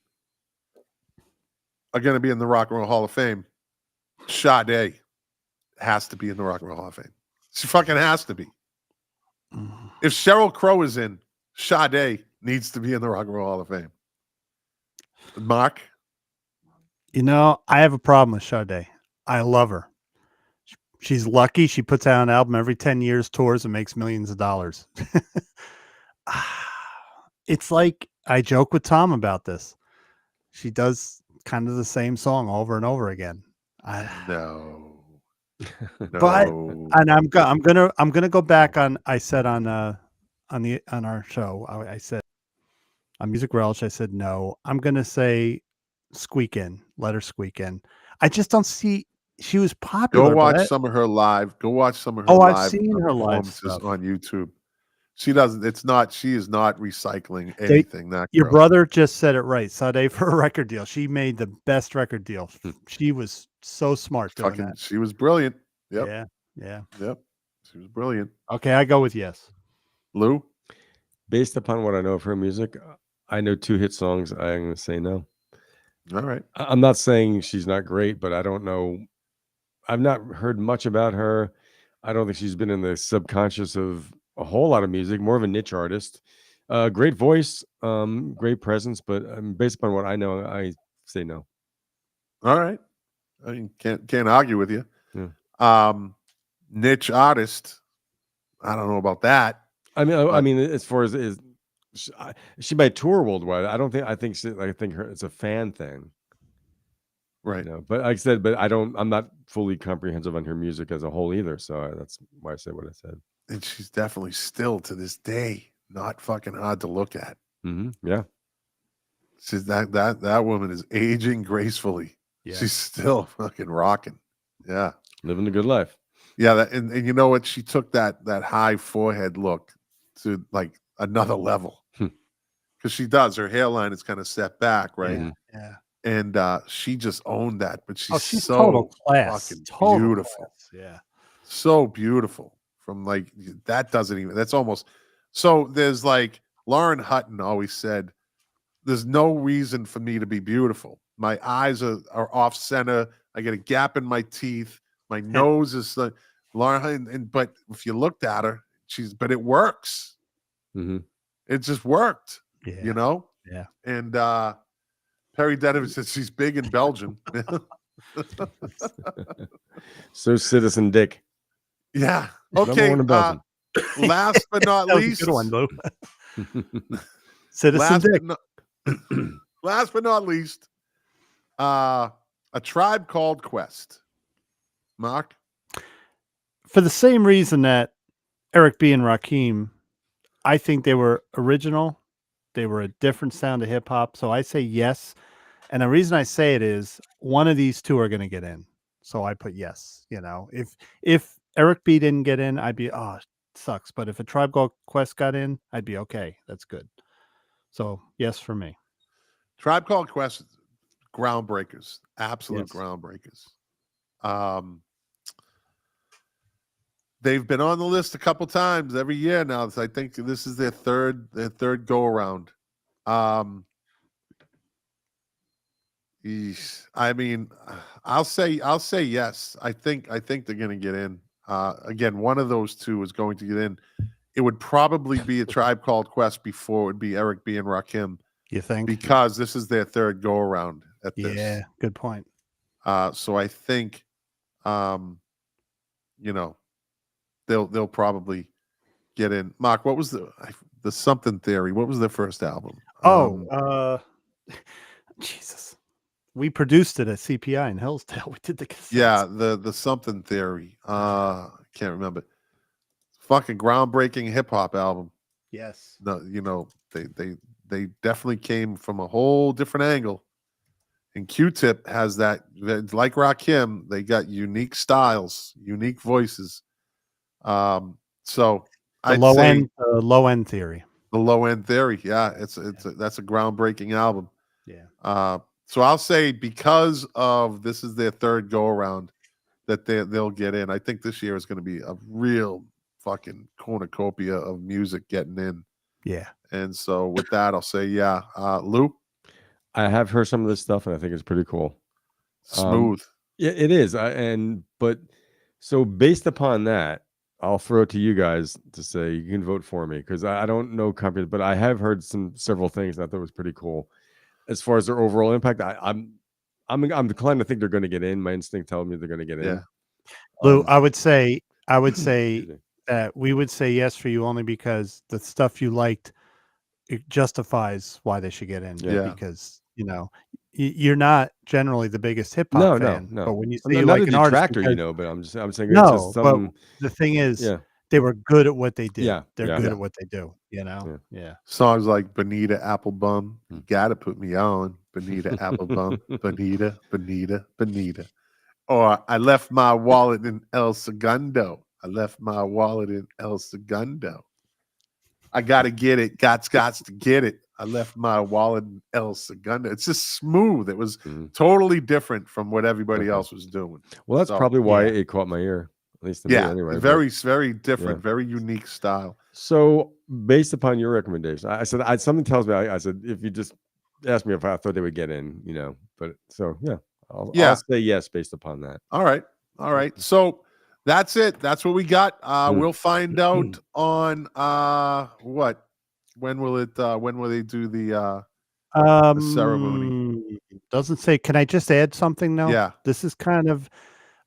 are going to be in the Rock and Roll Hall of Fame, Sade has to be in the Rock and Roll Hall of Fame. She fucking has to be. If Sheryl Crow is in, Sade needs to be in the Rock and Roll Hall of Fame. Mark? You know, I have a problem with Sade. I love her. She's lucky. She puts out an album every 10 years, tours, and makes millions of dollars. It's like I joke with Tom about this. She does kind of the same song over and over again. No. But and I'm gonna go back on. I said on our show. I said on Music Relish. I said no. I'm gonna say squeak in. Let her squeak in. I just don't see. She was popular. Go watch but some of her live. Go watch some of her I've live seen her live performances stuff. on YouTube. She doesn't. It's not. She is not recycling anything. That Your girl. brother just said it right. Sade for a record deal. She made the best record deal. She was so smart doing that. She was brilliant. Yep. Yeah. Yep. She was brilliant. Okay, I go with yes. Lou? Based upon what I know of her music, I know 2 hit songs. I'm going to say no. All right. I'm not saying she's not great, but I don't know. I've not heard much about her. I don't think she's been in the subconscious of a whole lot of music, more of a niche artist. Great voice, great presence, but based upon what I know, I say no. All right. I mean, can't argue with you. Yeah. Niche artist. I don't know about that. I mean, as far as she might tour worldwide. I think it's a fan thing. Right. You know, but like I said, I'm not fully comprehensive on her music as a whole either. So that's why I said what I said. And she's definitely still to this day not fucking hard to look at. Mm-hmm. Yeah. She's that woman is aging gracefully. Yeah. She's still fucking rocking. Yeah. Living a good life. Yeah. And you know what? She took that high forehead look to like another level. Because she does. Her hairline is kind of set back, right? Yeah. And she just owned that. But she's so total class. fucking Total beautiful. Class. Yeah. So beautiful. From like that doesn't even. That's almost. So there's like Lauren Hutton always said, "There's no reason for me to be beautiful. My eyes are off center. I get a gap in my teeth. My nose is like Lauren Hutton." But if you looked at her, but it works. Mm-hmm. It just worked. Yeah. You know. Yeah. And Perry Denham says she's big in Belgium. So Citizen Dick. Yeah. Okay. Last but not least. Good one, Lou. Citizen Dick. Last but not least, A Tribe Called Quest. Mark? For the same reason that Eric B. and Rakim, I think they were original. They were a different sound of hip hop. So I say yes. And the reason I say it is one of these two are going to get in. So I put yes. You know, if Eric B didn't get in, I'd be, it sucks. But if A Tribe Called Quest got in, I'd be okay. That's good. So yes for me. Tribe Called Quest, groundbreakers, absolute groundbreakers. They've been on the list a couple times every year now. So I think this is their third go around. I mean, I'll say yes. I think they're going to get in. Again, one of those two is going to get in. It would probably be A Tribe Called Quest before it would be Eric B and Rakim. You think? Because this is their third go around at this. Yeah, good point. So I think, they'll probably get in. Mark, what was the Something Theory? What was their first album? Jesus. We produced it at CPI in Hillsdale. We did the cassettes. Yeah, the Something Theory. Can't remember. Fucking groundbreaking hip hop album. Yes. No, they definitely came from a whole different angle. And Q-Tip has that, like Rakim, they got unique styles, unique voices. So The I'd low say end, low end theory. the Low End Theory. Yeah, that's a groundbreaking album. Yeah. So I'll say because of this is their third go around that they'll get in. I think this year is going to be a real fucking cornucopia of music getting in. Yeah. And so with that, I'll say yeah. Lou, I have heard some of this stuff, and I think it's pretty cool. smooth. Yeah, it is. But so based upon that, I'll throw it to you guys to say you can vote for me because I don't know company, but I have heard several things that I thought was pretty cool. As far as their overall impact, I'm inclined to think they're going to get in. My instinct tells me they're going to get in. Yeah. Lou, I would say Excuse me. that we would say yes for you only because the stuff you liked it justifies why they should get in. Yeah. Because you're not generally the biggest hip hop No, fan, no. but when you I'm say you not like a an artist, detractor, because- but I'm saying it's just no, but some. the thing is, Yeah. they were good at what they did. Yeah, They're yeah. good Yeah. at what they do. Yeah. Songs like Bonita Applebum, you gotta put me on. Bonita Applebum, Bonita. Or I left my wallet in El Segundo. I gotta get it. Gots to get it. I left my wallet in El Segundo. It's just smooth. It was totally different from what everybody else was doing. Well, that's So, probably why yeah. it caught my ear, at least to me Yeah, anyway. very different, yeah. very unique style. So, based upon your recommendation, I said something tells me. I said if you just asked me if I thought they would get in, But so yeah, I'll say yes based upon that. All right. So that's it. That's what we got. We'll find out on what? When will they do the ceremony? Doesn't say. Can I just add something? No. Yeah. This is kind of,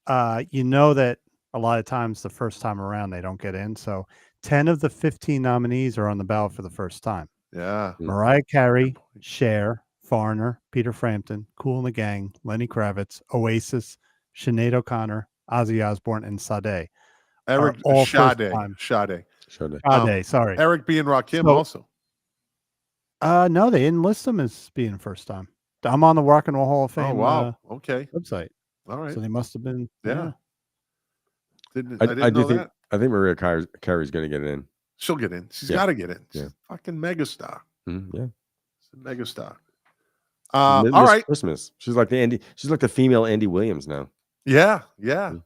that a lot of times the first time around they don't get in. So 10 of the 15 nominees are on the ballot for the first time. Yeah. Mariah Carey, Cher, Foreigner, Peter Frampton, Kool and the Gang, Lenny Kravitz, Oasis, Sinead O'Connor, Ozzy Osbourne, and Sade. Eric all first Sade. time. Sade. Sade, sorry. Eric B. and Rakim So- also. No, they didn't list them as being first time. I'm on the Rock and Roll Hall of Fame Oh wow. Okay. website. All right. So they must have been. Yeah. I didn't I do know think that. I think Mariah Carey's going to get in. She'll get in. She's Yeah. got to get in. She's Yeah. a fucking megastar. Yeah. She's a megastar. Miss All right. Christmas. She's like the female Andy Williams now. Yeah. Mm.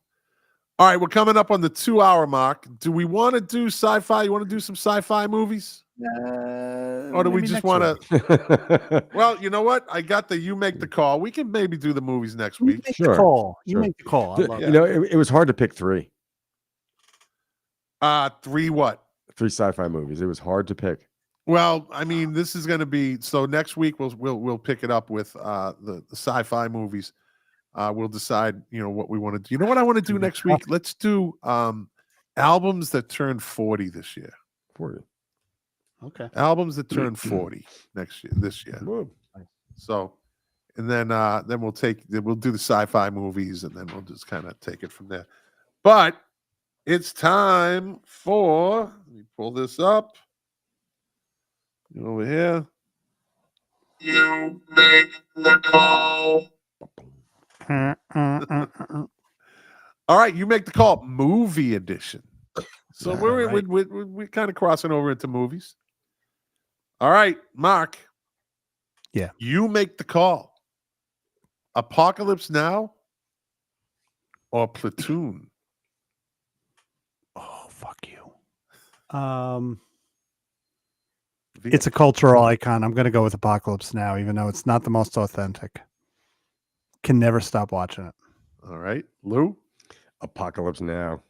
All right, we're coming up on the 2-hour mark. Do we want to do sci-fi? You want to do some sci-fi movies? Or do we maybe just next want week. to? Well, you know what? I got the you make the call. We can maybe do the movies next You week. make Sure, the call. You sure. make the call. I love Yeah. It was hard to pick three 3 what? sci-fi movies. It was hard to pick. Well, I mean, this is going to be so next week. We'll pick it up with the sci-fi movies. We'll decide, what we want to do. You know what I want to do next week? Let's do albums that turn 40 this year. 40. Okay. Albums that turn 40 this year. Whoa. So, and then we'll do the sci-fi movies, and then we'll just kind of take it from there. But it's time for, let me pull this up over here. You make the call. All right, you make the call. Movie edition. So Yeah, we're right. we're kind of crossing over into movies. All right, Mark. Yeah. You make the call. Apocalypse Now or Platoon? Oh, fuck you. It's a cultural icon. I'm going to go with Apocalypse Now, even though it's not the most authentic. Can never stop watching it. All right, Lou. Apocalypse Now.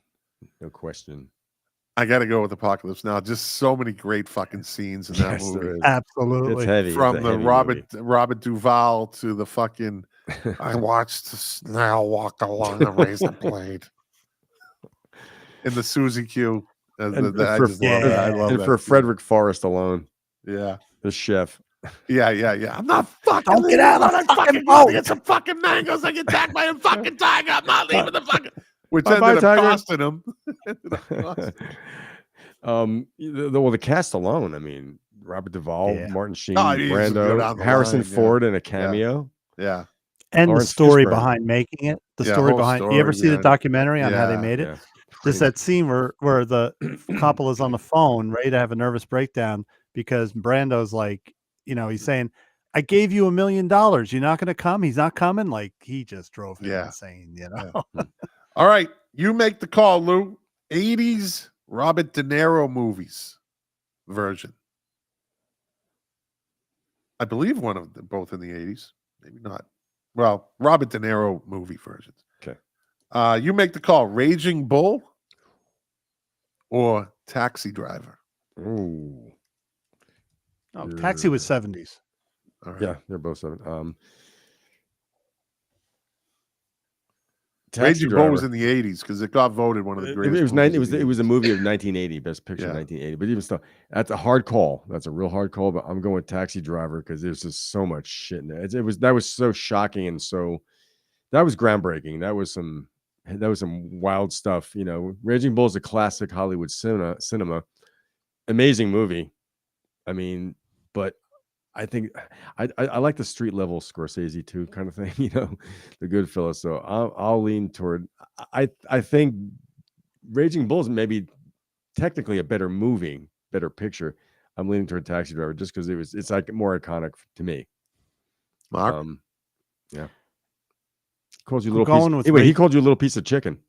No question. I got to go with Apocalypse Now. Just so many great fucking scenes in that Yes, there movie. is. Absolutely. It's heavy. From It's a the heavy Robert Duvall to the fucking I watched the snail walk along a razor blade. In the Susie Q. I just love that. I love and that for scene. Frederick Forrest alone, Yeah. the chef. Yeah. I'm not fucking Don't get leaving out of the I'm fucking fucking boat. going to get some fucking mangoes. I get attacked by a fucking tiger. I'm not leaving the fucking. Which Bye-bye, ended up tiger. costing him. The cast alone. I mean, Robert Duvall, Yeah. Martin Sheen, Oh, I mean, you just go down Brando, the Harrison line, yeah. Ford in a cameo. Yeah. And the Lawrence story Fishburne. behind making it. The Yeah, story whole behind. You ever story see the behind it. documentary on how they Yeah. made it? Yeah. There's that scene where the Coppola's on the phone, ready to have a nervous breakdown because Brando's like, he's saying, "I gave you $1 million. You're not going to come. He's not coming." Like he just drove him Yeah. insane. Yeah. All right, you make the call, Lou. 80s Robert De Niro movies version. I believe one of them, both in the 80s. Maybe not. Well, Robert De Niro movie versions. Okay. You make the call. Raging Bull or Taxi Driver? Ooh. Oh, Taxi was 70s. All right. Yeah, they're both 7. Raging Bull was in the 80s because it got voted one of the greatest. It was a movie of 1980, Best Picture 1980. But even still, that's a hard call. That's a real hard call. But I'm going with Taxi Driver because there's just so much shit in there. That was so shocking and so that was groundbreaking. That was some wild stuff. Raging Bull is a classic Hollywood cinema. Amazing movie. I mean, but I think I like the street level Scorsese too, kind of thing, the Goodfellas. So I'll lean toward. I think Raging Bull is maybe technically a better movie, better picture. I'm leaning toward Taxi Driver just because it's like more iconic to me. Mark, yeah. Calls you a I'm little going piece. with Anyway, he called you a little piece of chicken.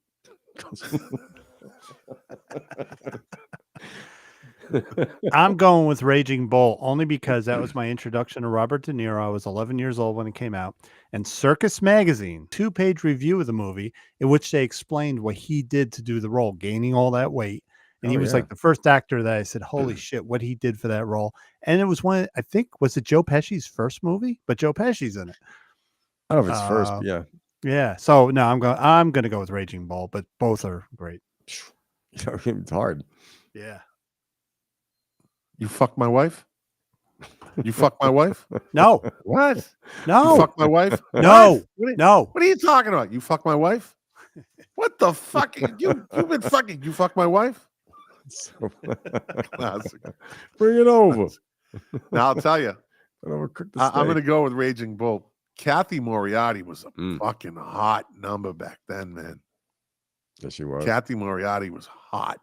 I'm going with Raging Bull only because that was my introduction to Robert De Niro. I was 11 years old when it came out. And Circus Magazine, 2-page review of the movie in which they explained what he did to do the role, gaining all that weight. And he was like the first actor that I said, holy shit, what he did for that role. And it was I think, was it Joe Pesci's first movie? But Joe Pesci's in it. I don't know if it's first, but yeah. Yeah. So no, I'm going to go with Raging Bull, but both are great. It's hard. Yeah. you fuck my wife? You fuck my wife? No. What? No. You fuck my wife? No. No. What are you talking about? You fuck my wife? What the fuck? You've been fucking. You fuck my wife? Classic. Bring it over. Now I'll tell you. I'm going to to go with Raging Bull. Kathy Moriarty was a fucking hot number back then, man. Yes, she was. Kathy Moriarty was hot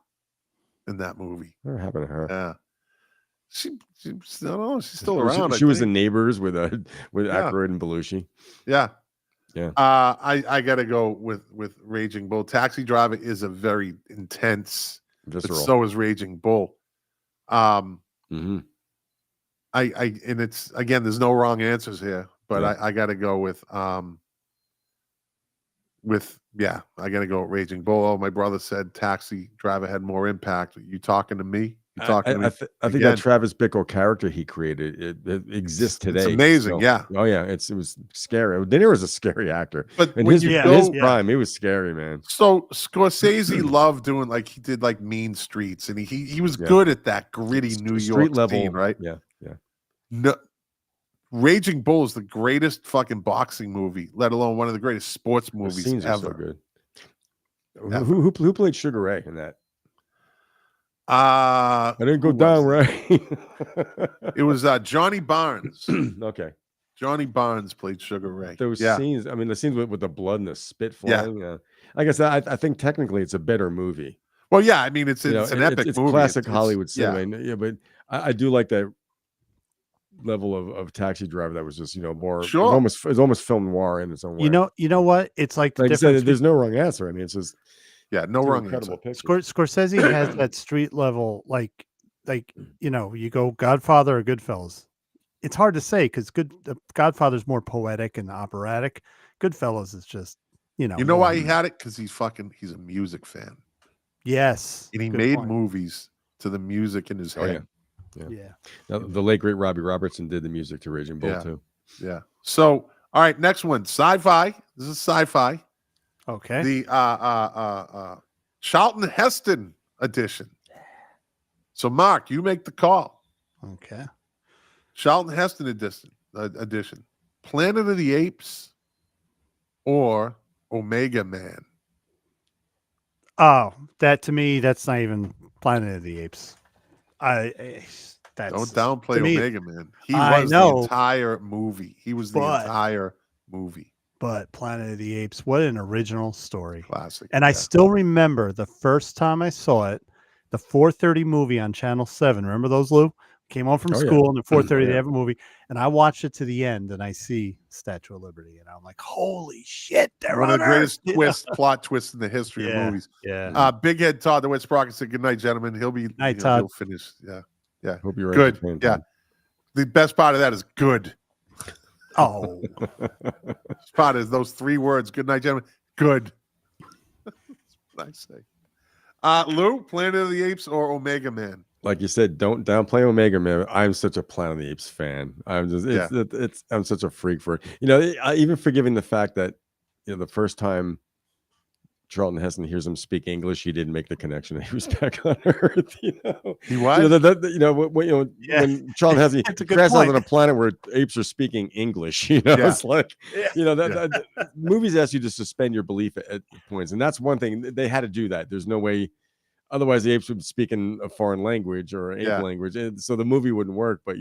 in that movie. What happened to her? Yeah. I don't know. She's still around. She was in Neighbors with Aykroyd and Belushi. Yeah. Yeah. I got to go with Raging Bull. Taxi Driver is a very intense. Visceral. But so is Raging Bull. Mm-hmm. And it's again, there's no wrong answers here, but I got to go with I got to go with Raging Bull. Oh, my brother said Taxi Driver had more impact. You talking to me? You talking to me? I think that Travis Bickle character he created it exists today. It's amazing. So, yeah. Oh yeah. It was scary. De Niro's a scary actor. But in when his prime, he was scary, man. So Scorsese loved doing he did Mean Streets, and he was good at that gritty New York level scene, right? Yeah. Yeah. No, Raging Bull is the greatest fucking boxing movie, let alone one of the greatest sports movies scenes ever. Are so good. Who played Sugar Ray in that? I didn't go down, Ray. It was Johnny Barnes. Okay. Johnny Barnes played Sugar Ray. Those scenes, I mean, the scenes with the blood and the spit flying. Yeah. Like I said, I think technically it's a better movie. Well, yeah, I mean, it's an epic it's movie. Classic Hollywood cinema. Yeah, but I do like that level of Taxi Driver that was just more. Sure. It was almost film noir in its own way. You know what? It's like I said, there's no wrong answer. I mean, it's just no wrong incredible answer. Scorsese has that street level, you go Godfather or Goodfellas. It's hard to say because Godfather's more poetic and operatic. Goodfellas is just You know why he had it? Because he's a music fan. Yes, and he made movies to the music in his head. Yeah. Now, the late great Robbie Robertson did the music to Raging Bull too. Yeah. So, all right, next one, sci-fi. This is sci-fi. Okay. The Charlton Heston edition. So, Mark, you make the call. Okay. Charlton Heston edition. Planet of the Apes or Omega Man? Oh, that to me, that's not even Planet of the Apes. Don't downplay Omega Man. He was the entire movie. but Planet of the Apes, what an original story. Classic. And I yeah. still remember the first time I saw it, the 4:30 movie on Channel 7. Remember those, Lou? Came home from Oh, yeah. school and at 4:30 yeah. they have a movie. And I watched it to the end and I see Statue of Liberty. And I'm like, holy shit, they're One of on the greatest Earth. plot twists in the history of Yeah. movies. Yeah. Big Head Todd, the Wet Sprocket said, good night, gentlemen. He'll be Night, he'll Todd. finish. Yeah. Hope you're Good. entertained, Yeah. Tom. The best part of that is good. Oh, Best part is those 3 words. Good night, gentlemen. Good. That's what I say. Lou, Planet of the Apes or Omega Man? Like you said, don't downplay Omega Man. I'm such a Planet of the Apes fan. I'm just I'm such a freak for it. You know, even forgiving the fact that the first time Charlton Heston hears him speak English, he didn't make the connection that he was back on Earth. He was. When Charlton Heston crashes on a planet where apes are speaking English, it's like movies ask you to suspend your belief at points, and that's one thing they had to do that. There's no way. Otherwise, the apes would be speaking a foreign language or ape language, and so the movie wouldn't work. But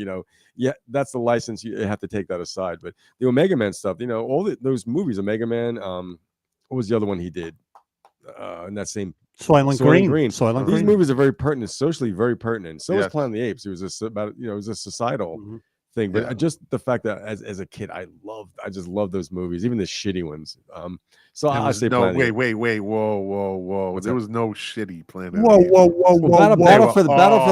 that's the license. You have to take that aside. But the Omega Man stuff, all those movies, Omega Man. What was the other one he did? In that same Soylent Green. Soylent These Green. movies are very pertinent, socially very pertinent. So is Yes. Planet of the Apes. It was it was a societal thing. But Yeah. just the fact that as a kid, I just loved those movies, even the shitty ones. So I say no, Planet of the Apes. wait, whoa. What's There that? was no shitty Planet. Whoa, of the Apes. whoa, whoa, whoa, Well, whoa. Battle for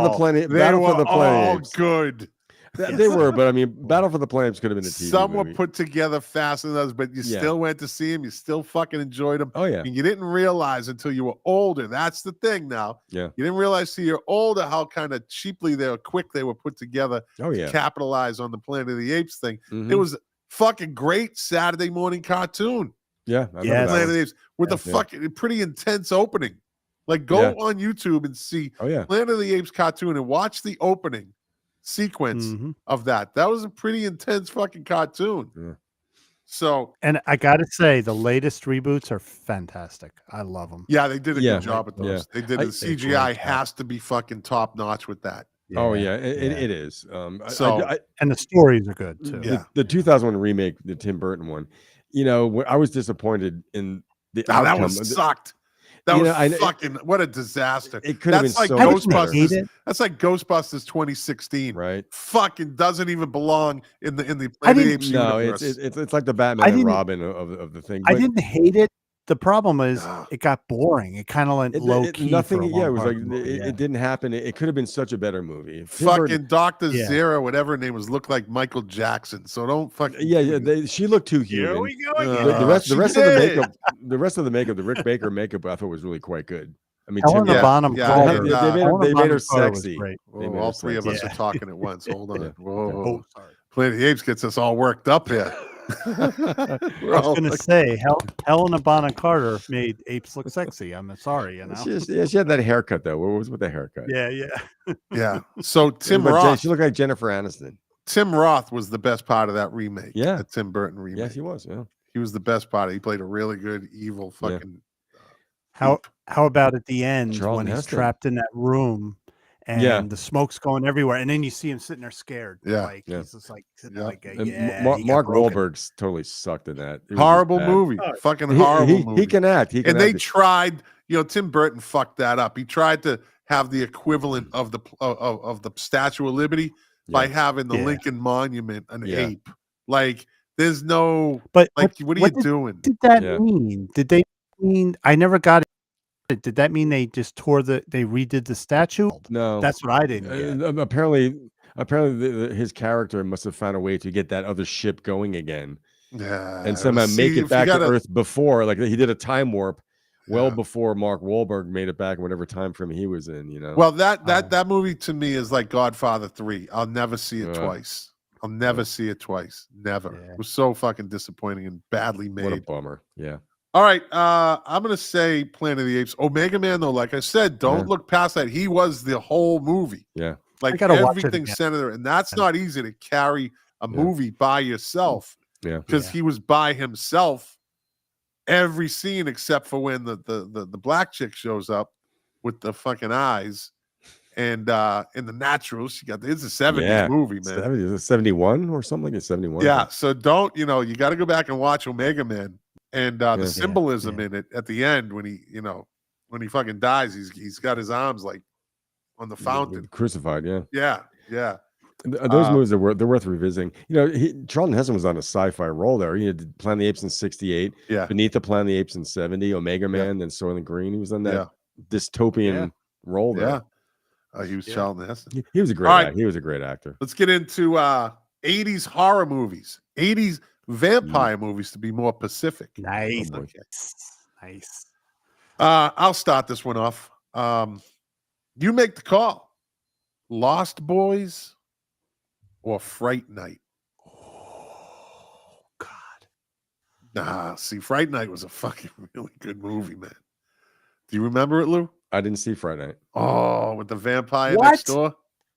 the Planet. They Battle for were the Planet all Apes. good. They were, but I mean, Battle for the Planet Apes could have been a TV Some were movie. put together faster than others, but you still went to see them. You still fucking enjoyed them. Oh yeah, And you didn't realize until you were older. That's the thing now. yeah. You didn't realize till you're older how kind of cheaply quick they were put together Oh to yeah. capitalize on the Planet of the Apes thing. Mhm. It was fucking great Saturday morning cartoon. Yeah, I remember Yes. that Planet of one. the Apes with the Yeah. fucking pretty intense opening. Like go Yeah. on YouTube and see Oh yeah. Planet of the Apes cartoon and watch the opening sequence Mhm. of that. That was a pretty intense fucking cartoon. Yeah. So And I got to say, the latest reboots are fantastic. I love them. yeah, they did a Yeah. good job at those. Yeah. They did I- the CGI has to be fucking top notch with that. Oh yeah, it is. So- And the stories are good too. Yeah. The 2001 remake, the Tim Burton one. I was disappointed in the Now, that outcome. was sucked. That You was know, I- fucking what a disaster. It could have been That's like so I much didn't better. hate Ghostbusters. it. That's like Ghostbusters 2016. Right? Fucking doesn't even belong in the I Planet of the didn't- Apes No, universe. it's like the Batman I and didn't- Robin of the thing. I but didn't hate it. The problem is Ah. it got boring. It kind of went low key. nothing. for a Yeah, it long was part like of the movie, it didn't happen. It could have been such a better movie. Tim Fucking Burton- Dr. Yeah. Zero, whatever her name was, looked like Michael Jackson. So don't fucking she looked too Here human. we go Uh, again. The rest she of the did. makeup, the Rick Baker makeup, I thought was really quite good. I mean, Helena Yeah, Bonham yeah, Carter. yeah, they made her, Helena they made Bonham her Carter was sexy. great. They made all her three of sexy. us are talking at once. Hold on. Yeah. Whoa. Oh, sorry. Planet of the Apes gets us all worked up here. I was going to say, Helena Bonham Carter made apes look sexy. I'm sorry, you know. She had that haircut though. What was with the haircut? Yeah. Yeah. So Tim But Roth. she looked like Jennifer Aniston. Tim Roth was the best part of that remake. Yeah. The Tim Burton remake. Yes, he was. Yeah. He was the best part. He played a really good evil Yeah. fucking. How about at the end Charlton when he's Heston. trapped in that room and Yeah. the smoke's going everywhere, and then you see him sitting there scared. Yeah. Like Yeah. he's just like sitting Yeah. there like And yeah. he got Mark broken. Wahlberg's totally sucked in that. It was just Horrible bad. movie. Oh, Fucking horrible movie. He can act. He can And they act. tried, Tim Burton fucked that up. He tried to have the equivalent of the Statue of Liberty by having the Yeah. Lincoln Monument an Yeah. ape. Like, there's no But like, what are you doing? did that Yeah. mean? Did they mean? I never got it. Did that mean they just they redid the statue? No, That's what I didn't get. apparently, his character must have found a way to get that other ship going again, Yeah, and somehow see, make if you it back gotta- to Earth before. Like he did a time warp, well Yeah. before Mark Wahlberg made it back in whatever time frame he was in. Well, that movie to me is like Godfather 3. I'll never see it Uh, twice. I'll never see it twice. Never. Yeah. It was so fucking disappointing and badly what a made. bummer. Yeah, All right, I'm gonna say Planet of the Apes. Omega Man, though, like I said, don't Yeah. look past that. He was the whole movie. yeah, Like gotta watch it everything again. centered, and that's not easy to carry a Yeah. movie by yourself yeah. because he was by himself every scene except for when the black chick shows up with the fucking eyes. And in The Natural, it's a 70s Yeah. movie, man. 70, 71 or something like 71. Yeah, so don't, you got to go back and watch Omega Man and the Yeah. symbolism in it at the end when he fucking dies, he's got his arms like on the fountain. Crucified, yeah. Yeah. Those movies they're worth revisiting. Charlton Heston was on a sci-fi roll there. He did Planet of the Apes in 68, Yeah. Beneath the Planet of the Apes in 70, Omega Man, then Soylent Green. He was on that dystopian role there. He was Charlton Heston. He was a great actor. He was a great actor. Let's get into 80s horror movies, 80s vampire movies to be more specific. Nice. Oh, boy. Okay. Nice. I'll start this one off. You make the call. Lost Boys or Fright Night? Oh, God. Nah, see, Fright Night was a fucking really good movie, man. Do you remember it, Lou? I didn't see Friday Night. Oh, with the vampire What? next door?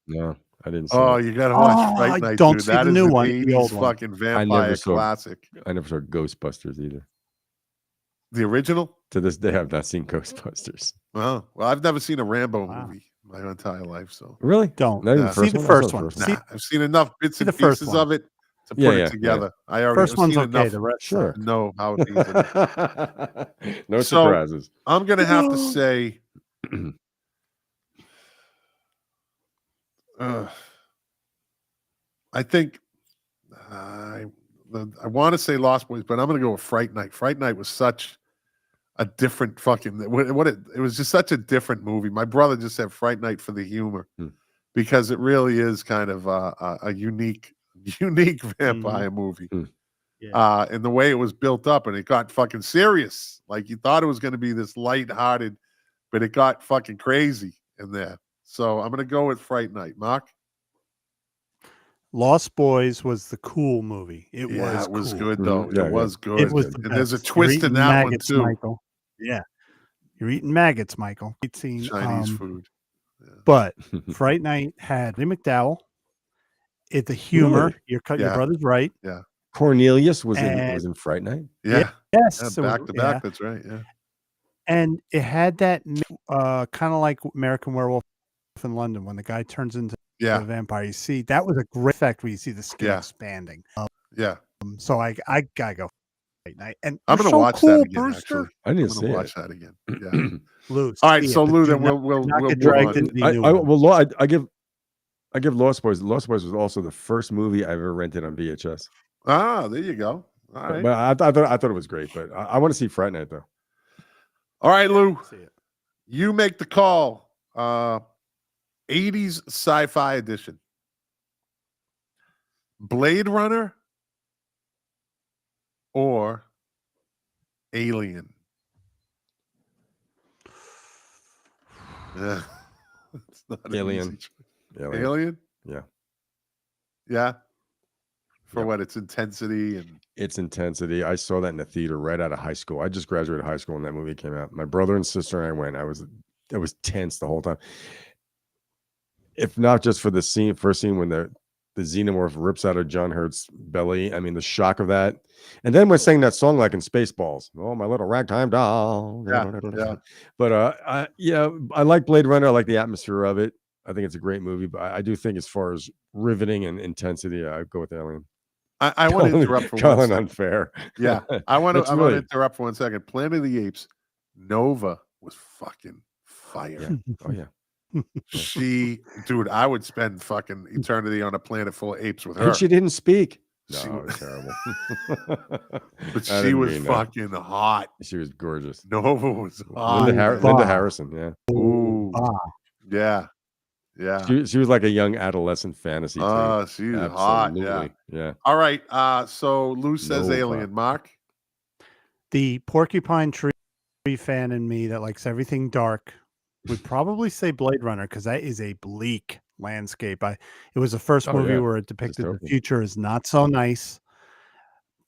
No, I didn't see Oh, it. you got to watch Fright Night, don't dude. see That the is new an one, the 80s old one. fucking vampire classic. I never saw Ghostbusters either. The original? To this day, I've not seen Ghostbusters. Well, I've never seen a Rambo movie my entire life, so. Really? Don't. Not even See the I saw first one. Nah, I've seen enough bits and the first pieces one. of it to put it together. I already First one's seen okay. enough The rest, Sure. to know how it is. No So, surprises. I'm going to have to say I think I want to say Lost Boys, but I'm going to go with Fright Night. Fright Night was such a different fucking it was just such a different movie. My brother just said Fright Night for the humor because it really is kind of a unique vampire movie. And the way it was built up, and it got fucking serious. Like you thought it was going to be this lighthearted, but it got fucking crazy in there. So I'm going to go with Fright Night. Mark? Lost Boys was the cool movie. It was cool. Good though. Yeah, it was good. It was the and there's a best. twist You're in eating that maggots, one too. Michael. Yeah. You're eating maggots, Michael. Great scene. Chinese food. But Fright Night had Lee McDowell. The humor. Really? Your brother's right. Yeah. Cornelius was in Fright Night. Yeah. Yes. Yeah, so back to back. That's right. Yeah. And it had that kind of like American Werewolf in London when the guy turns into a vampire. You see, that was a great effect where you see the skin expanding. So I gotta go Fright Night. And I'm gonna watch that again. Actually, I need to watch that again. Yeah. Lou, all right, so Lou, then we'll get dragged into the new one. I give Lost Boys. Lost Boys was also the first movie I ever rented on VHS. Ah, there you go. All right. But I thought it was great. But I want to see Fright Night though. All right, Lou, you make the call. 80s sci-fi edition. Blade Runner or Alien? Yeah. It's not Alien. Alien? Yeah. Yeah. For what? Its intensity and its intensity. I saw that in the theater right out of high school. I just graduated high school when that movie came out. My brother and sister and I went. I was tense the whole time. If not just for the first scene when the xenomorph rips out of John Hurt's belly. I mean, the shock of that. And then we're singing that song like in Spaceballs. Oh, my little ragtime doll. Yeah. But I like Blade Runner. I like the atmosphere of it. I think it's a great movie. But I do think as far as riveting and intensity, I go with Alien. I want to interrupt for 1 Colin second. Unfair. Yeah. I want to interrupt for 1 second. Planet of the Apes, Nova was fucking fire. Yeah. Oh, yeah. Dude, I would spend fucking eternity on a planet full of apes with her. And she didn't speak. No, it was terrible. But she was fucking hot. She was gorgeous. Nova was hot. Linda Harrison, yeah. Ooh. Yeah. Yeah. She was like a young adolescent fantasy. Oh, she's hot. Yeah. Yeah. All right. So Lou says Alien. Mark? The Porcupine Tree fan in me that likes everything dark would probably say Blade Runner because that is a bleak landscape. It was the first movie where it depicted the future is not so nice.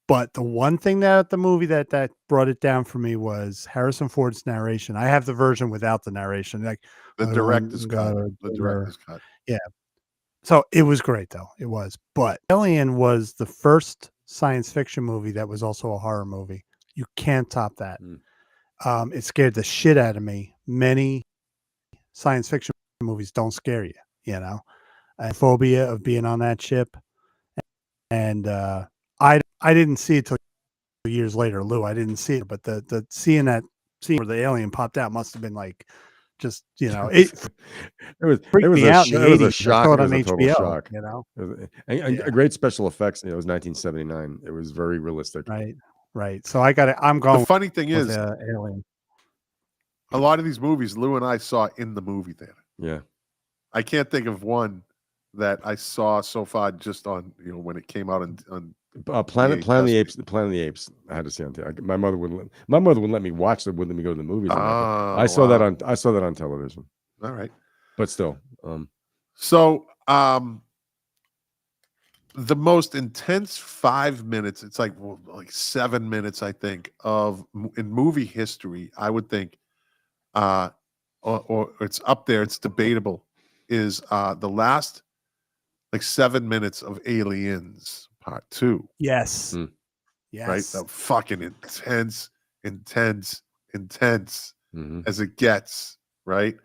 But the one thing that the movie that brought it down for me was Harrison Ford's narration. I have the version without the narration, like the director's cut. The director's cut. Yeah. So it was great though. It was. But Alien was the first science fiction movie that was also a horror movie. You can't top that. It scared the shit out of me. Many science fiction movies don't scare you, you know. A phobia of being on that ship. And I didn't see it till years later, Lou. I didn't see it, but the seeing that scene where the alien popped out must have been like just, you know, it freaked me out in the 80s. A shock. I saw it It was on a total HBO, shock. you know. And Yeah. great special effects. It was 1979. It was very realistic. Right. So I'm going The funny thing with is, Alien. a lot of these movies Lou and I saw in the movie theater. Yeah. I can't think of one that I saw so far just on, you know, when it came out on Planet of the Apes. I had to see on TV. My mother wouldn't let me watch it. Wouldn't let me go to the movies. I saw that on television. All right, but still. So the most intense 5 minutes. It's like 7 minutes, I think, in movie history. I would think, or it's up there. It's debatable. Is the last 7 minutes of Aliens Part 2? Yes. Yes. Right. The fucking intense as it gets. Right.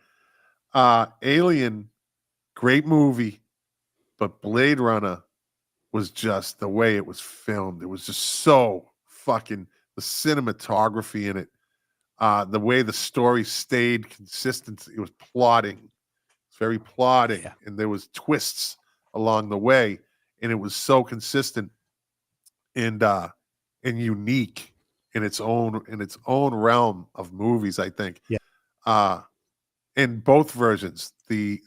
Alien, great movie, but Blade Runner was just the way it was filmed. It was just so fucking, the cinematography in it, the way the story stayed consistent. It was plotting. It's very plotting, and there was twists along the way, and it was so consistent and unique in its own realm of movies, I think. Yeah. In both versions, the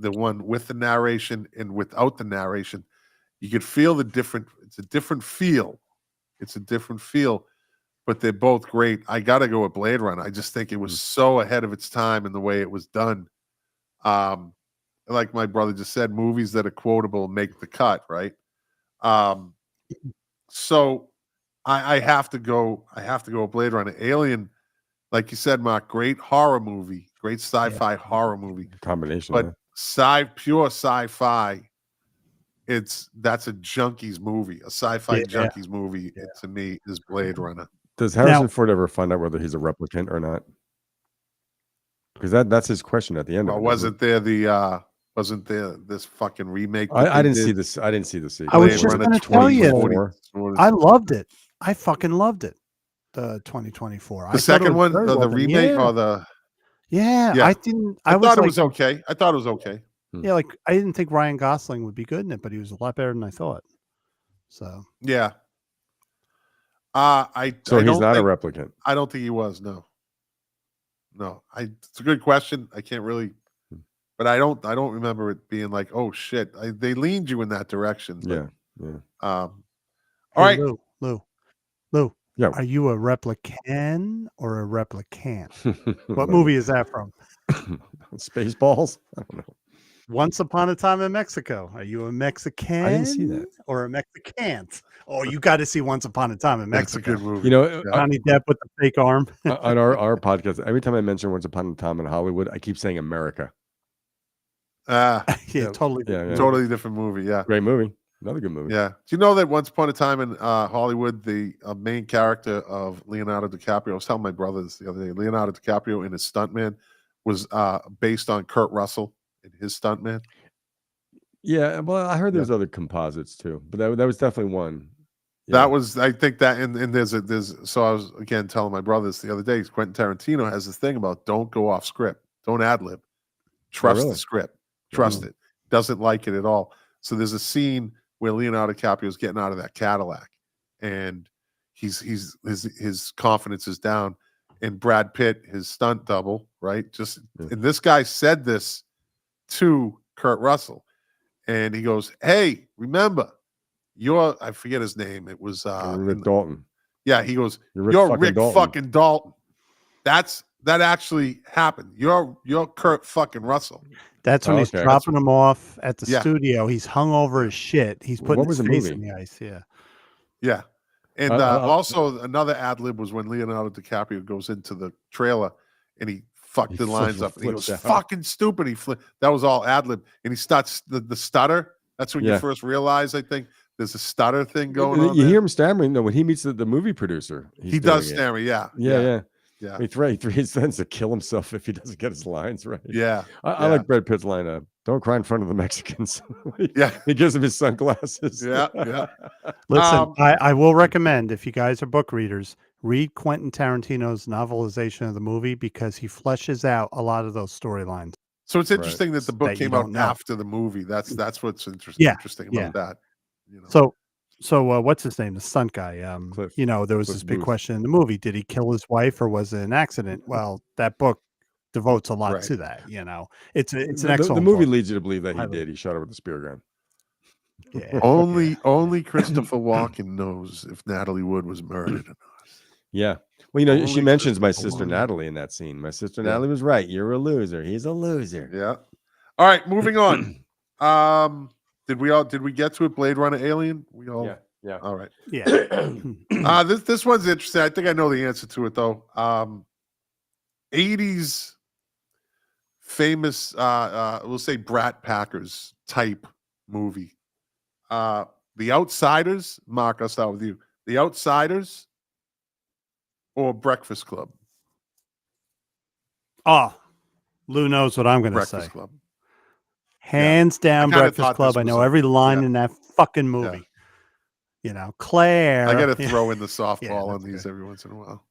one with the narration and without the narration, you could feel the different. It's a different feel. But they're both great. I got to go with Blade Runner. I just think it was so ahead of its time in the way it was done. Like my brother just said, movies that are quotable make the cut, right? So I have to go. With Blade Runner. Alien, like you said, Mark, great horror movie, great sci-fi horror movie combination. But pure sci-fi, that's a junkies movie, a sci-fi junkies movie. To me, is Blade Runner. Does Harrison Ford ever find out whether he's a replicant or not? Because that's his question at the end. Well, wasn't there this fucking remake? I didn't see this. I didn't see the sequel. I was just going to tell you, I loved it. I fucking loved it. The 2024. The second one, the remake, or the I thought it was okay. I thought it was okay. Yeah, like I didn't think Ryan Gosling would be good in it, but he was a lot better than I thought. So yeah. So he's not a replicant. I don't think he was. No. It's a good question. I can't really, but I don't remember it being like, oh shit, they leaned you in that direction. But, all right, Lou. Yeah. Are you a replicant or a replicant? What movie is that from? Spaceballs? I don't know. Once Upon a Time in Mexico. Are you a Mexican? I didn't see that. Or a Mexicant? Oh, you got to see Once Upon a Time in Mexico. That's a good movie. You know, Johnny Depp with the fake arm. On our podcast, every time I mention Once Upon a Time in Hollywood, I keep saying America. Totally different movie. Yeah, great movie. Another good movie. Yeah. Do you know that Once Upon a Time in Hollywood, the main character of Leonardo DiCaprio, I was telling my brothers the other day, Leonardo DiCaprio and his stuntman was based on Kurt Russell and his stuntman? Yeah, well, I heard there's other composites too, but that was definitely one. Yeah. That was, I think that, and there's so I was again telling my brothers the other day, Quentin Tarantino has this thing about don't go off script, don't ad lib, trust the script, trust it. Doesn't like it at all. So there's a scene where Leonardo DiCaprio is getting out of that Cadillac, and his confidence is down, and Brad Pitt, his stunt double, right? And this guy said this to Kurt Russell, and he goes, "Hey, remember, I forget his name. It was Rick Dalton." Yeah, he goes, "You're Rick fucking Dalton." That actually happened. You're Kurt fucking Russell. That's when he's dropping him off at the studio. He's hung over his shit. He's putting his face in the ice. Yeah. And also another ad lib was when Leonardo DiCaprio goes into the trailer and he fucked the lines up. And he was fucking stupid. That was all ad lib. And he starts the stutter. That's when you first realize, I think, there's a stutter thing going on. You hear him stammering though when he meets the movie producer. He does stammer. Yeah. Yeah. He threatens to kill himself if he doesn't get his lines right. Yeah. I like Brad Pitt's line, "Don't cry in front of the Mexicans." Yeah. He gives him his sunglasses. Yeah. Yeah. Listen, I will recommend, if you guys are book readers, read Quentin Tarantino's novelization of the movie because he fleshes out a lot of those storylines. So it's interesting that the book That you came out don't know. after the movie. That's what's interesting about that. You know? So what's his name? The stunt guy. Cliff. You know, there was Cliff this big Booth. question in the movie: did he kill his wife or was it an accident? Well, that book devotes a lot Right. to that. You know, it's an The excellent. movie book. leads you to believe that he Highly- did. He shot her with a spear gun. Yeah. Only Christopher Walken knows if Natalie Wood was murdered or not. Yeah. Well, you know, she Only mentions my Christopher sister Walken. Natalie in that scene. My sister Yeah. Natalie was right. You're a loser. He's a loser. Yeah. All right, moving on. Did we get to it? Blade Runner Alien? We all Yeah. all right. Yeah. This one's interesting. I think I know the answer to it though. 80s famous we'll say Brat Packers type movie. The Outsiders, Mark, I'll start with you. The Outsiders or Breakfast Club? Oh, Lou knows what I'm going to Breakfast say. Club. Hands down, kinda Breakfast thought Club. this I know was every line yeah. in that fucking movie. You know, Claire. I got to throw in the softball Yeah, on that's these good. every once in a while.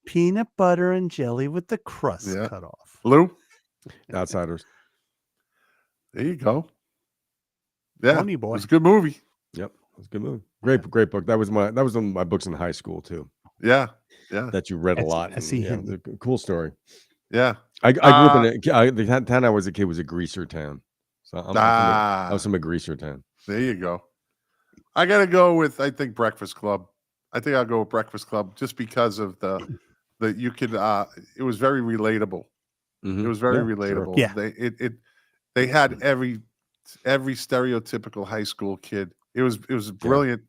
Peanut butter and jelly with the crust Yeah. cut off. Lou, Outsiders. there you go. Yeah, Pony it Boy. was a good movie. Yep. It was a good movie. Great book. That was one of my books in high school too. Yeah. That you read a lot. I see him. It's a cool story. Yeah. I grew up in the town I was a kid was a greaser town. So I was from a greaser town. There you go. I got to go with, I think, Breakfast Club. I think I'll go with Breakfast Club just because of the you could it was very relatable. Mhm. It was very Yeah, sure. relatable. Yeah. They had every stereotypical high school kid. It was brilliant,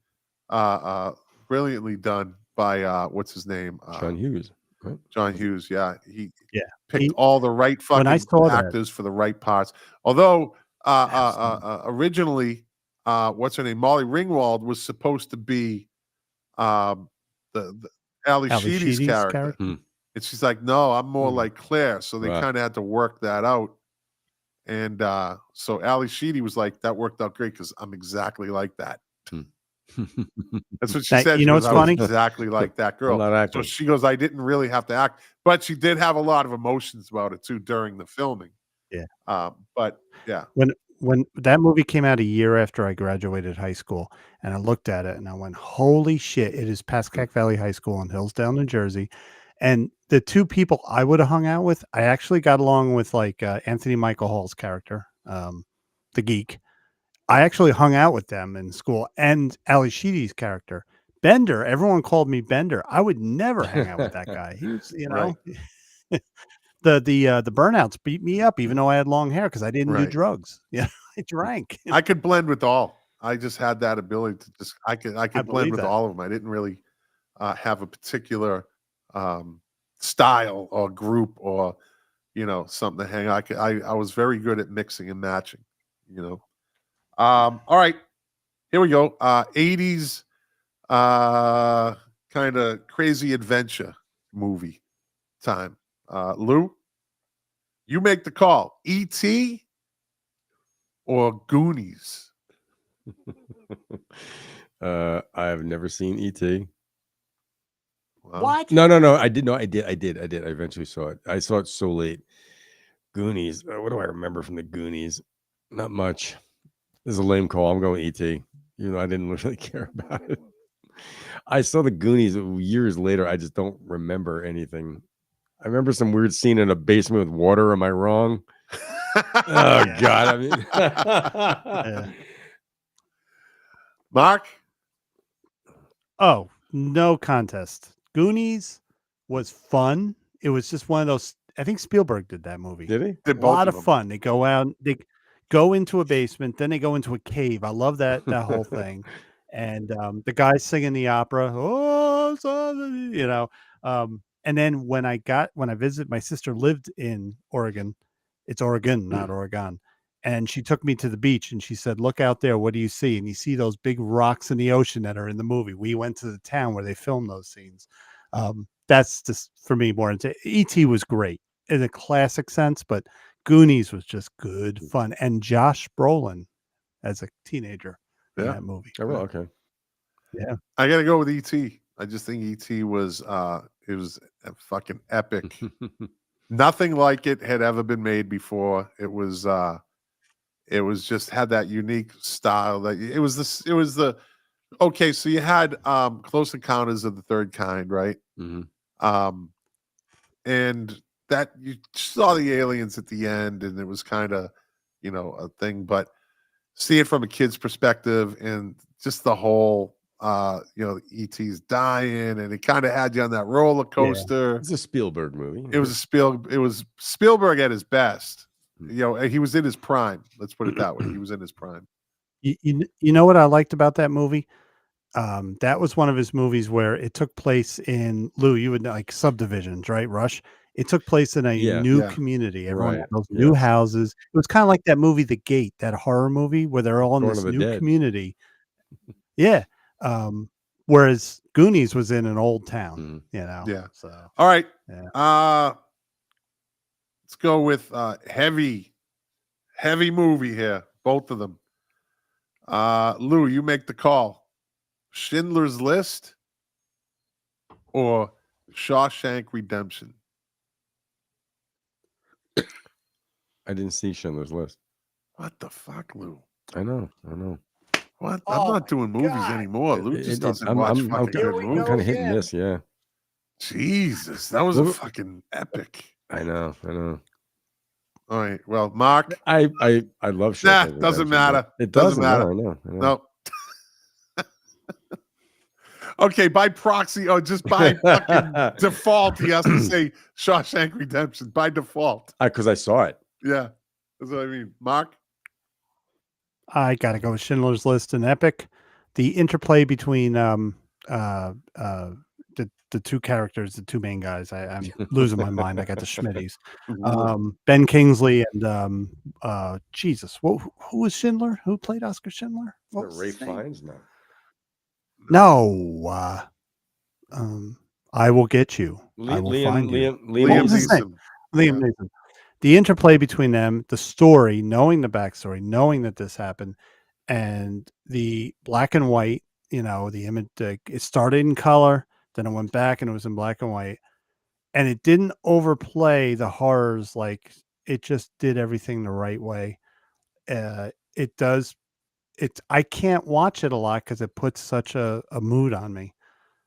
brilliantly done by what's his name? John Hughes. Right? John Hughes. Yeah. He picked He- all the right when I fucking saw that- actors for the right parts. Although Absolutely. originally what's her name? Molly Ringwald was supposed to be the Ali Ali Sheedy's Sheedy's character. character? And she's like, no, I'm more like Claire. So they Wow. kind of had to work that out. And so Ali Sheedy was like, that worked out great because I'm exactly like that. That's what she Now, said. you She know goes, what's "I was funny? exactly like that girl. not So acting. she goes, I didn't really have to act, but she did have a lot of emotions about it too during the filming. Yeah. But yeah. When that movie came out a year after I graduated high school, and I looked at it and I went, "Holy shit! It is Pascack Valley High School in Hillsdale, New Jersey." And the two people I would have hung out with, I actually got along with, like Anthony Michael Hall's character, the geek. I actually hung out with them in school, and Ali Sheedy's character, Bender. Everyone called me Bender. I would never hang out with that guy. He was, you know. Right. The burnouts beat me up, even though I had long hair because I didn't do Right. drugs. Yeah, I drank. I could blend with all. I just had that ability to just I could blend believe with that. all of them. I didn't really have a particular style or group or something to hang. I was very good at mixing and matching. All right, here we go. 80s kind of crazy adventure movie time. Lou, you make the call. E.T. or Goonies? I have never seen E.T. Well, No. I did. I eventually saw it. I saw it so late. Goonies. What do I remember from the Goonies? Not much. This is a lame call. I'm going E.T. Even though I didn't really care about it. I saw the Goonies years later. I just don't remember anything. I remember some weird scene in a basement with water. Am I wrong? Oh God! I mean, Yeah. Mark? Oh, no contest. Goonies was fun. It was just one of those. I think Spielberg did that movie. did he? Did A both lot of of them. fun. They go out. They go into a basement. Then they go into a cave. I love that whole thing. And the guy singing the opera. Oh, somebody, and then when I visited, my sister lived in Oregon. It's Oregon, not Oregon. And she took me to the beach and she said, "Look out there. What do you see?" And you see those big rocks in the ocean that are in the movie. We went to the town where they filmed those scenes. that's just for me more into E.T. was great in a classic sense, but Goonies was just good fun. And Josh Brolin as a teenager in Yeah. that movie. Oh, well, okay. Yeah. I gotta go with E.T. I just think E.T. was it was a fucking epic. Nothing like it had ever been made before. It was just had that unique style that it was the okay, so you had Close Encounters of the Third Kind, right? hmm And that you saw the aliens at the end, and it was kind of, a thing, but see it from a kid's perspective and just the whole ET's dying, and it kind of had you on that roller coaster. It's a Spielberg movie. It was Spielberg at his best. He was in his prime. Let's put it that way. He was in his prime. You know what I liked about that movie? That was one of his movies where it took place in Lou. You would know, like subdivisions, right? Rush. It took place in a Yeah. new Yeah. community. Everyone Right. had those new Yes. houses. It was kind of like that movie, The Gate, that horror movie where they're all in Dawn this of the new Dead. community. Yeah. Whereas Goonies was in an old town. Mhm. Yeah. So All right. yeah. Let's go with heavy movie here. Both of them. Lou, you make the call. Schindler's List or Shawshank Redemption? I didn't see Schindler's List. What the fuck, Lou? I know. What? Oh I'm not my doing movies God. anymore. Lou just doesn't I'm watch I'm fucking good we I'm go movies. kind of hit and again. miss. Yeah, Jesus, that was a Well, fucking epic. I know. All right. Well, Mark. I love Shawshank Doesn't Redemption, matter. but It Doesn't doesn't matter. No, I know. No. Okay, by proxy, or just by fucking default, he has to say Shawshank Redemption by default. Because I saw it. Yeah, that's what I mean. Mark? I got to go with Schindler's List and Epic. The interplay between the two characters, the two main guys. I'm losing my mind. I got the Schmitties. Ben Kingsley and Jesus. Who was Schindler? Who played Oscar Schindler? What was Ray his name? Fiennes? No. No. I will get you. I will find you. What was his name? Liam Neeson. The interplay between them, the story, knowing the backstory, knowing that this happened, and the black and white. The image. It started in color, then it went back and it was in black and white, and it didn't overplay the horrors. Like it just did everything the right way. It does. I can't watch it a lot because it puts such a mood on me.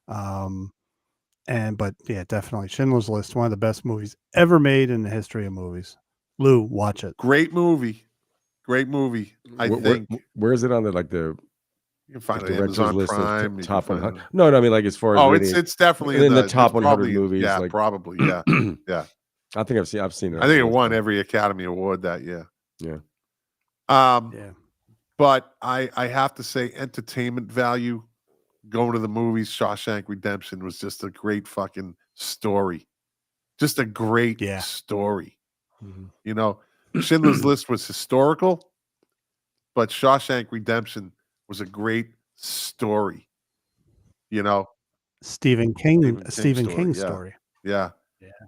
But yeah, definitely Schindler's List, one of the best movies ever made in the history of movies. Lou, watch it. Great movie. I think. Where is it on the You can find it on director's Amazon list Prime. of top 100? No, I mean as far as rating, it's definitely in the top 100 probably, movies. Yeah, probably. Yeah, yeah. I think I've seen it. I think it won every Academy Award that year. Yeah. Yeah. But I have to say, entertainment value, going to the movies, Shawshank Redemption was just a great fucking story. Just a great story. Mm-hmm. Schindler's List was historical, but Shawshank Redemption was a great story. Stephen King story. Yeah.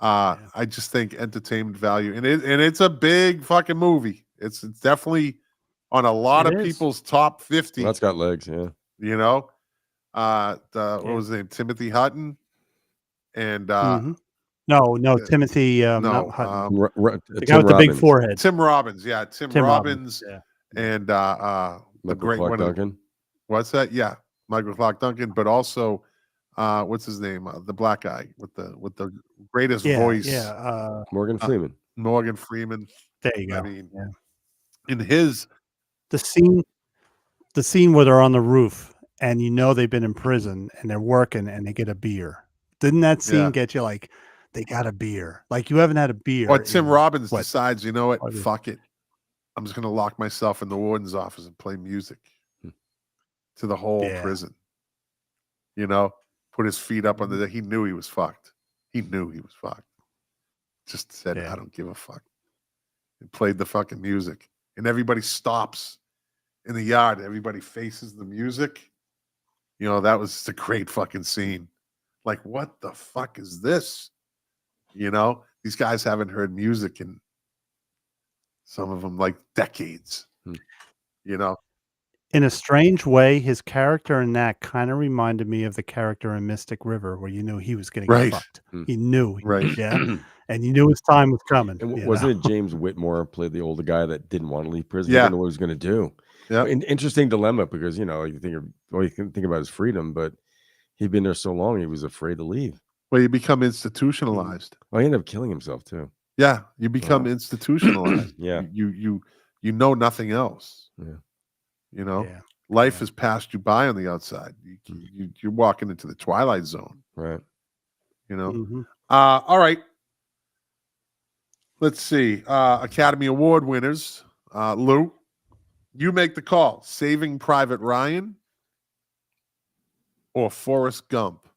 I just think entertainment value, and it's a big fucking movie. It's definitely on a lot of people's top 50. Well, that's got legs, yeah. What was his name? Timothy Hutton, and no, Timothy, not Hutton. The guy with the big forehead. Tim Robbins, yeah, Tim Robbins, yeah. And the great Clark one. Duncan. What's that? Yeah, Michael Clark Duncan, but also what's his name? The black guy with the greatest voice. Yeah, Morgan Freeman. Morgan Freeman. There you go. I mean, in his the scene where they're on the roof and they've been in prison and they're working and they get a beer. Didn't that scene get you like they got a beer? Like you haven't had a beer. Or Tim Robbins decides, you know what? Fuck it. I'm just gonna lock myself in the warden's office and play music to the whole prison. Put his feet up on the. He knew he was fucked. Just said, I don't give a fuck. And played the fucking music. And everybody stops in the yard. Everybody faces the music. That was just a great fucking scene. Like, what the fuck is this? You know, these guys haven't heard music in some of them like decades. You know, In a strange way, his character in that kind of reminded me of the character in Mystic River, where you knew he was going to get right, fucked. He knew, right. yeah, and you knew his time was coming. And you wasn't know? it James Whitmore played the older guy that didn't want to leave prison? He Yeah. didn't know what he was going to do. Yeah. Interesting dilemma, because you know, you think of, well, you can think about his freedom, but he'd been there so long he was afraid to leave. Well, you become institutionalized. Well, he ended up killing himself too. Yeah, you become institutionalized. Yeah. You know nothing else. Yeah. You know, Yeah. life has passed you by on the outside. You're walking into the twilight zone. Right. You know. Mhm. All right. Let's see. Academy Award winners. Lou, you make the call. Saving Private Ryan or Forrest Gump?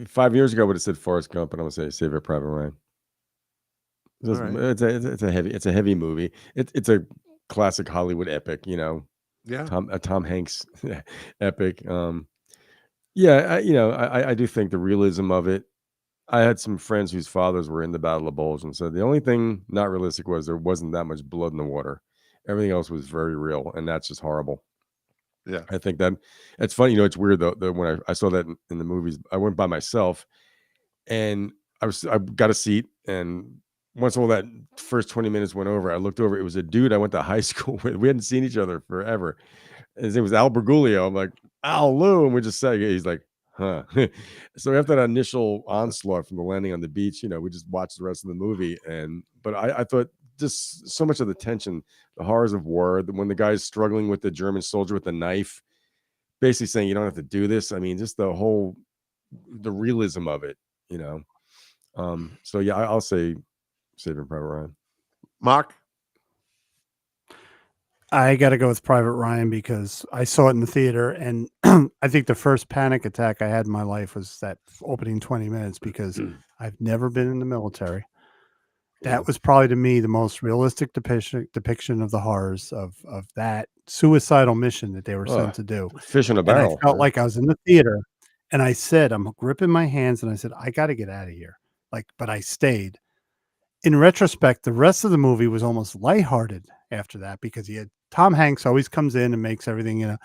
5 years ago, I would have said Forrest Gump, and I'm gonna say Saving Private Ryan. All right. It's a heavy movie. It's a classic Hollywood epic. You know, Yeah. Tom Hanks epic. Yeah, I do think the realism of it. I had some friends whose fathers were in the Battle of Bulge, and so the only thing not realistic was there wasn't that much blood in the water. Everything else was very real, and that's just horrible. Yeah. I think that it's funny. You know, it's weird though. That when I saw that in the movies, I went by myself, and I got a seat, and once all that first 20 minutes went over, I looked over. It was a dude I went to high school with. We hadn't seen each other forever. His name was Al Bergoglio. I'm like, Al Lou, and we just said, he's like, huh. So after that initial onslaught from the landing on the beach, you know, we just watched the rest of the movie. But I thought just so much of the tension, the horrors of war, when the guy's struggling with the German soldier with the knife, basically saying you don't have to do this. I mean, just the realism of it, you know. So yeah, I'll say Saving Private Ryan. Mark? I got to go with Private Ryan because I saw it in the theater, and I think the first panic attack I had in my life was that opening 20 minutes because I've never been in the military. That was probably to me the most realistic depiction of the horrors of that suicidal mission that they were sent to do. Fish in a And barrel. I felt like I was in the theater, and I said, I'm gripping my hands, and I said, I got to get out of here. But I stayed. In retrospect, the rest of the movie was almost lighthearted after that because he had Tom Hanks always comes in and makes everything, you know,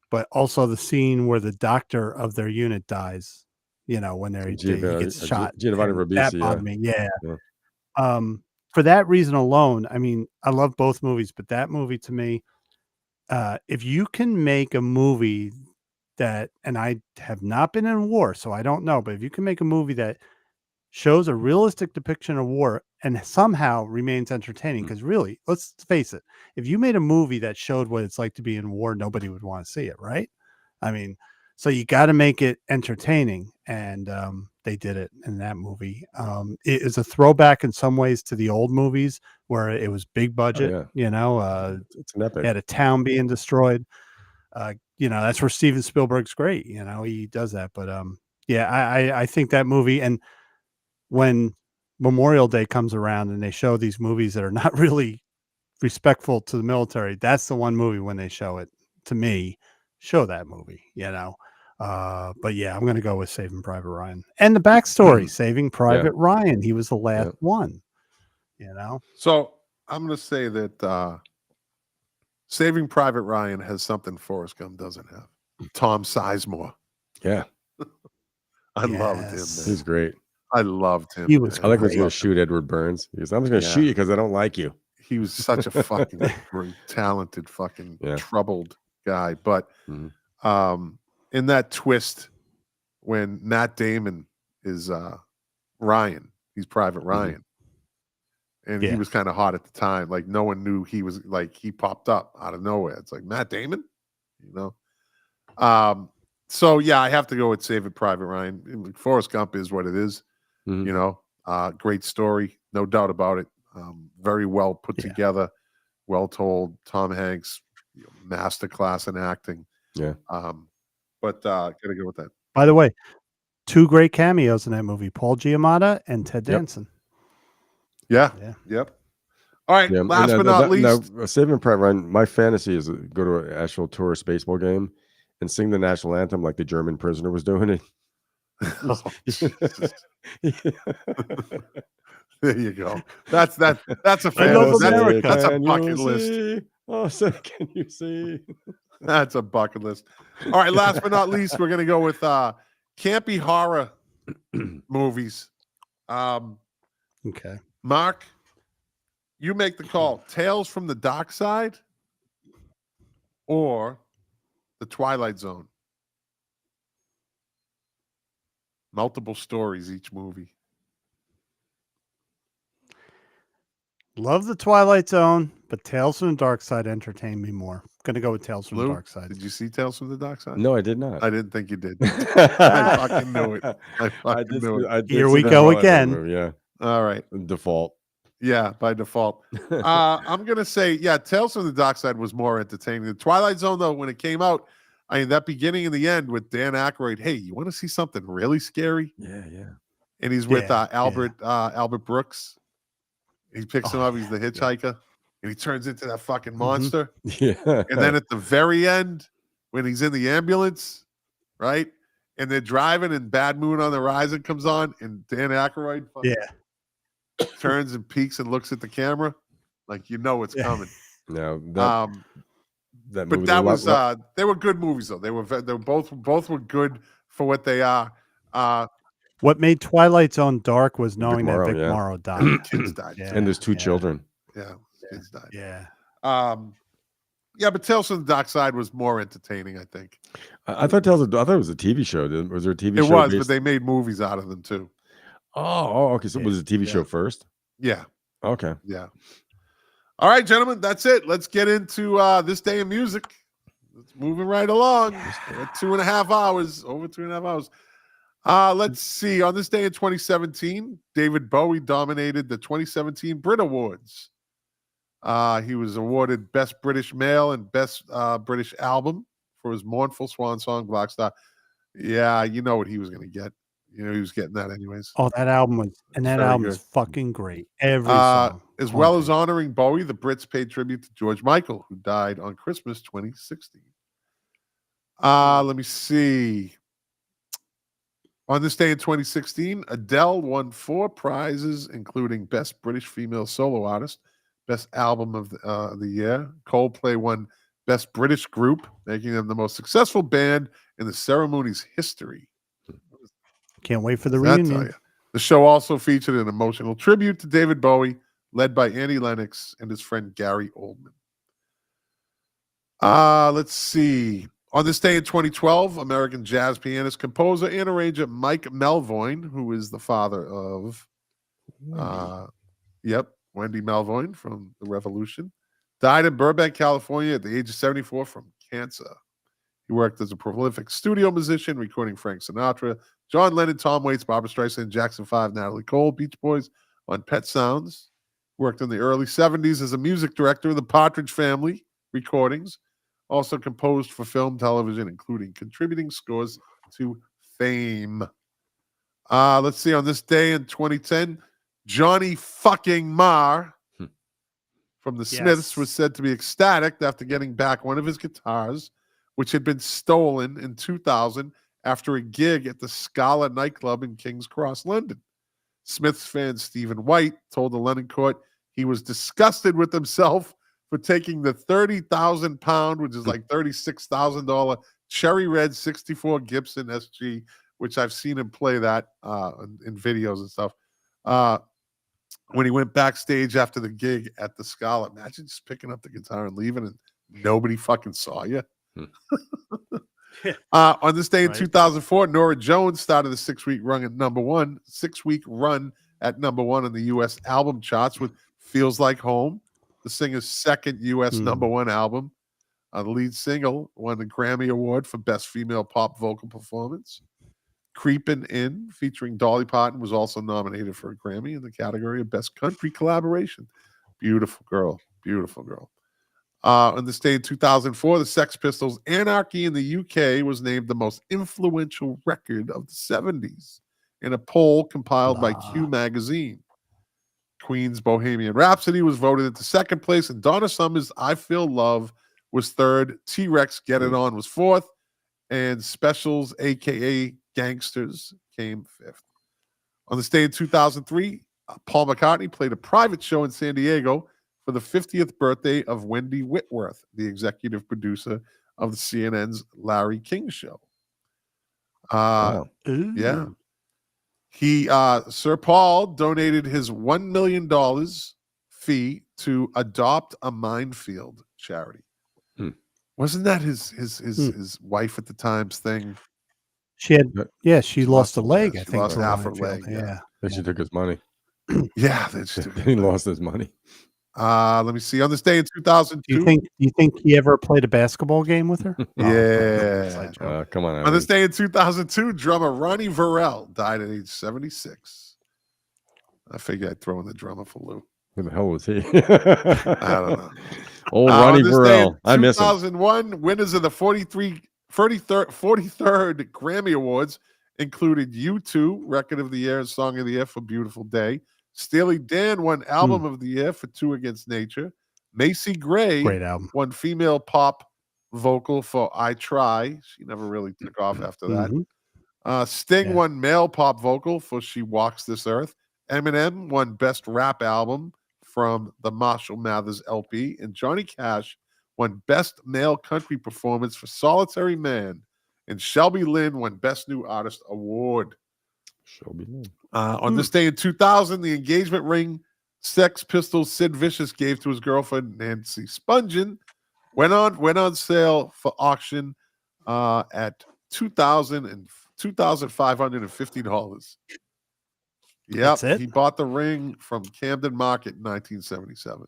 but also the scene where the doctor of their unit dies, you know, when he gets shot. Giovanni And Ribisi, that bothered me. Yeah. For that reason alone, I mean, I love both movies, but that movie to me, if you can make a movie that, and I have not been in war, so I don't know, but if you can make a movie that shows a realistic depiction of war and somehow remains entertaining, because really, let's face it, if you made a movie that showed what it's like to be in war, nobody would want to see it, right? I mean, so you got to make it entertaining, and they did it in that movie. It is a throwback in some ways to the old movies where it was big budget, you know, it's an epic. had a town being destroyed. You know, that's where Steven Spielberg's great. You know, he does that. But yeah, I think that movie, and when Memorial Day comes around and they show these movies that are not really respectful to the military, that's the one movie when they show it to me, show that movie, you know. But yeah, I'm going to go with Saving Private Ryan. And the backstory, Saving Private Ryan, he was the last one, you know. So I'm going to say that Saving Private Ryan has something Forrest Gump doesn't have. Tom Sizemore. Yeah. I loved him, man. He's great. I loved him. He was I like when he's great. going to shoot Edward Burns. He goes, I'm just going to shoot you because I don't like you. He was such a fucking great, talented, fucking troubled guy. But in that twist, when Matt Damon is Ryan, he's Private Ryan. And he was kind of hot at the time. Like, no one knew he was, like, he popped up out of nowhere. It's like, Matt Damon? You know? So, yeah, I have to go with Saving Private Ryan. Forrest Gump is what it is. You know? Great story. No doubt about it. Very well put together. Well told. Tom Hanks, masterclass in acting. Yeah. But gotta go with that. By the way, two great cameos in that movie, Paul Giamatti and Ted Danson. Yeah. Yep. All right, Yeah, last and but not least, Saving Private Ryan. My fantasy is to go to an actual tourist baseball game and sing the national anthem like the German prisoner was doing it. oh, Jesus. There you go. That's a I love fantasy. America. That's a Can bucket you list. see? Oh, say, can you see? That's a bucket list. All right, last but not least, we're gonna go with campy horror movies. Okay. Mark, you make the call. Tales from the Dark Side or The Twilight Zone? Multiple stories each movie. Love the Twilight Zone, but Tales from the Dark Side entertained me more. Gonna go with Tales from the Lou, Dark Side. did you see Tales from the Dark Side? No, I did not. I didn't think you did. I fucking knew it. I fucking knew it. I did Here see we the go Twilight Zone again. movie, yeah, All right. default. Yeah, by default. I'm gonna say, yeah, Tales from the Dark Side was more entertaining. The Twilight Zone, though, when it came out, I mean, that beginning and the end with Dan Aykroyd. Hey, you want to see something really scary? Yeah. And he's with Yeah, Albert Brooks. He picks him Oh, up. He's the hitchhiker, and he turns into that fucking monster. Yeah. And then at the very end, when he's in the ambulance, right, and they're driving, and Bad Moon on the Horizon comes on, and Dan Aykroyd fucking turns and peeks and looks at the camera, like you know it's coming. Now that But movie, that was they were good movies though. They were both were good for what they are. What made Twilight Zone dark was knowing Morrow, that Vic yeah. Morrow died. Kids died. Yeah. and there's two children. Yeah, kids died. Yeah. Yeah, but Tales from the Dark Side was more entertaining, I think. I thought it was a TV show. Was there a TV show? It was, based- but they made movies out of them too. Oh, okay. So was it a TV show first? Yeah, Okay. yeah. All right, gentlemen, that's it. Let's get into this day in music. It's moving right along. We're at 2.5 hours, over 2.5 hours. Let's see. On this day in 2017, David Bowie dominated the 2017 Brit Awards. He was awarded Best British Male and Best British Album for his mournful swan song, Black Star. Yeah, you know what he was going to get. You know he was getting that anyways. Oh, that album was very was good. fucking great. Every song. As well as honoring Bowie, the Brits paid tribute to George Michael, who died on Christmas 2016. Let me see. On this day in 2016, Adele won 4 prizes, including Best British Female Solo Artist, Best Album of the Year. Coldplay won Best British Group, making them the most successful band in the ceremony's history. Can't wait for the Does that tell reunion. you? The show also featured an emotional tribute to David Bowie, led by Annie Lennox and his friend Gary Oldman. Let's see. On this day in 2012, American jazz pianist, composer, and arranger Mike Melvoin, who is the father of, Wendy Melvoin from The Revolution, died in Burbank, California at the age of 74 from cancer. He worked as a prolific studio musician, recording Frank Sinatra, John Lennon, Tom Waits, Barbra Streisand, Jackson 5, Natalie Cole, Beach Boys on Pet Sounds. Worked in the early 70s as a music director of the Partridge Family recordings. Also composed for film, television, including contributing scores to Fame. Let's see. On this day in 2010, Johnny fucking Marr from the Smiths was said to be ecstatic after getting back one of his guitars, which had been stolen in 2000 after a gig at the Scala nightclub in King's Cross, London. Smiths fan Stephen White told the London court he was disgusted with himself for taking the 30,000 pound, which is like $36,000 cherry red 64 Gibson SG, which I've seen him play that in videos and stuff. When he went backstage after the gig at the Scala, imagine just picking up the guitar and leaving and nobody fucking saw you. On this day in 2004, Norah Jones started a 6-week run at number one. 6-week run at number one on the U.S. album charts with "Feels Like Home," the singer's second U.S. number one album. The lead single won the Grammy Award for Best Female Pop Vocal Performance. "Creepin' In," featuring Dolly Parton, was also nominated for a Grammy in the category of Best Country Collaboration. Beautiful girl. Beautiful girl. On this day in 2004, the Sex Pistols' "Anarchy in the UK" was named the most influential record of the 70s in a poll compiled by Q Magazine. Queen's Bohemian Rhapsody was voted into second place, and Donna Summer's I Feel Love was third. T-Rex Get It On was fourth, and Specials, aka Gangsters, came fifth. On this day in 2003, Paul McCartney played a private show in San Diego for the 50th birthday of Wendy Whitworth, the executive producer of the CNN's Larry King Show. Wow. Yeah. He, Sir Paul, donated his $1 million fee to Adopt a Minefield charity. Wasn't that his wife at the time's thing? She lost a leg. I she think lost for half her Minefield. leg. Yeah. Then she took his money. Yeah, they just took He lost his money. let me see. On this day in 2002. Do you think he ever played a basketball game with her? Yeah. Come on. On this day in 2002, drummer Ronnie Verrell died at age 76. I figured I'd throw in the drummer for Lou. Who the hell was he? I don't know. Old Ronnie Verrell. I miss him. 2001, winners of the 43rd Grammy Awards included U2, Record of the Year and Song of the Year for Beautiful Day. Steely Dan won Album of the Year for Two Against Nature. Macy Gray Great album. won Female Pop Vocal for I Try. She never really took off after that. Sting won Male Pop Vocal for She Walks This Earth. Eminem won Best Rap Album from the Marshall Mathers LP. And Johnny Cash won Best Male Country Performance for Solitary Man. And Shelby Lynn won Best New Artist Award. Shelby Lynn. On this day in 2000, the engagement ring Sex Pistols Sid Vicious gave to his girlfriend Nancy Spungen went on sale for auction at $2,550. Yep, he bought the ring from Camden Market in 1977.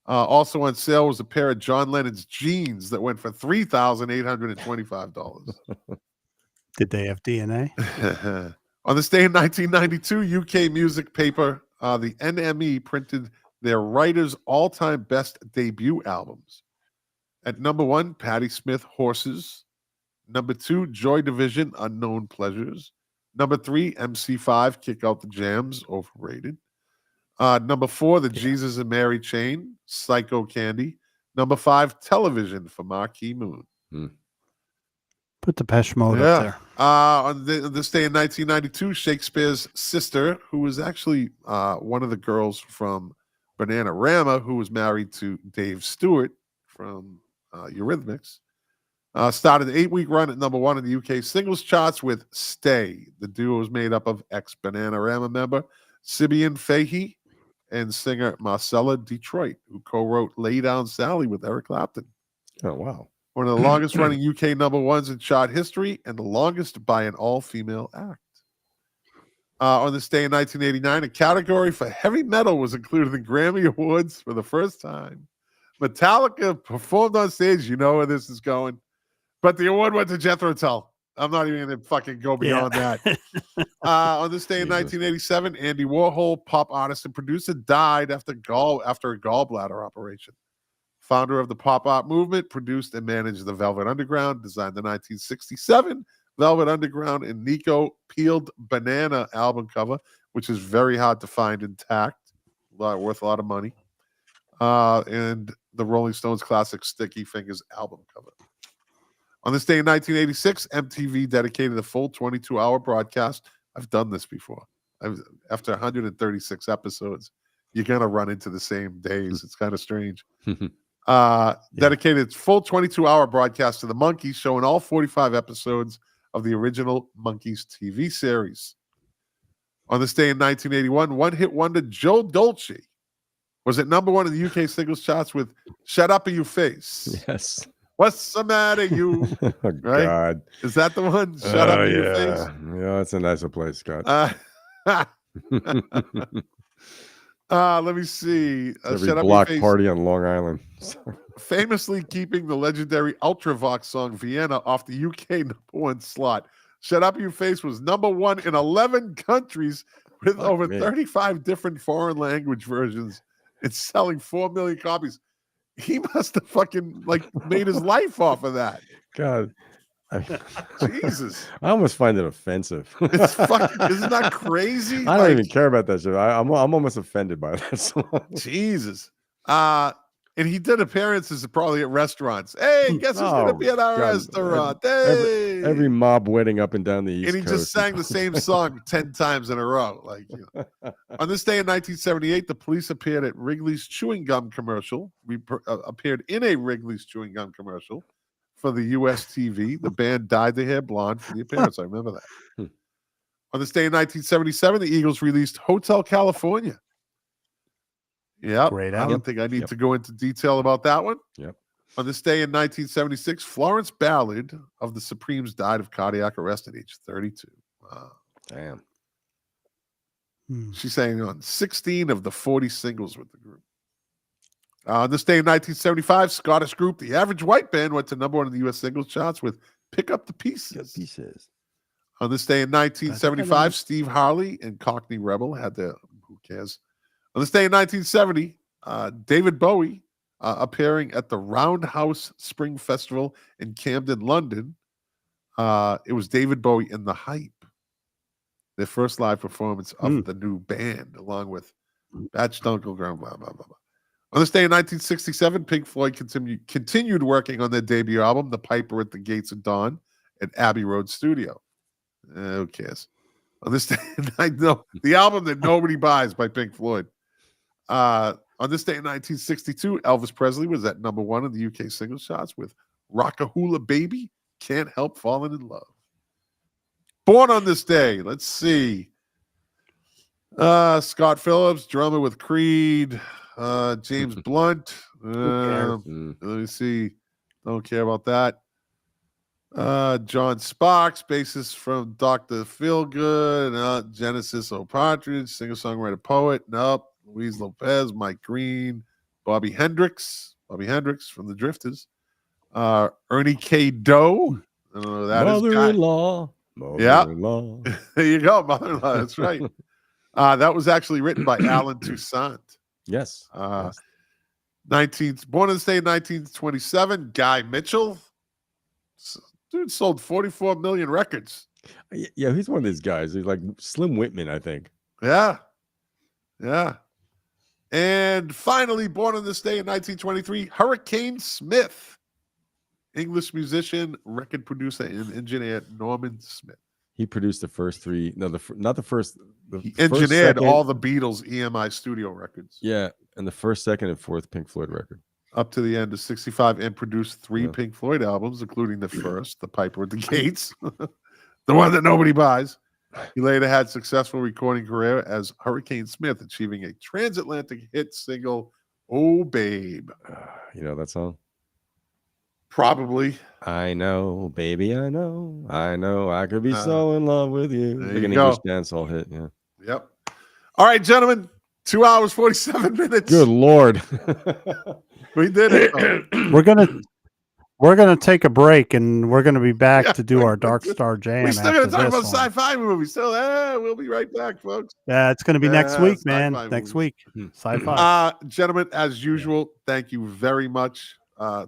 Also on sale was a pair of John Lennon's jeans that went for $3,825. Did they have DNA? On this day in 1992, UK music paper, the NME, printed their writers' all-time best debut albums. At number 1, Patti Smith, Horses. Number 2, Joy Division, Unknown Pleasures. Number 3, MC5, Kick Out the Jams, overrated. Number 4, the Jesus and Mary Chain, Psycho Candy. Number 5, Television for Marquee Moon. Put the Depeche Mode up there. On this day in 1992, Shakespeare's sister, who was actually one of the girls from Bananarama, who was married to Dave Stewart from Eurythmics, started an 8-week run at number 1 in the UK singles charts with Stay. The duo was made up of ex-Bananarama member Sibian Fahey and singer Marcella Detroit, who co-wrote Lay Down Sally with Eric Clapton. Oh, wow. One of the longest running UK number ones in chart history and the longest by an all-female act. On this day in 1989, a category for heavy metal was included in Grammy Awards for the first time. Metallica performed on stage. You know where this is going. But the award went to Jethro Tull. I'm not even going to fucking go beyond that. On this day in 1987, Andy Warhol, pop artist and producer, died after a gallbladder operation. Founder of the pop art movement, produced and managed the Velvet Underground, designed the 1967 Velvet Underground and Nico Peeled Banana album cover, which is very hard to find intact, worth a lot of money. And the Rolling Stones classic Sticky Fingers album cover. On this day in 1986, MTV dedicated a full 22-hour broadcast. I've done this before. After 136 episodes, you're going to run into the same days. It's kind of strange. Dedicated its full 22-hour broadcast to the Monkees, showing all 45 episodes of the original Monkees TV series. On this day in 1981, one-hit wonder Joe Dolce was at number 1 in the UK singles charts with Shut Up in Your Face. Yes. What's the matter, you? Oh, right? God. Is that the one? Shut up in your face? Yeah, it's a nicer place, Scott. Let me see. Every Shut Up block Your Face. party on Long Island. Famously keeping the legendary Ultravox song Vienna off the UK number 1 slot. Shut Up Your Face was number 1 in 11 countries with over 35 different foreign language versions. It's selling 4 million copies. He must have fucking made his life off of that. God. Jesus. I almost find it offensive. It's fucking, isn't that crazy? I don't even care about that shit. I'm almost offended by that song. Jesus. And he did appearances probably at restaurants. Hey, guess who's gonna be at our God, restaurant? Hey. every mob wedding up and down the East And he Coast. just sang the same song 10 times in a row. Like, you know. On this day in 1978, the Police appeared at Wrigley's chewing gum commercial. We appeared in a Wrigley's chewing gum commercial for the US TV. The band dyed their hair blonde for the appearance. I remember that. On this day in 1977, the Eagles released Hotel California. Yeah, Great I album. don't think I need to go into detail about that one. Yep. On this day in 1976, Florence Ballard of the Supremes died of cardiac arrest at age 32. Wow. Damn. She sang on 16 of the 40 singles with the group. On this day in 1975, Scottish group The Average White Band went to number 1 in the U.S. singles charts with Pick Up the Pieces. On this day in 1975, Steve Harley and Cockney Rebel had their, who cares? On this day in 1970, David Bowie appearing at the Roundhouse Spring Festival in Camden, London. It was David Bowie and The Hype, their first live performance of the new band, along with Batch Dunkel, blah, blah, blah, blah. On this day in 1967, Pink Floyd continued working on their debut album, The Piper at the Gates of Dawn, at Abbey Road Studio. Who cares? On this day, the album that nobody buys by Pink Floyd. On this day in 1962, Elvis Presley was at number 1 in the UK singles charts with Rockahula Baby, Can't Help Falling in Love. Born on this day, let's see. Scott Phillips, drummer with Creed. James Blunt. Let me see. Don't care about that. John Sparks, bassist from Dr. Feelgood. Genesis O'Partridge, singer-songwriter poet. Nope. Luis Lopez, Mike Green, Bobby Hendricks from the Drifters. Ernie K. Doe. I don't know who that is. Mother-in-law. Mother-in-law. There you go, mother-in-law. That's right. That was actually written by Alan Toussaint. Yes. Born on this day in 1927, Guy Mitchell. Dude sold 44 million records. Yeah, he's one of these guys. He's like Slim Whitman, I think. Yeah. And finally, born on this day in 1923, Hurricane Smith. English musician, record producer, and engineer Norman Smith. He produced the first three. No, not the first. He engineered all the Beatles EMI studio records. Yeah, and the first, second, and fourth Pink Floyd record. Up to the end of 65, and produced 3 Pink Floyd albums, including the first, The Piper at the Gates, the one that nobody buys. He later had successful recording career as Hurricane Smith, achieving a transatlantic hit single, "Oh Babe." You know that song? Probably. I know, baby, I know, I could be so in love with you. There Like an you go. English dancehall hit, yeah. Yep. All right, gentlemen, 2 hours, 47 minutes. Good Lord. We did it. We're gonna take a break, and we're gonna be back to do our Dark Star Jam. We're still going to after talk this about one. sci-fi movies. So we'll be right back, folks. Yeah, it's gonna be next week, man. Sci-fi Next movies. week, sci-fi. Gentlemen, as usual, thank you very much.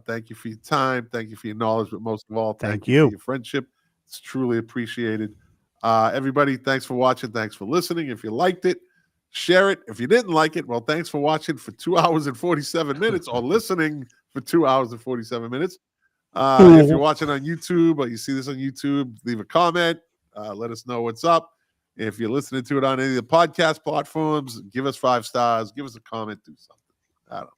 Thank you for your time. Thank you for your knowledge, but most of all, thank you for your friendship. It's truly appreciated. Everybody, thanks for watching. Thanks for listening. If you liked it, share it. If you didn't like it, well, thanks for watching for 2 hours and 47 minutes or listening for 2 hours and 47 minutes. If you're watching on YouTube or you see this on YouTube, leave a comment. Let us know what's up. If you're listening to it on any of the podcast platforms, give us 5 stars. Give us a comment. Do something. I don't know.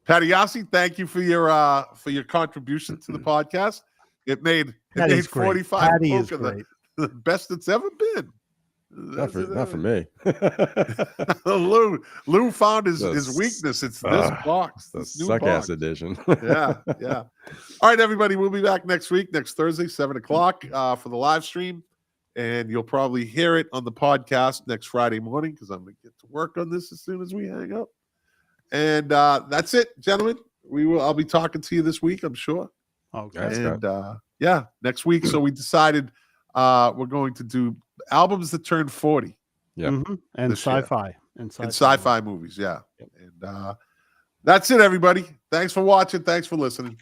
Patty Yossi, thank you for your contribution to the podcast. It made 45 Patty is Poker great. the best it's ever been. Not for me. Lou found his weakness. It's this box. The This new suck box. ass edition. Yeah. All right, everybody. We'll be back next week, next Thursday, 7 o'clock for the live stream. And you'll probably hear it on the podcast next Friday morning because I'm going to get to work on this as soon as we hang up. And that's it, gentlemen. I'll be talking to you this week, I'm sure. Okay. And next week. So we decided we're going to do albums that turn 40. Yeah. And this year. sci-fi. And sci-fi movies, yeah. And that's it, everybody. Thanks for watching. Thanks for listening.